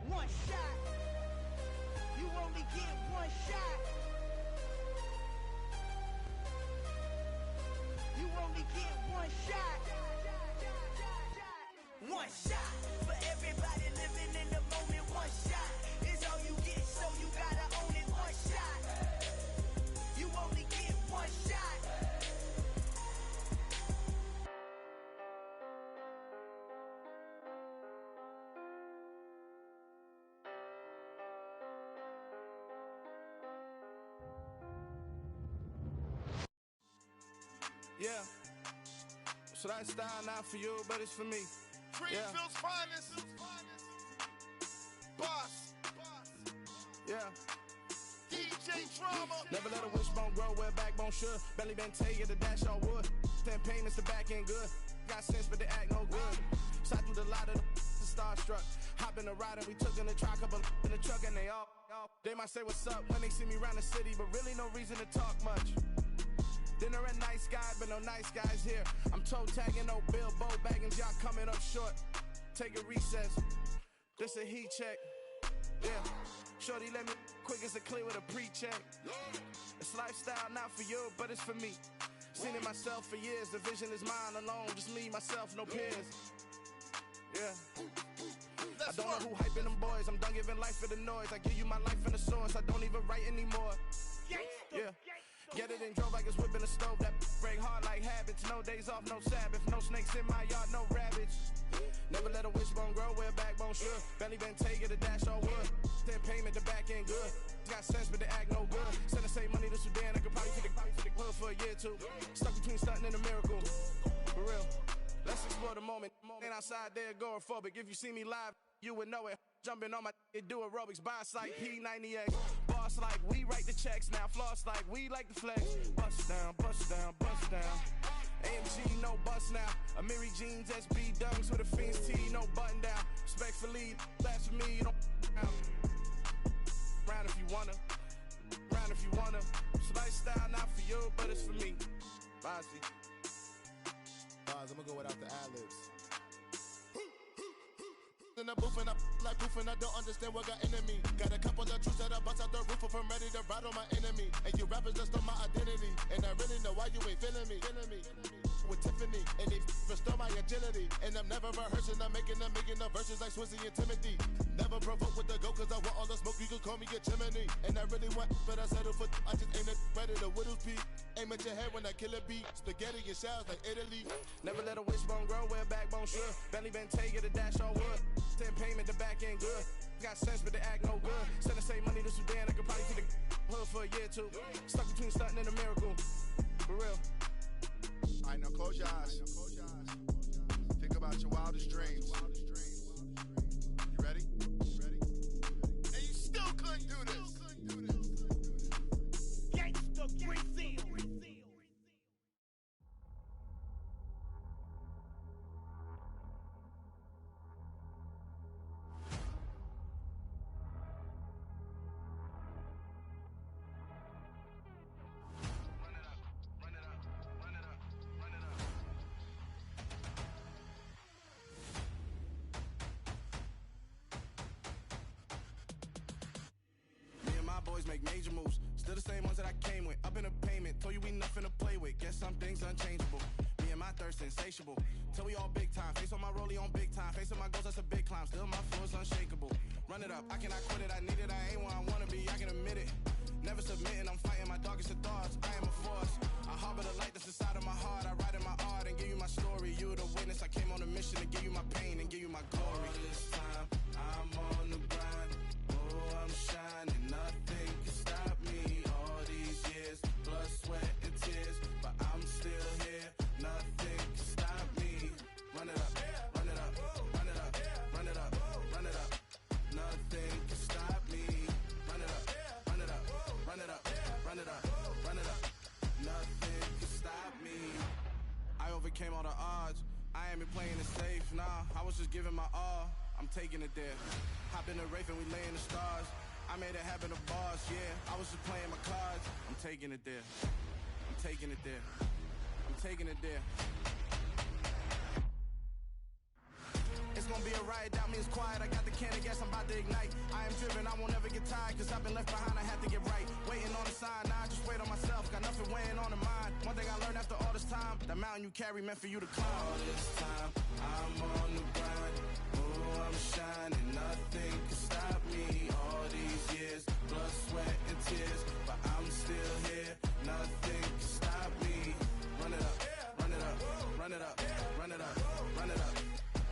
Speaker 18: One shot, you only get one shot. You only get one shot. One shot for everybody living in the moment. One shot is all you get, so you gotta own it. One shot, you only get one shot.
Speaker 16: Yeah. So that style not for you, but it's for me.
Speaker 5: Greenfield's finest. Boss.
Speaker 16: Yeah.
Speaker 5: DJ Drama.
Speaker 16: Never let a wishbone grow where backbone should. Belly been take the dash all wood. 10 payments, the back end good. Got sense, but they act no good. Side through the lot of the starstruck. Hop in the ride and we took in the truck, couple in the truck, and they all. They might say what's up when they see me around the city, but really no reason to talk much. Dinner at nice guy, but no nice guys here. I'm toe tagging, no Bilbo Baggins, y'all coming up short. Take a recess. This a heat check. Yeah. Shorty let me quick as a clear with a pre-check. It's lifestyle not for you, but it's for me. Seen it myself for years. The vision is mine alone. Just me, myself, no peers. Yeah. I don't know who hyping them boys. I'm done giving life for the noise. I give you my life in the source. I don't even write anymore. Yeah. Get it and drove like it's whipping a stove. That break hard like habits. No days off, no Sabbath. No snakes in my yard, no rabbits. Never let a wishbone grow where backbone should. Belly been taking the dash all wood. 10 payment, the back end good. Got sense, but they act no good. Send the same money to Sudan. I could probably take the hood for a year or two. Stuck between stunting and a miracle. For real. Let's explore the moment. Ain't outside there agoraphobic. If you see me live, you would know it. Jumping on my do aerobics. Boss like P90X. Boss like we write the checks now. Floss like we like the flex. Bust down, bust down, bust down. AMG, no bust now. Amiri jeans, SB dunks with a Fiends tee, no button down. Respectfully, that's for me, you don't round if you wanna. Round if you wanna. It's lifestyle not for you, but it's for me. Bossy.
Speaker 5: Bars, I'm gonna go without the ad-libs. In the booth and I like proof and I don't understand what got into me. Got a couple of truths that I bust out the roof if I'm ready to ride on my enemy. And you rappers just stole my identity. And I really know why you ain't feeling me. With Tiffany, and they restore my agility. And I'm never rehearsing, I'm making a million of verses like Swizzy and Timothy. Never provoke with the go, cause I want all the smoke, you can call me a chimney. And I really want, but I settle for, I just ain't ready to Widow's Peak. Aim at your head when I kill a beat. Spaghetti and shells like Italy.
Speaker 16: Never let a wishbone grow where backbone should. Belly been taking the dash all wood. 10 payment, the back end good. Got sense, but they act no good. Send the same money to Sudan, I could probably take the hood for a year or two. Stuck between stunting and a miracle. For real.
Speaker 5: Alright, now close your eyes. Think about your wildest dreams.
Speaker 16: major moves. Still the same ones that I came with. Up in a payment, told you we nothing to play with. Guess some things unchangeable. Me and my thirst insatiable. Till we all big time. Face on my rollie on big time. Facing my goals, that's a big climb. Still my flow is unshakable. Run it up, I cannot quit it. I need it, I ain't where I wanna be, I can admit it. Never submitting, I'm fighting my darkest of thoughts. I am a force. I harbor the light that's inside of my heart. I write in my art and give you my story. You the witness. I came on a mission to give you my pain and give you my glory. All this time, I'm on the grind. Oh, I'm shining. Nothing can stop me. All these years, blood, sweat, and tears. But I'm still here. Nothing can stop me. Run it up, run it up, run it up, run it up, run it up. Nothing can stop me. Run it up, run it up, run it up, run it up, run it up. Nothing can stop me. I overcame all the odds. I ain't been playing it safe, nah. I was just giving my all. I'm taking it there. Hop in the Wraith and we lay in the stars. I made it happen to boss, yeah. I was just playing my cards. I'm taking it there. I'm taking it there. I'm taking it there. It's gonna be a riot, doubt me it's quiet. I got the can of gas, I'm about to ignite. I am driven, I won't ever get tired. Cause I've been left behind, I had to get right. Waiting on the sign, now I just wait on myself. Got nothing weighing on the mind. One thing I learned after all this time, the mountain you carry meant for you to climb. All this time, I'm on the grind. Oh, I'm shining, nothing can stop me. All these years, blood, sweat, and tears. But I'm still here, nothing can stop me. Run it up, run it up, run it up, run it up, run it up.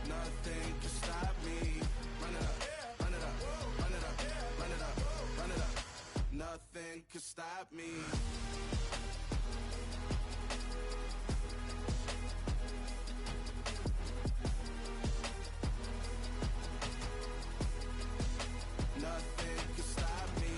Speaker 16: Nothing can stop me. Run it up, run it up, run it up, run it up, run it up. Nothing can stop me. Nothing can stop me.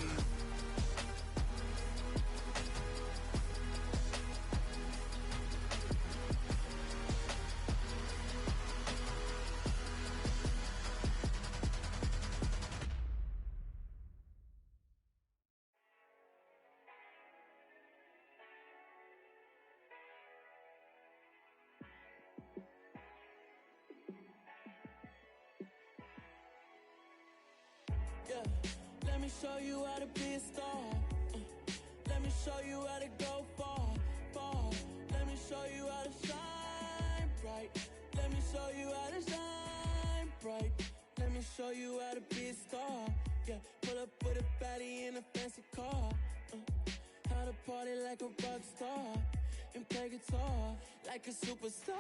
Speaker 18: Yeah, let me show you how to be a star. Let me show you how to go far, far. Let me show you how to shine bright. Let me show you how to shine bright. Let me show you how to be a star. Yeah, pull up with a baddie in a fancy car. How to party like a rock star and play guitar like a superstar.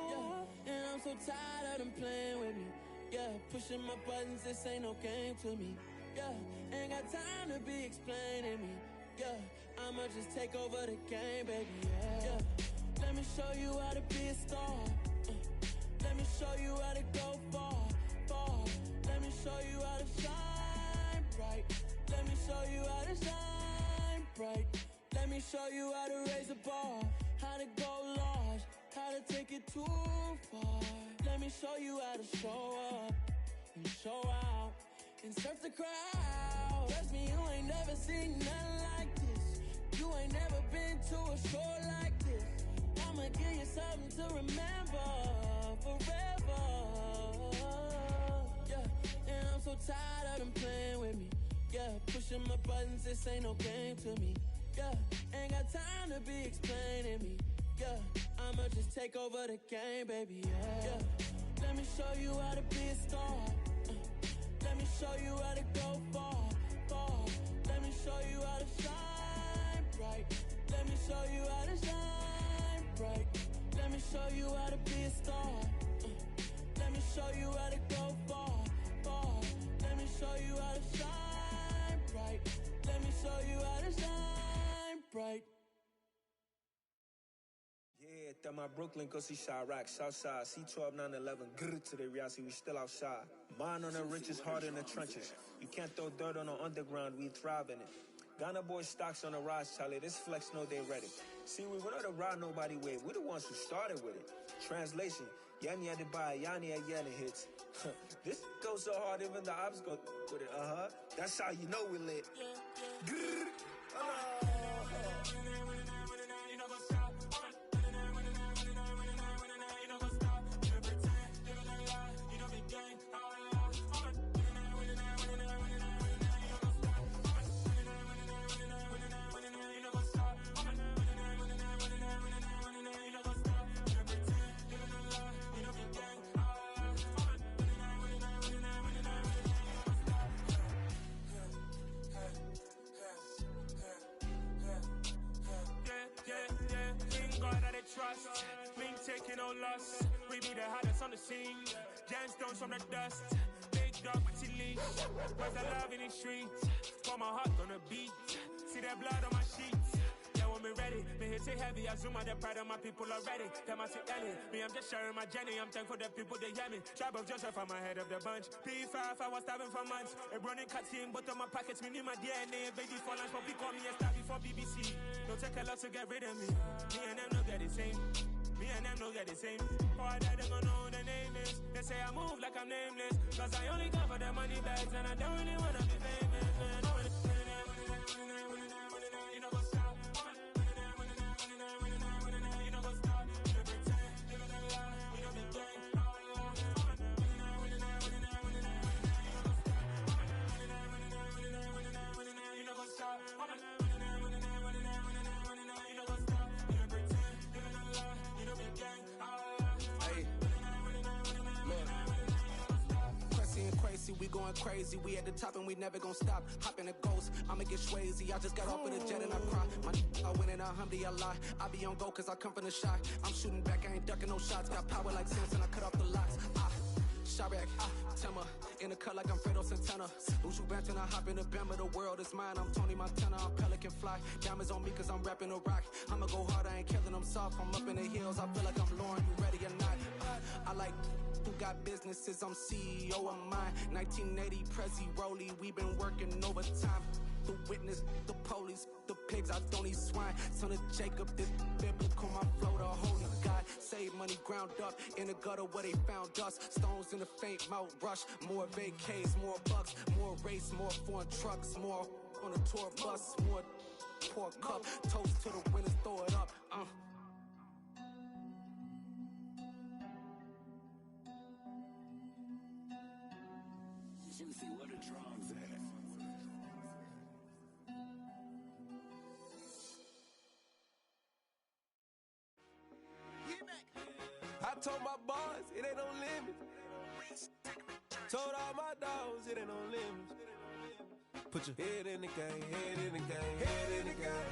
Speaker 18: Yeah, and I'm so tired of them playing with me. Yeah, pushing my buttons, this ain't no game to me. Yeah, ain't got time to be explaining me. Yeah, I'ma just take over the game, baby. Yeah, let me show you how to be a star. Let me show you how to go far, far. Let me show you how to shine bright. Let me show you how to shine bright. Let me show you how to raise the bar, how to go large, how to take it too far. Let me show you how to show up and show out and surf the crowd. Trust me, you ain't never seen nothing like this. You ain't never been to a show like this. I'ma give you something to remember forever. Yeah, and I'm so tired of them playing with me. Yeah, pushing my buttons, this ain't no game to me. Yeah, ain't got time to be explaining me. Yeah, I'ma just take over the game, baby. Yeah, let me show you how to be a star. Let me show you how to go far, far. Let me show you how to shine bright. Let me show you how to shine bright. Let me show you how to be a star. Let me show you how to go far, far. Let me show you how to shine bright. Let me show you how to shine bright.
Speaker 7: Yeah, that my Brooklyn, go see Chirac, Southside, C12, 911, grr to the reality, we still outside. Mine on the richest, heart in the trenches. You can't throw dirt on the underground, we thrive in it. Ghana boys stocks on the rise, Charlie, this flex know they ready. See, we not to ride nobody with, we the ones who started with it. Translation, Yanni had to buy, Yanni had Yanni hits. This goes so hard, even the ops go with it, That's how you know we lit. Grr,
Speaker 13: no loss. We be the hottest on the scene. Gemstones from the dust. Big dog, pretty leash. Where's the love in these streets? For my heart gonna beat. See that blood on my sheets. Yeah, when me ready, me hit it heavy. I zoom out the pride of my people already. Them I see Ellie. Me, I'm just sharing my journey. I'm thankful the people they hear me. Tribe of Joseph, I'm ahead of the bunch. P5, I was starving for months. A running cut seeing but on my pockets. Me need my DNA. Baby for lunch, but call me a star before BBC. Don't take a lot to get rid of me. Me and them no get the same. Me and them no get the same. For that, they gonna know who the name is. They say I move like I'm nameless. Cause I only come for the money bags. And I don't really wanna be famous. You know what's up? You know what's up? You pretend. You know the lie. You know the gang. You know what's up?
Speaker 19: We going crazy, we at the top and we never gonna stop. Hop in a ghost, I'ma get swayzy. I just got off of the jet and I cry. I win in a Humvee, I lie. I be on go cause I come from the shot. I'm shooting back, I ain't ducking no shots. Got power like Samson, I cut off the locks. Chirac, Timmer, in the cut like I'm Fredo Santana. Who's you benching? I hop in the Bama, the world is mine. I'm Tony Montana, I'm Pelican Fly. Diamonds on me cause I'm rapping a rock. I'ma go hard, I ain't killing them soft. I'm up in the hills, I feel like I'm Lauren, you ready or not? I like who got businesses, I'm CEO of mine. 1980 Prezi Rolly, we been working overtime. The witness, the police, the pigs, I don't eat swine. Son of Jacob, this biblical, my flow, the holy God. Save money ground up in the gutter where they found us. Stones in the faint mouth rush. More vacays, more bucks, more race, more foreign trucks, more on a tour bus, more pour cup. Toast to the winners, throw it up.
Speaker 23: Juicy, where the drums at?
Speaker 24: I told my boys it ain't no limit. Told all my dogs it ain't no limit. Put your head in the game, head in the game, head in the game.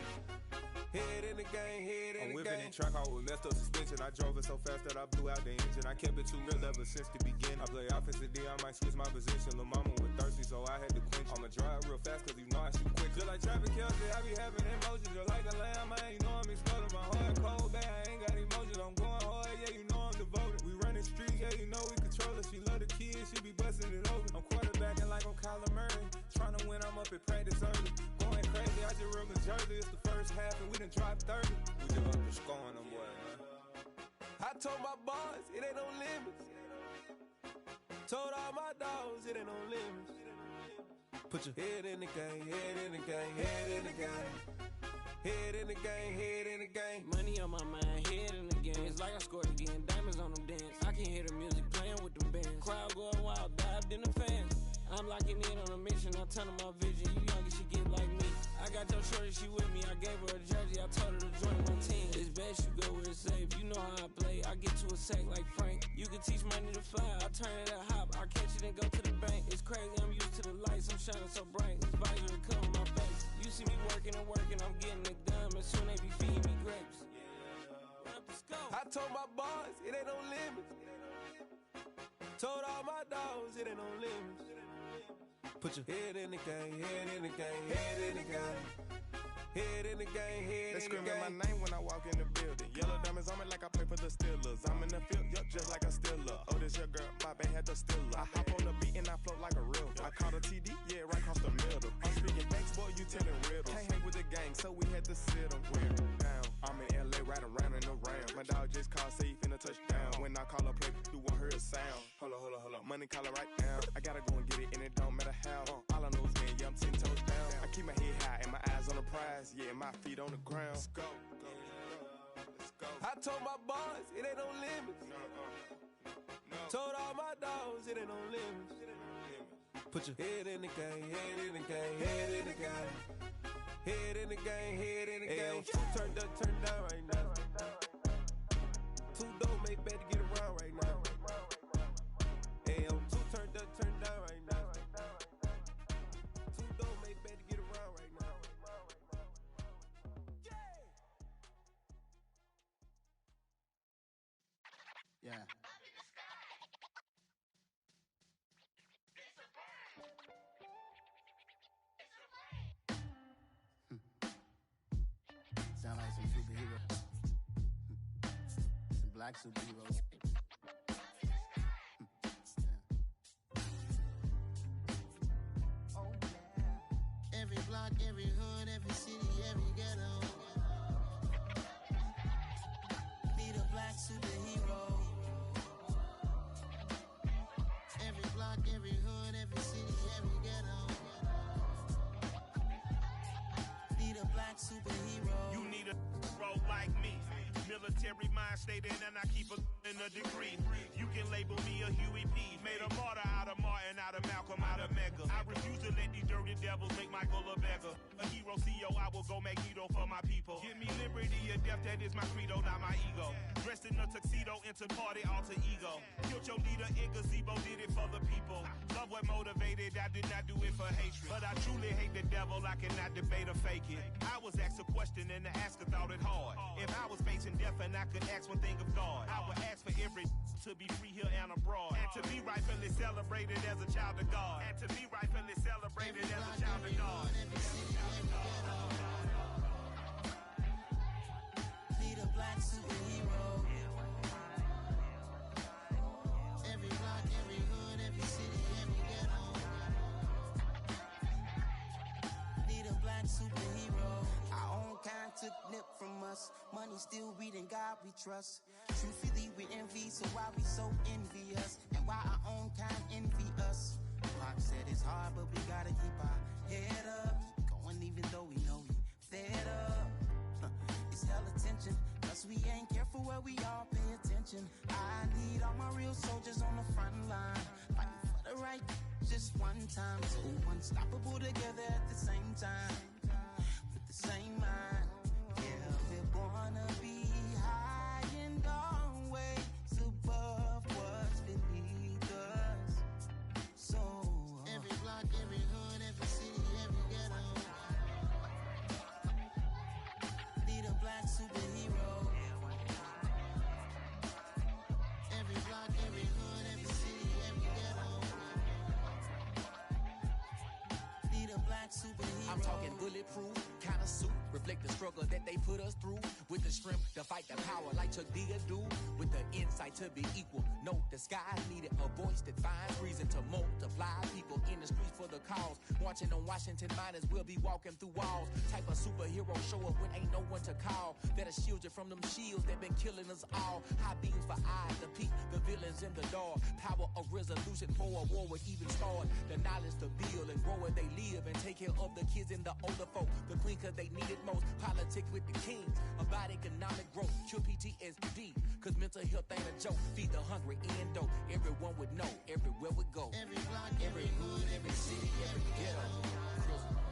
Speaker 24: Head in the game, head in the game.
Speaker 25: I'm whipping in track out with messed up suspension. I drove it so fast that I blew out the engine. I kept it too real ever since the beginning. I play offensive D, I might switch my position. Lil' mama was thirsty, so I had to quench. I'ma drive real fast cause you know I shoot quick. Just like traffic Kelsey, I be having emotions. Just like a lamb, man, you know I'm exploding. My heart cold, bad, I ain't got emotions. I'm going hard, yeah, you know I'm devoted. We running streets, yeah, you know we control it. She love the kids, she be busting it over. I'm quarterbacking like I'm Kyler Murray. Trying to win, I'm up at practice early. Going crazy, I just real Jersey. It's the first half and we done dropped 30. We just up to scoring them, boy, man.
Speaker 24: I told my boys it ain't no limits. Told all my dogs it ain't no limits. Put your head in the game, head in the game, head in the game. Head in the game, head in the game.
Speaker 26: Money on my mind, head in the game. It's like I scored again, diamonds on them dance. I can hear the music playing with them bands. Crowd going wild, dived in the fans. I'm locking in on a mission, I'm turning my vision. You young, she get like me. I got your shorty, she with me. I gave her a jersey, I told her to join my team. It's best you go where it's safe. You know how I play. I get to a sack like Frank. You can teach money to fly. I turn it a hop. I catch it and go to the bank. It's crazy, I'm used to the lights. I'm shining so bright. This visor will cover my face. You see me working and working. I'm getting it done. And soon they be feeding me grapes.
Speaker 24: I told my boys it ain't no limits. Told all my dogs it ain't no limits. Put your head in the game, head in the game, head in the game. Head in the game, head in the game.
Speaker 27: They screaming my name when I walk in the building. Yellow diamonds on me like I play for the Steelers. I'm in the field, yup, just like a Steeler. Oh, this your girl, my band had the Steeler. I hop on the beat and I float like a river. I caught a TD, yeah, right across the middle. I'm speaking thanks, boy, you telling riddles. Can't hang with the gang, so we had to sit them down. I'm in LA, right around in the round. My dog just called, say he finna touchdown. When I call a play, you won't hear a sound. Hold up, money call it right now. I gotta go and get it, and it don't matter how. All I know is man, yeah, I'm 10 toes down. I keep my head high and my eyes on the prize. Yeah, my feet on the ground. Let's go.
Speaker 24: I told my boys it ain't no limits. Told all my dogs it ain't no limits. Put your head in the game, head in the game, head in the game. Head in the game, head in the game. Turned up, turned down right now. Two dope make better get around right now. Hey, I'm two turned up, turned down right now. Two dope make better get around right now.
Speaker 1: black superheroes.
Speaker 4: Oh yeah. Every block, every hood, every city, every ghetto. Need a black superhero. Every block, every hood, every city, every ghetto. Need a black superhero.
Speaker 5: You need a hero like me. Military mind stated, and I keep in a degree. You can label me a Huey P. Made a martyr out of Martin, out of Malcolm, out of Mega. I refuse to let these dirty devils make Michael a beggar. A hero CEO, I will go Magneto for my people. Give me liberty or death, that is my credo, not my ego. Dressed in a tuxedo, enter party, alter ego. Killed your leader in gazebo, did it for the people. Love what motivated, I did not do it for hatred. But I truly hate the devil, I cannot debate or fake it. I was asked a question and the asker thought it hard. If I was facing death and I could ask one thing of God, I would ask for every to be free here and abroad. And to be rightfully celebrated as a child of God. And to be rightfully celebrated as a child of God.
Speaker 4: Need a black superhero. Every block, every hood, every city, every ghetto. Need a black superhero. Our own kind took nip from us. Money still reading God we trust. Truthfully we envy, so why we so envious? And why our own kind envy us? Pac said it's hard, but we gotta keep our head up. Going even though we know we fed up. It's hell attention, cause we ain't careful where we all pay attention. I need all my real soldiers on the front line, fighting for the right just one time. So unstoppable together at the same time, with the same mind. Yeah, we're gonna be high and always above what's beneath us. So every block, every hood, every city, every ghetto. Need a black superhero. Every block, every hood, every city, every ghetto. Need a black superhero.
Speaker 6: I'm talking bulletproof kind of suit, reflect the struggle that they put us through. With the strength to fight the power like Chuck D do. With the insight to be equal. Note the sky needed a voice that finds reason to multiply. People in the streets for the cause. Marching on Washington miners will be walking through walls. Type of superhero show up when ain't no one to call. That'll shield you from them shields that been killing us all. High beams for eyes to peek the villains in the dark. Power of resolution for a war would even start. The knowledge to build and grow where they live and take care of the kids and the older folk. The queen cause they need it most. Politics with the kings about economic growth. Cure PTSD cause mental health ain't a joke. Feed the hungry and dope. Everyone would know everywhere we go.
Speaker 4: Every block, every hood, every city, every ghetto.